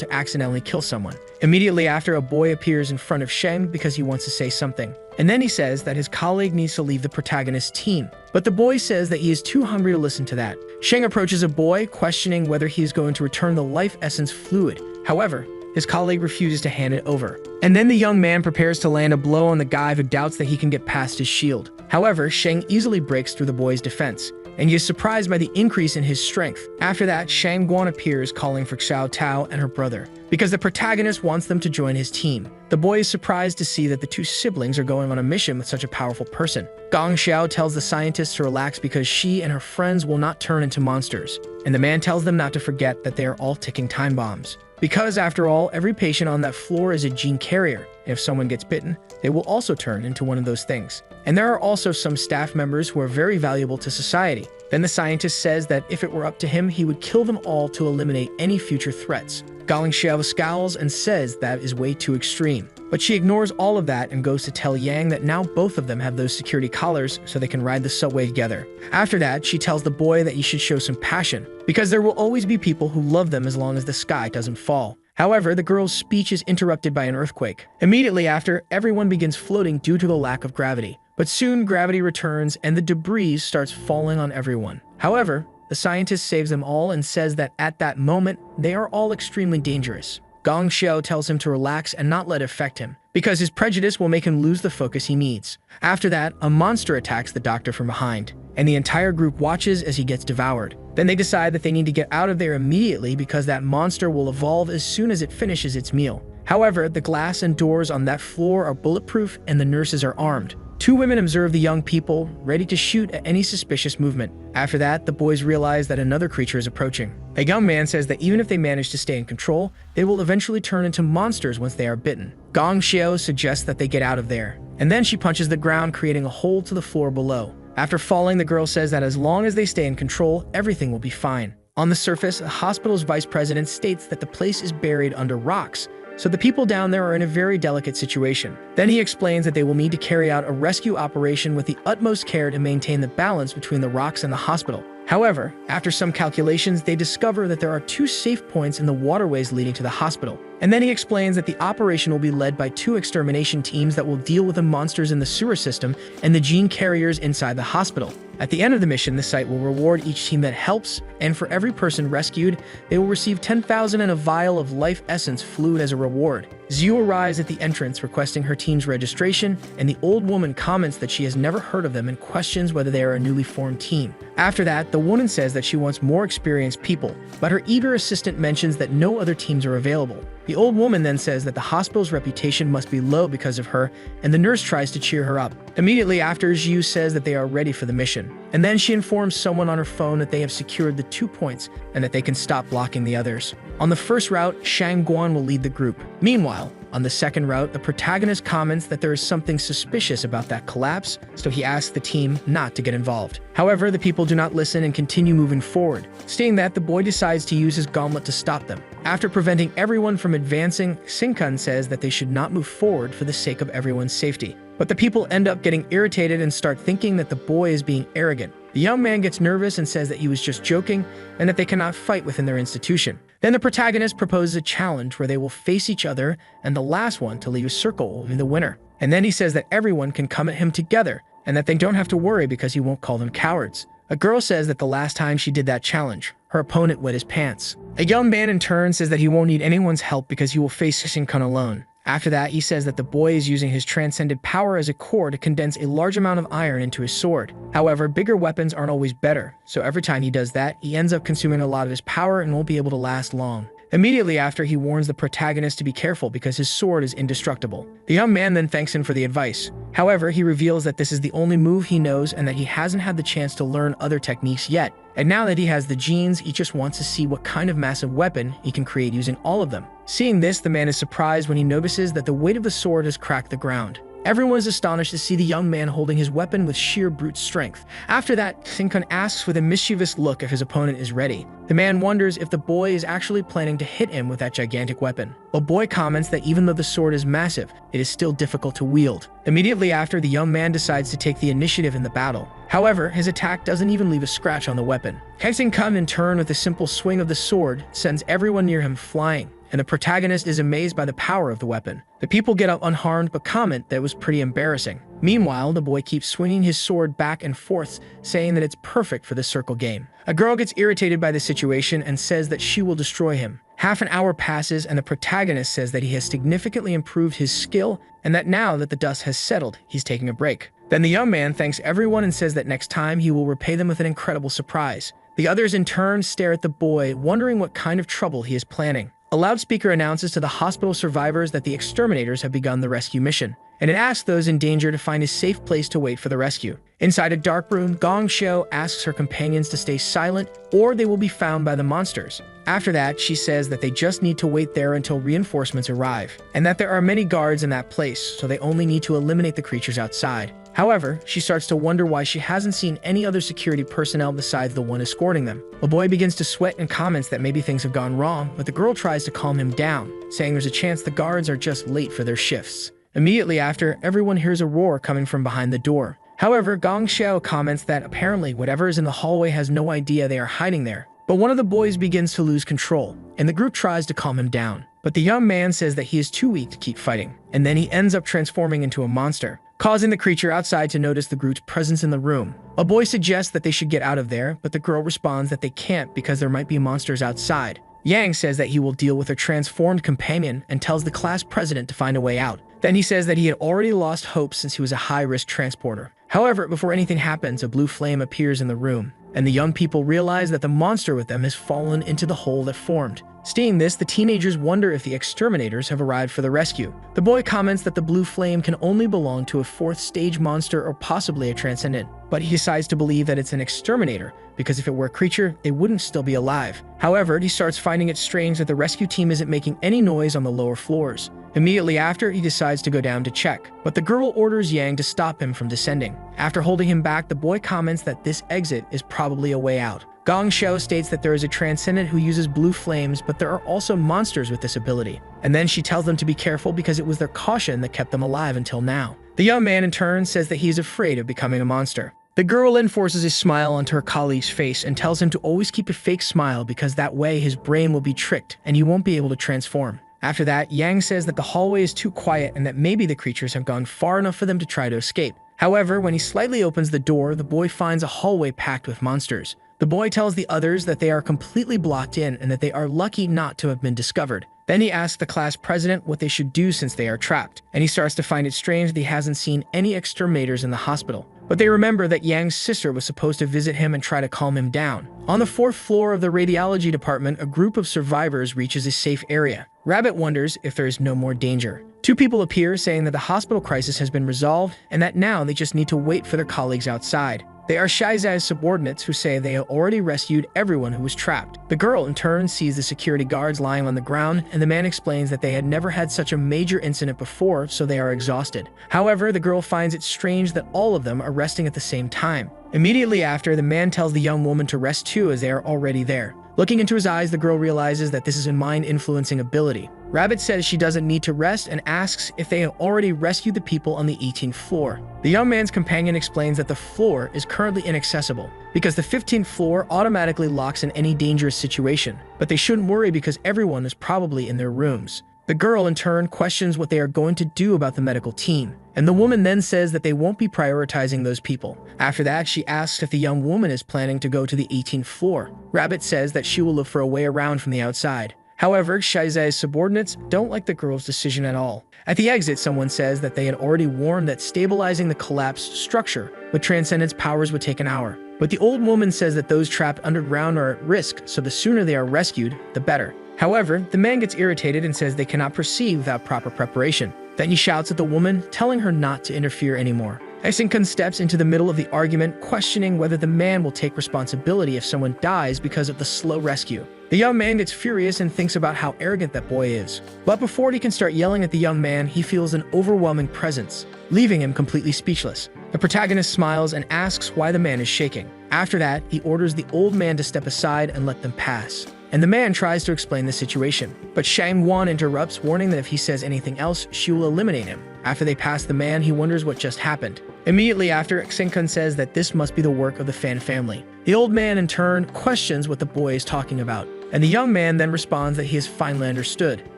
to accidentally kill someone. Immediately after, a boy appears in front of Sheng because he wants to say something. And then he says that his colleague needs to leave the protagonist's team. But the boy says that he is too hungry to listen to that. Sheng approaches a boy, questioning whether he is going to return the life essence fluid. However, his colleague refuses to hand it over. And then the young man prepares to land a blow on the guy who doubts that he can get past his shield. However, Sheng easily breaks through the boy's defense, and he is surprised by the increase in his strength. After that, Shang Guan appears calling for Xiao Tao and her brother, because the protagonist wants them to join his team. The boy is surprised to see that the two siblings are going on a mission with such a powerful person. Gong Xiao tells the scientists to relax because she and her friends will not turn into monsters, and the man tells them not to forget that they are all ticking time bombs. Because after all, every patient on that floor is a gene carrier, and if someone gets bitten, they will also turn into one of those things. And there are also some staff members who are very valuable to society. Then the scientist says that if it were up to him, he would kill them all to eliminate any future threats. Gong Xiao scowls and says that is way too extreme. But she ignores all of that and goes to tell Yang that now both of them have those security collars so they can ride the subway together. After that, she tells the boy that he should show some passion, because there will always be people who love them as long as the sky doesn't fall. However, the girl's speech is interrupted by an earthquake. Immediately after, everyone begins floating due to the lack of gravity. But soon gravity returns and the debris starts falling on everyone. However, the scientist saves them all and says that at that moment, they are all extremely dangerous. Gong Xiao tells him to relax and not let it affect him, because his prejudice will make him lose the focus he needs. After that, a monster attacks the doctor from behind, and the entire group watches as he gets devoured. Then they decide that they need to get out of there immediately because that monster will evolve as soon as it finishes its meal. However, the glass and doors on that floor are bulletproof and the nurses are armed. Two women observe the young people, ready to shoot at any suspicious movement. After that, the boys realize that another creature is approaching. A young man says that even if they manage to stay in control, they will eventually turn into monsters once they are bitten. Gong Xiao suggests that they get out of there, and then she punches the ground, creating a hole to the floor below. After falling, the girl says that as long as they stay in control, everything will be fine. On the surface, the hospital's vice president states that the place is buried under rocks, so the people down there are in a very delicate situation. Then he explains that they will need to carry out a rescue operation with the utmost care to maintain the balance between the rocks and the hospital. However, after some calculations, they discover that there are two safe points in the waterways leading to the hospital. And then he explains that the operation will be led by two extermination teams that will deal with the monsters in the sewer system and the gene carriers inside the hospital. At the end of the mission, the site will reward each team that helps, and for every person rescued, they will receive 10,000 and a vial of life essence fluid as a reward. Xiu arrives at the entrance requesting her team's registration, and the old woman comments that she has never heard of them and questions whether they are a newly formed team. After that, the woman says that she wants more experienced people, but her eager assistant mentions that no other teams are available. The old woman then says that the hospital's reputation must be low because of her, and the nurse tries to cheer her up. Immediately after, Xiu says that they are ready for the mission, and then she informs someone on her phone that they have secured the 2 points and that they can stop blocking the others. On the first route, Shang Guan will lead the group. Meanwhile, on the second route, the protagonist comments that there is something suspicious about that collapse, so he asks the team not to get involved. However, the people do not listen and continue moving forward, stating that the boy decides to use his gauntlet to stop them. After preventing everyone from advancing, Xingkun says that they should not move forward for the sake of everyone's safety. But the people end up getting irritated and start thinking that the boy is being arrogant. The young man gets nervous and says that he was just joking and that they cannot fight within their institution. Then the protagonist proposes a challenge where they will face each other and the last one to leave a circle will be the winner. And then he says that everyone can come at him together and that they don't have to worry because he won't call them cowards. A girl says that the last time she did that challenge, her opponent wet his pants. A young man in turn says that he won't need anyone's help because he will face Xingkun alone. After that, he says that the boy is using his transcended power as a core to condense a large amount of iron into his sword. However, bigger weapons aren't always better, so every time he does that, he ends up consuming a lot of his power and won't be able to last long. Immediately after, he warns the protagonist to be careful because his sword is indestructible. The young man then thanks him for the advice. However, he reveals that this is the only move he knows and that he hasn't had the chance to learn other techniques yet. And now that he has the genes, he just wants to see what kind of massive weapon he can create using all of them. Seeing this, the man is surprised when he notices that the weight of the sword has cracked the ground. Everyone is astonished to see the young man holding his weapon with sheer brute strength. After that, Xingkun asks with a mischievous look if his opponent is ready. The man wonders if the boy is actually planning to hit him with that gigantic weapon. The boy comments that even though the sword is massive, it is still difficult to wield. Immediately after, the young man decides to take the initiative in the battle. However, his attack doesn't even leave a scratch on the weapon. Xingkun, in turn, with a simple swing of the sword, sends everyone near him flying, and the protagonist is amazed by the power of the weapon. The people get up unharmed but comment that it was pretty embarrassing. Meanwhile, the boy keeps swinging his sword back and forth, saying that it's perfect for the circle game. A girl gets irritated by the situation and says that she will destroy him. Half an hour passes and the protagonist says that he has significantly improved his skill and that now that the dust has settled, he's taking a break. Then the young man thanks everyone and says that next time he will repay them with an incredible surprise. The others in turn stare at the boy, wondering what kind of trouble he is planning. A loudspeaker announces to the hospital survivors that the exterminators have begun the rescue mission, and it asks those in danger to find a safe place to wait for the rescue. Inside a dark room, Gong Xiao asks her companions to stay silent or they will be found by the monsters. After that, she says that they just need to wait there until reinforcements arrive, and that there are many guards in that place, so they only need to eliminate the creatures outside. However, she starts to wonder why she hasn't seen any other security personnel besides the one escorting them. The boy begins to sweat and comments that maybe things have gone wrong, but the girl tries to calm him down, saying there's a chance the guards are just late for their shifts. Immediately after, everyone hears a roar coming from behind the door. However, Gong Xiao comments that apparently whatever is in the hallway has no idea they are hiding there. But one of the boys begins to lose control, and the group tries to calm him down. But the young man says that he is too weak to keep fighting, and then he ends up transforming into a monster, causing the creature outside to notice the group's presence in the room. A boy suggests that they should get out of there, but the girl responds that they can't because there might be monsters outside. Yang says that he will deal with her transformed companion and tells the class president to find a way out. Then he says that he had already lost hope since he was a high-risk transporter. However, before anything happens, a blue flame appears in the room, and the young people realize that the monster with them has fallen into the hole that formed. Seeing this, the teenagers wonder if the exterminators have arrived for the rescue. The boy comments that the blue flame can only belong to a fourth stage monster or possibly a transcendent, but he decides to believe that it's an exterminator, because if it were a creature, it wouldn't still be alive. However, he starts finding it strange that the rescue team isn't making any noise on the lower floors. Immediately after, he decides to go down to check, but the girl orders Yang to stop him from descending. After holding him back, the boy comments that this exit is probably a way out. Gong Xiao states that there is a transcendent who uses blue flames, but there are also monsters with this ability. And then she tells them to be careful because it was their caution that kept them alive until now. The young man in turn says that he is afraid of becoming a monster. The girl then forces a smile onto her colleague's face and tells him to always keep a fake smile because that way his brain will be tricked and he won't be able to transform. After that, Yang says that the hallway is too quiet and that maybe the creatures have gone far enough for them to try to escape. However, when he slightly opens the door, the boy finds a hallway packed with monsters. The boy tells the others that they are completely blocked in and that they are lucky not to have been discovered. Then he asks the class president what they should do since they are trapped, and he starts to find it strange that he hasn't seen any exterminators in the hospital. But they remember that Yang's sister was supposed to visit him and try to calm him down. On the 4th floor of the radiology department, a group of survivors reaches a safe area. Rabbit wonders if there is no more danger. 2 people appear saying that the hospital crisis has been resolved and that now they just need to wait for their colleagues outside. They are Shaizai's subordinates who say they have already rescued everyone who was trapped. The girl, in turn, sees the security guards lying on the ground, and the man explains that they had never had such a major incident before, so they are exhausted. However, the girl finds it strange that all of them are resting at the same time. Immediately after, the man tells the young woman to rest too as they are already there. Looking into his eyes, the girl realizes that this is a mind-influencing ability. Rabbit says she doesn't need to rest and asks if they have already rescued the people on the 18th floor. The young man's companion explains that the floor is currently inaccessible because the 15th floor automatically locks in any dangerous situation, but they shouldn't worry because everyone is probably in their rooms. The girl, in turn, questions what they are going to do about the medical team, and the woman then says that they won't be prioritizing those people. After that, she asks if the young woman is planning to go to the 18th floor. Rabbit says that she will look for a way around from the outside. However, Shaizai's subordinates don't like the girl's decision at all. At the exit, someone says that they had already warned that stabilizing the collapsed structure with Transcendence powers would take an hour. But the old woman says that those trapped underground are at risk, so the sooner they are rescued, the better. However, the man gets irritated and says they cannot proceed without proper preparation. Then he shouts at the woman, telling her not to interfere anymore. ActionToon steps into the middle of the argument, questioning whether the man will take responsibility if someone dies because of the slow rescue. The young man gets furious and thinks about how arrogant that boy is. But before he can start yelling at the young man, he feels an overwhelming presence, leaving him completely speechless. The protagonist smiles and asks why the man is shaking. After that, he orders the old man to step aside and let them pass. And the man tries to explain the situation, but Shang Wan interrupts, warning that if he says anything else, she will eliminate him. After they pass the man, he wonders what just happened. Immediately after, Xingkun says that this must be the work of the Fan family. The old man, in turn, questions what the boy is talking about, and the young man then responds that he has finally understood.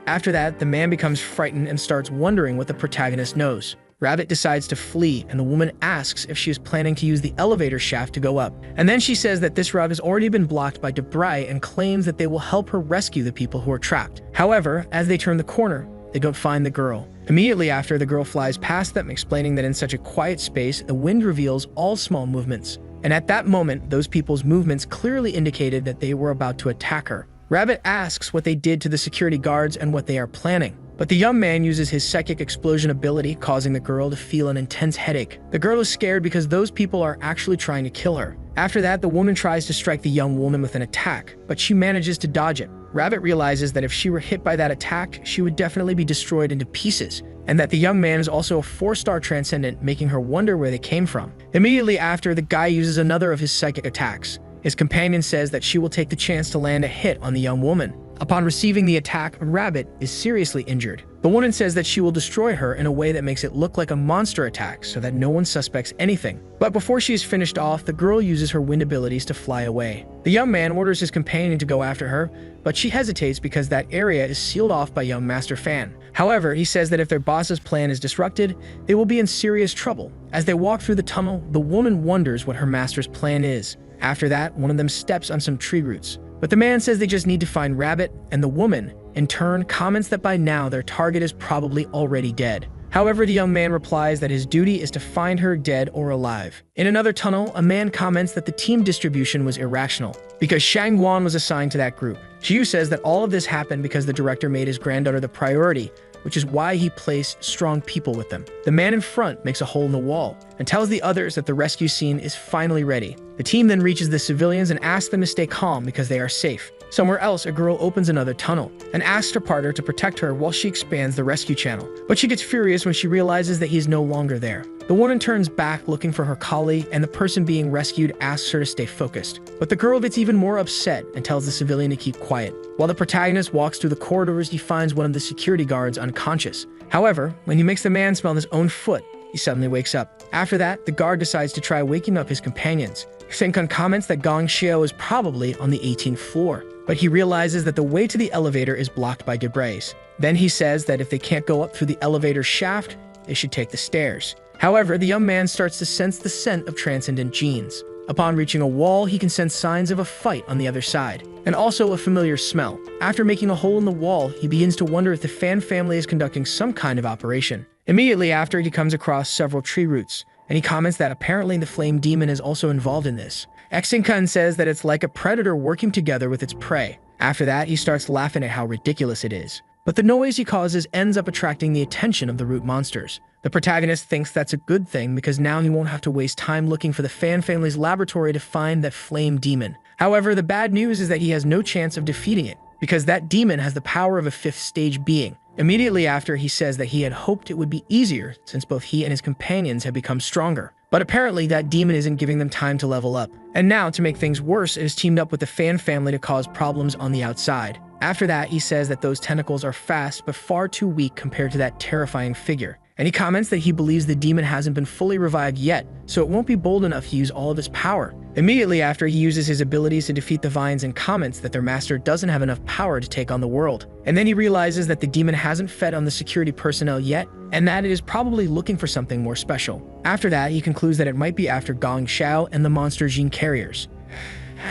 After that, the man becomes frightened and starts wondering what the protagonist knows. Rabbit decides to flee, and the woman asks if she is planning to use the elevator shaft to go up. And then she says that this route has already been blocked by debris and claims that they will help her rescue the people who are trapped. However, as they turn the corner, they don't find the girl. Immediately after, the girl flies past them, explaining that in such a quiet space, the wind reveals all small movements. And at that moment, those people's movements clearly indicated that they were about to attack her. Rabbit asks what they did to the security guards and what they are planning. But the young man uses his psychic explosion ability, causing the girl to feel an intense headache. The girl is scared because those people are actually trying to kill her. After that, the woman tries to strike the young woman with an attack, but she manages to dodge it. Rabbit realizes that if she were hit by that attack, she would definitely be destroyed into pieces, and that the young man is also a 4-star transcendent, making her wonder where they came from. Immediately after, the guy uses another of his psychic attacks. His companion says that she will take the chance to land a hit on the young woman. Upon receiving the attack, Rabbit is seriously injured. The woman says that she will destroy her in a way that makes it look like a monster attack so that no one suspects anything. But before she is finished off, the girl uses her wind abilities to fly away. The young man orders his companion to go after her, but she hesitates because that area is sealed off by young Master Fan. However, he says that if their boss's plan is disrupted, they will be in serious trouble. As they walk through the tunnel, the woman wonders what her master's plan is. After that, one of them steps on some tree roots. But the man says they just need to find Rabbit, and the woman, in turn, comments that by now their target is probably already dead. However, the young man replies that his duty is to find her dead or alive. In another tunnel, a man comments that the team distribution was irrational because Shang Guan was assigned to that group. Xiu says that all of this happened because the director made his granddaughter the priority, which is why he placed strong people with them. The man in front makes a hole in the wall and tells the others that the rescue scene is finally ready. The team then reaches the civilians and asks them to stay calm because they are safe. Somewhere else, a girl opens another tunnel and asks her partner to protect her while she expands the rescue channel. But she gets furious when she realizes that he is no longer there. The woman turns back looking for her colleague, and the person being rescued asks her to stay focused. But the girl gets even more upset and tells the civilian to keep quiet. While the protagonist walks through the corridors, he finds one of the security guards unconscious. However, when he makes the man smell his own foot, he suddenly wakes up. After that, the guard decides to try waking up his companions. Senkun comments that Gong Xiao is probably on the 18th floor, but he realizes that the way to the elevator is blocked by debris. Then he says that if they can't go up through the elevator shaft, they should take the stairs. However, the young man starts to sense the scent of transcendent genes. Upon reaching a wall, he can sense signs of a fight on the other side, and also a familiar smell. After making a hole in the wall, he begins to wonder if the Fan family is conducting some kind of operation. Immediately after, he comes across several tree roots, and he comments that apparently the flame demon is also involved in this. Senkun says that it's like a predator working together with its prey. After that, he starts laughing at how ridiculous it is. But the noise he causes ends up attracting the attention of the root monsters. The protagonist thinks that's a good thing because now he won't have to waste time looking for the Fan family's laboratory to find that flame demon. However, the bad news is that he has no chance of defeating it because that demon has the power of a 5th stage being. Immediately after, he says that he had hoped it would be easier since both he and his companions had become stronger. But apparently that demon isn't giving them time to level up. And now, to make things worse, it has teamed up with the Fan family to cause problems on the outside. After that, he says that those tentacles are fast but far too weak compared to that terrifying figure. And he comments that he believes the demon hasn't been fully revived yet, so it won't be bold enough to use all of its power. Immediately after, he uses his abilities to defeat the vines and comments that their master doesn't have enough power to take on the world. And then he realizes that the demon hasn't fed on the security personnel yet, and that it is probably looking for something more special. After that, he concludes that it might be after Gong Xiao and the monster gene carriers.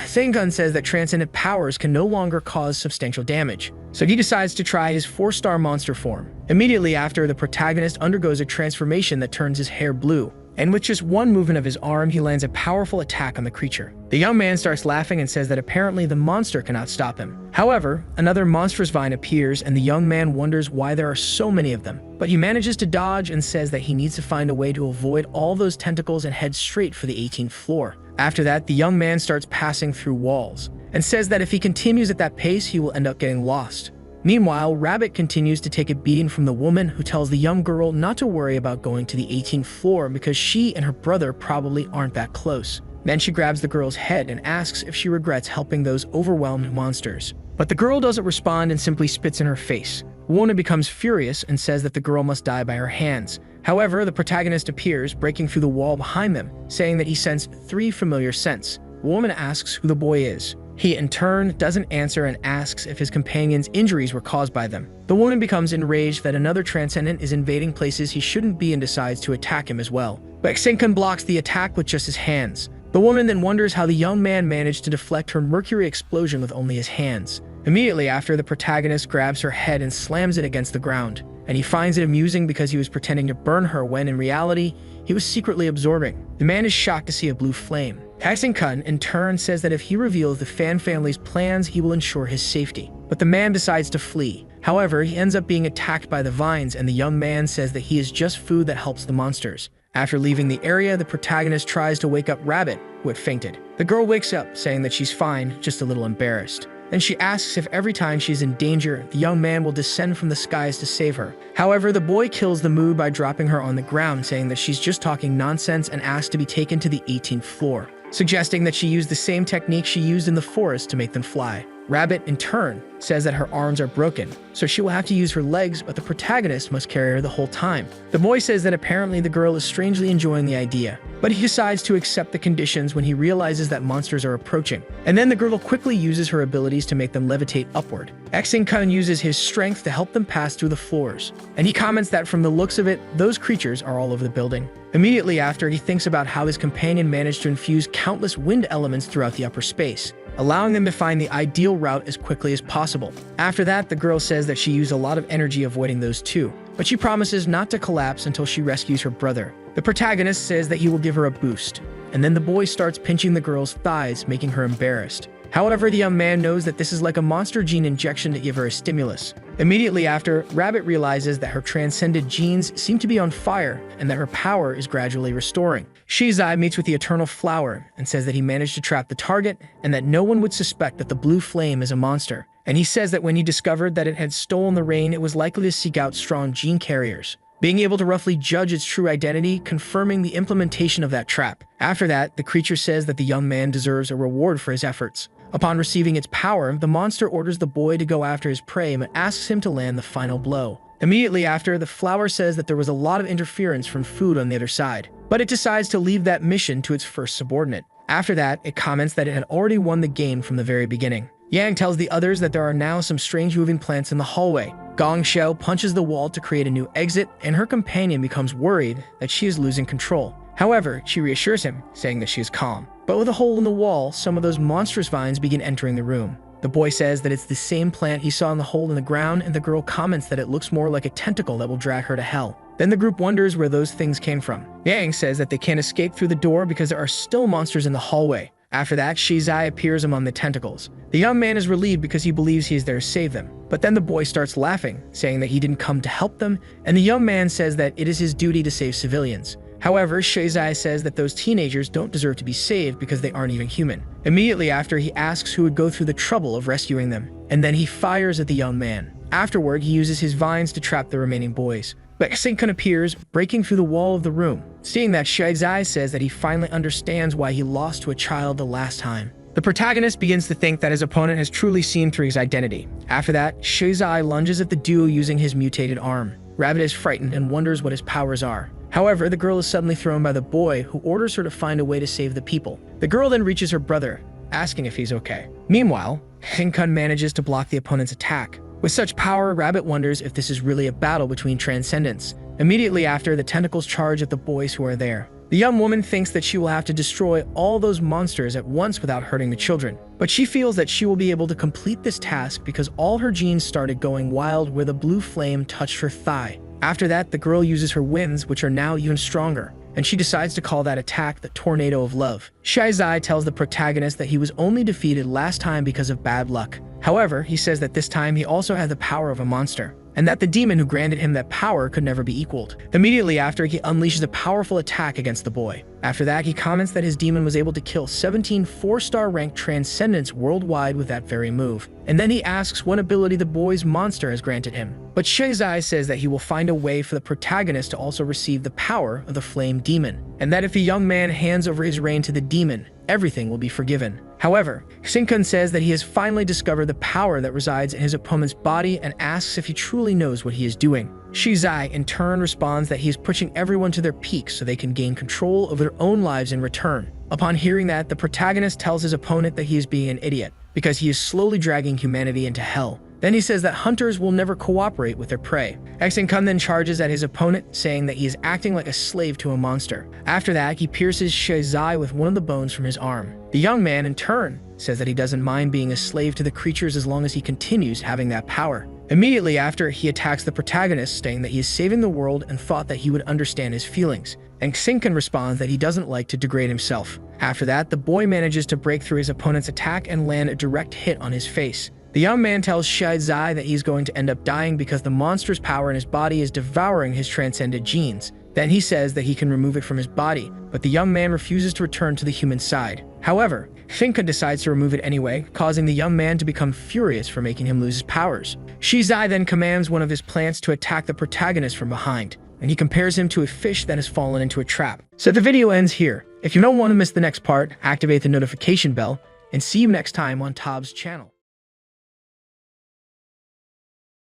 Senkun says that transcendent powers can no longer cause substantial damage, so he decides to try his 4-star monster form. Immediately after, the protagonist undergoes a transformation that turns his hair blue, and with just one movement of his arm, he lands a powerful attack on the creature. The young man starts laughing and says that apparently the monster cannot stop him. However, another monstrous vine appears, and the young man wonders why there are so many of them. But he manages to dodge and says that he needs to find a way to avoid all those tentacles and head straight for the 18th floor. After that, the young man starts passing through walls, and says that if he continues at that pace, he will end up getting lost. Meanwhile, Rabbit continues to take a beating from the woman who tells the young girl not to worry about going to the 18th floor because she and her brother probably aren't that close. Then she grabs the girl's head and asks if she regrets helping those overwhelmed monsters. But the girl doesn't respond and simply spits in her face. The woman becomes furious and says that the girl must die by her hands. However, the protagonist appears, breaking through the wall behind them, saying that he sensed 3 familiar scents. The woman asks who the boy is. He, in turn, doesn't answer and asks if his companion's injuries were caused by them. The woman becomes enraged that another transcendent is invading places he shouldn't be and decides to attack him as well. But Senkun blocks the attack with just his hands. The woman then wonders how the young man managed to deflect her mercury explosion with only his hands. Immediately after, the protagonist grabs her head and slams it against the ground, and he finds it amusing because he was pretending to burn her when, in reality, he was secretly absorbing. The man is shocked to see a blue flame. Senkun, in turn, says that if he reveals the Fan family's plans, he will ensure his safety. But the man decides to flee. However, he ends up being attacked by the vines, and the young man says that he is just food that helps the monsters. After leaving the area, the protagonist tries to wake up Rabbit, who had fainted. The girl wakes up, saying that she's fine, just a little embarrassed. Then she asks if every time she's in danger, the young man will descend from the skies to save her. However, the boy kills the mood by dropping her on the ground, saying that she's just talking nonsense and asks to be taken to the 18th floor, suggesting that she used the same technique she used in the forest to make them fly. Rabbit, in turn, says that her arms are broken, so she will have to use her legs, but the protagonist must carry her the whole time. The boy says that apparently the girl is strangely enjoying the idea, but he decides to accept the conditions when he realizes that monsters are approaching. And then the girl quickly uses her abilities to make them levitate upward. Senkun uses his strength to help them pass through the floors, and he comments that from the looks of it, those creatures are all over the building. Immediately after, he thinks about how his companion managed to infuse countless wind elements throughout the upper space. allowing them to find the ideal route as quickly as possible. After that, the girl says that she used a lot of energy avoiding those two, but she promises not to collapse until she rescues her brother. The protagonist says that he will give her a boost, and then the boy starts pinching the girl's thighs, making her embarrassed. However, the young man knows that this is like a monster gene injection to give her a stimulus. Immediately after, Rabbit realizes that her transcended genes seem to be on fire and that her power is gradually restoring. Shizai meets with the Eternal Flower and says that he managed to trap the target and that no one would suspect that the blue flame is a monster. And he says that when he discovered that it had stolen the rain, it was likely to seek out strong gene carriers, being able to roughly judge its true identity, confirming the implementation of that trap. After that, the creature says that the young man deserves a reward for his efforts. Upon receiving its power, the monster orders the boy to go after his prey and asks him to land the final blow. Immediately after, the flower says that there was a lot of interference from food on the other side, but it decides to leave that mission to its first subordinate. After that, it comments that it had already won the game from the very beginning. Yang tells the others that there are now some strange moving plants in the hallway. Gong Xiao punches the wall to create a new exit, and her companion becomes worried that she is losing control. However, she reassures him, saying that she is calm. But with a hole in the wall, some of those monstrous vines begin entering the room. The boy says that it's the same plant he saw in the hole in the ground, and the girl comments that it looks more like a tentacle that will drag her to hell. Then the group wonders where those things came from. Yang says that they can't escape through the door because there are still monsters in the hallway. After that, Shizai appears among the tentacles. The young man is relieved because he believes he is there to save them. But then the boy starts laughing, saying that he didn't come to help them, and the young man says that it is his duty to save civilians. However, Shizai says that those teenagers don't deserve to be saved because they aren't even human. Immediately after, he asks who would go through the trouble of rescuing them, and then he fires at the young man. Afterward, he uses his vines to trap the remaining boys. But Xingkun appears, breaking through the wall of the room. Seeing that, Shizai says that he finally understands why he lost to a child the last time. The protagonist begins to think that his opponent has truly seen through his identity. After that, Shizai lunges at the duo using his mutated arm. Rabbit is frightened and wonders what his powers are. However, the girl is suddenly thrown by the boy, who orders her to find a way to save the people. The girl then reaches her brother, asking if he's okay. Meanwhile, Xingkun manages to block the opponent's attack. With such power, Rabbit wonders if this is really a battle between transcendents. Immediately after, the tentacles charge at the boys who are there. The young woman thinks that she will have to destroy all those monsters at once without hurting the children. But she feels that she will be able to complete this task because all her genes started going wild where the blue flame touched her thigh. After that, the girl uses her winds, which are now even stronger, and she decides to call that attack the Tornado of Love. Shizai tells the protagonist that he was only defeated last time because of bad luck. However, he says that this time he also had the power of a monster, and that the demon who granted him that power could never be equaled. Immediately after, he unleashes a powerful attack against the boy. After that, he comments that his demon was able to kill 17 4-star ranked transcendents worldwide with that very move. And then he asks what ability the boy's monster has granted him. But Shizai says that he will find a way for the protagonist to also receive the power of the flame demon, and that if the young man hands over his reign to the demon, everything will be forgiven. However, Xingkun says that he has finally discovered the power that resides in his opponent's body and asks if he truly knows what he is doing. Shizai, in turn, responds that he is pushing everyone to their peaks so they can gain control over their own lives in return. Upon hearing that, the protagonist tells his opponent that he is being an idiot because he is slowly dragging humanity into hell. Then he says that hunters will never cooperate with their prey. Xingkun then charges at his opponent, saying that he is acting like a slave to a monster. After that, he pierces Shizai with one of the bones from his arm. The young man, in turn, says that he doesn't mind being a slave to the creatures as long as he continues having that power. Immediately after, he attacks the protagonist, saying that he is saving the world and thought that he would understand his feelings. And Xingkun responds that he doesn't like to degrade himself. After that, the boy manages to break through his opponent's attack and land a direct hit on his face. The young man tells Shizai that he's going to end up dying because the monster's power in his body is devouring his transcended genes. Then he says that he can remove it from his body, but the young man refuses to return to the human side. However, Xingkun decides to remove it anyway, causing the young man to become furious for making him lose his powers. Shizai then commands one of his plants to attack the protagonist from behind, and he compares him to a fish that has fallen into a trap. So the video ends here. If you don't want to miss the next part, activate the notification bell, and see you next time on Tob's channel.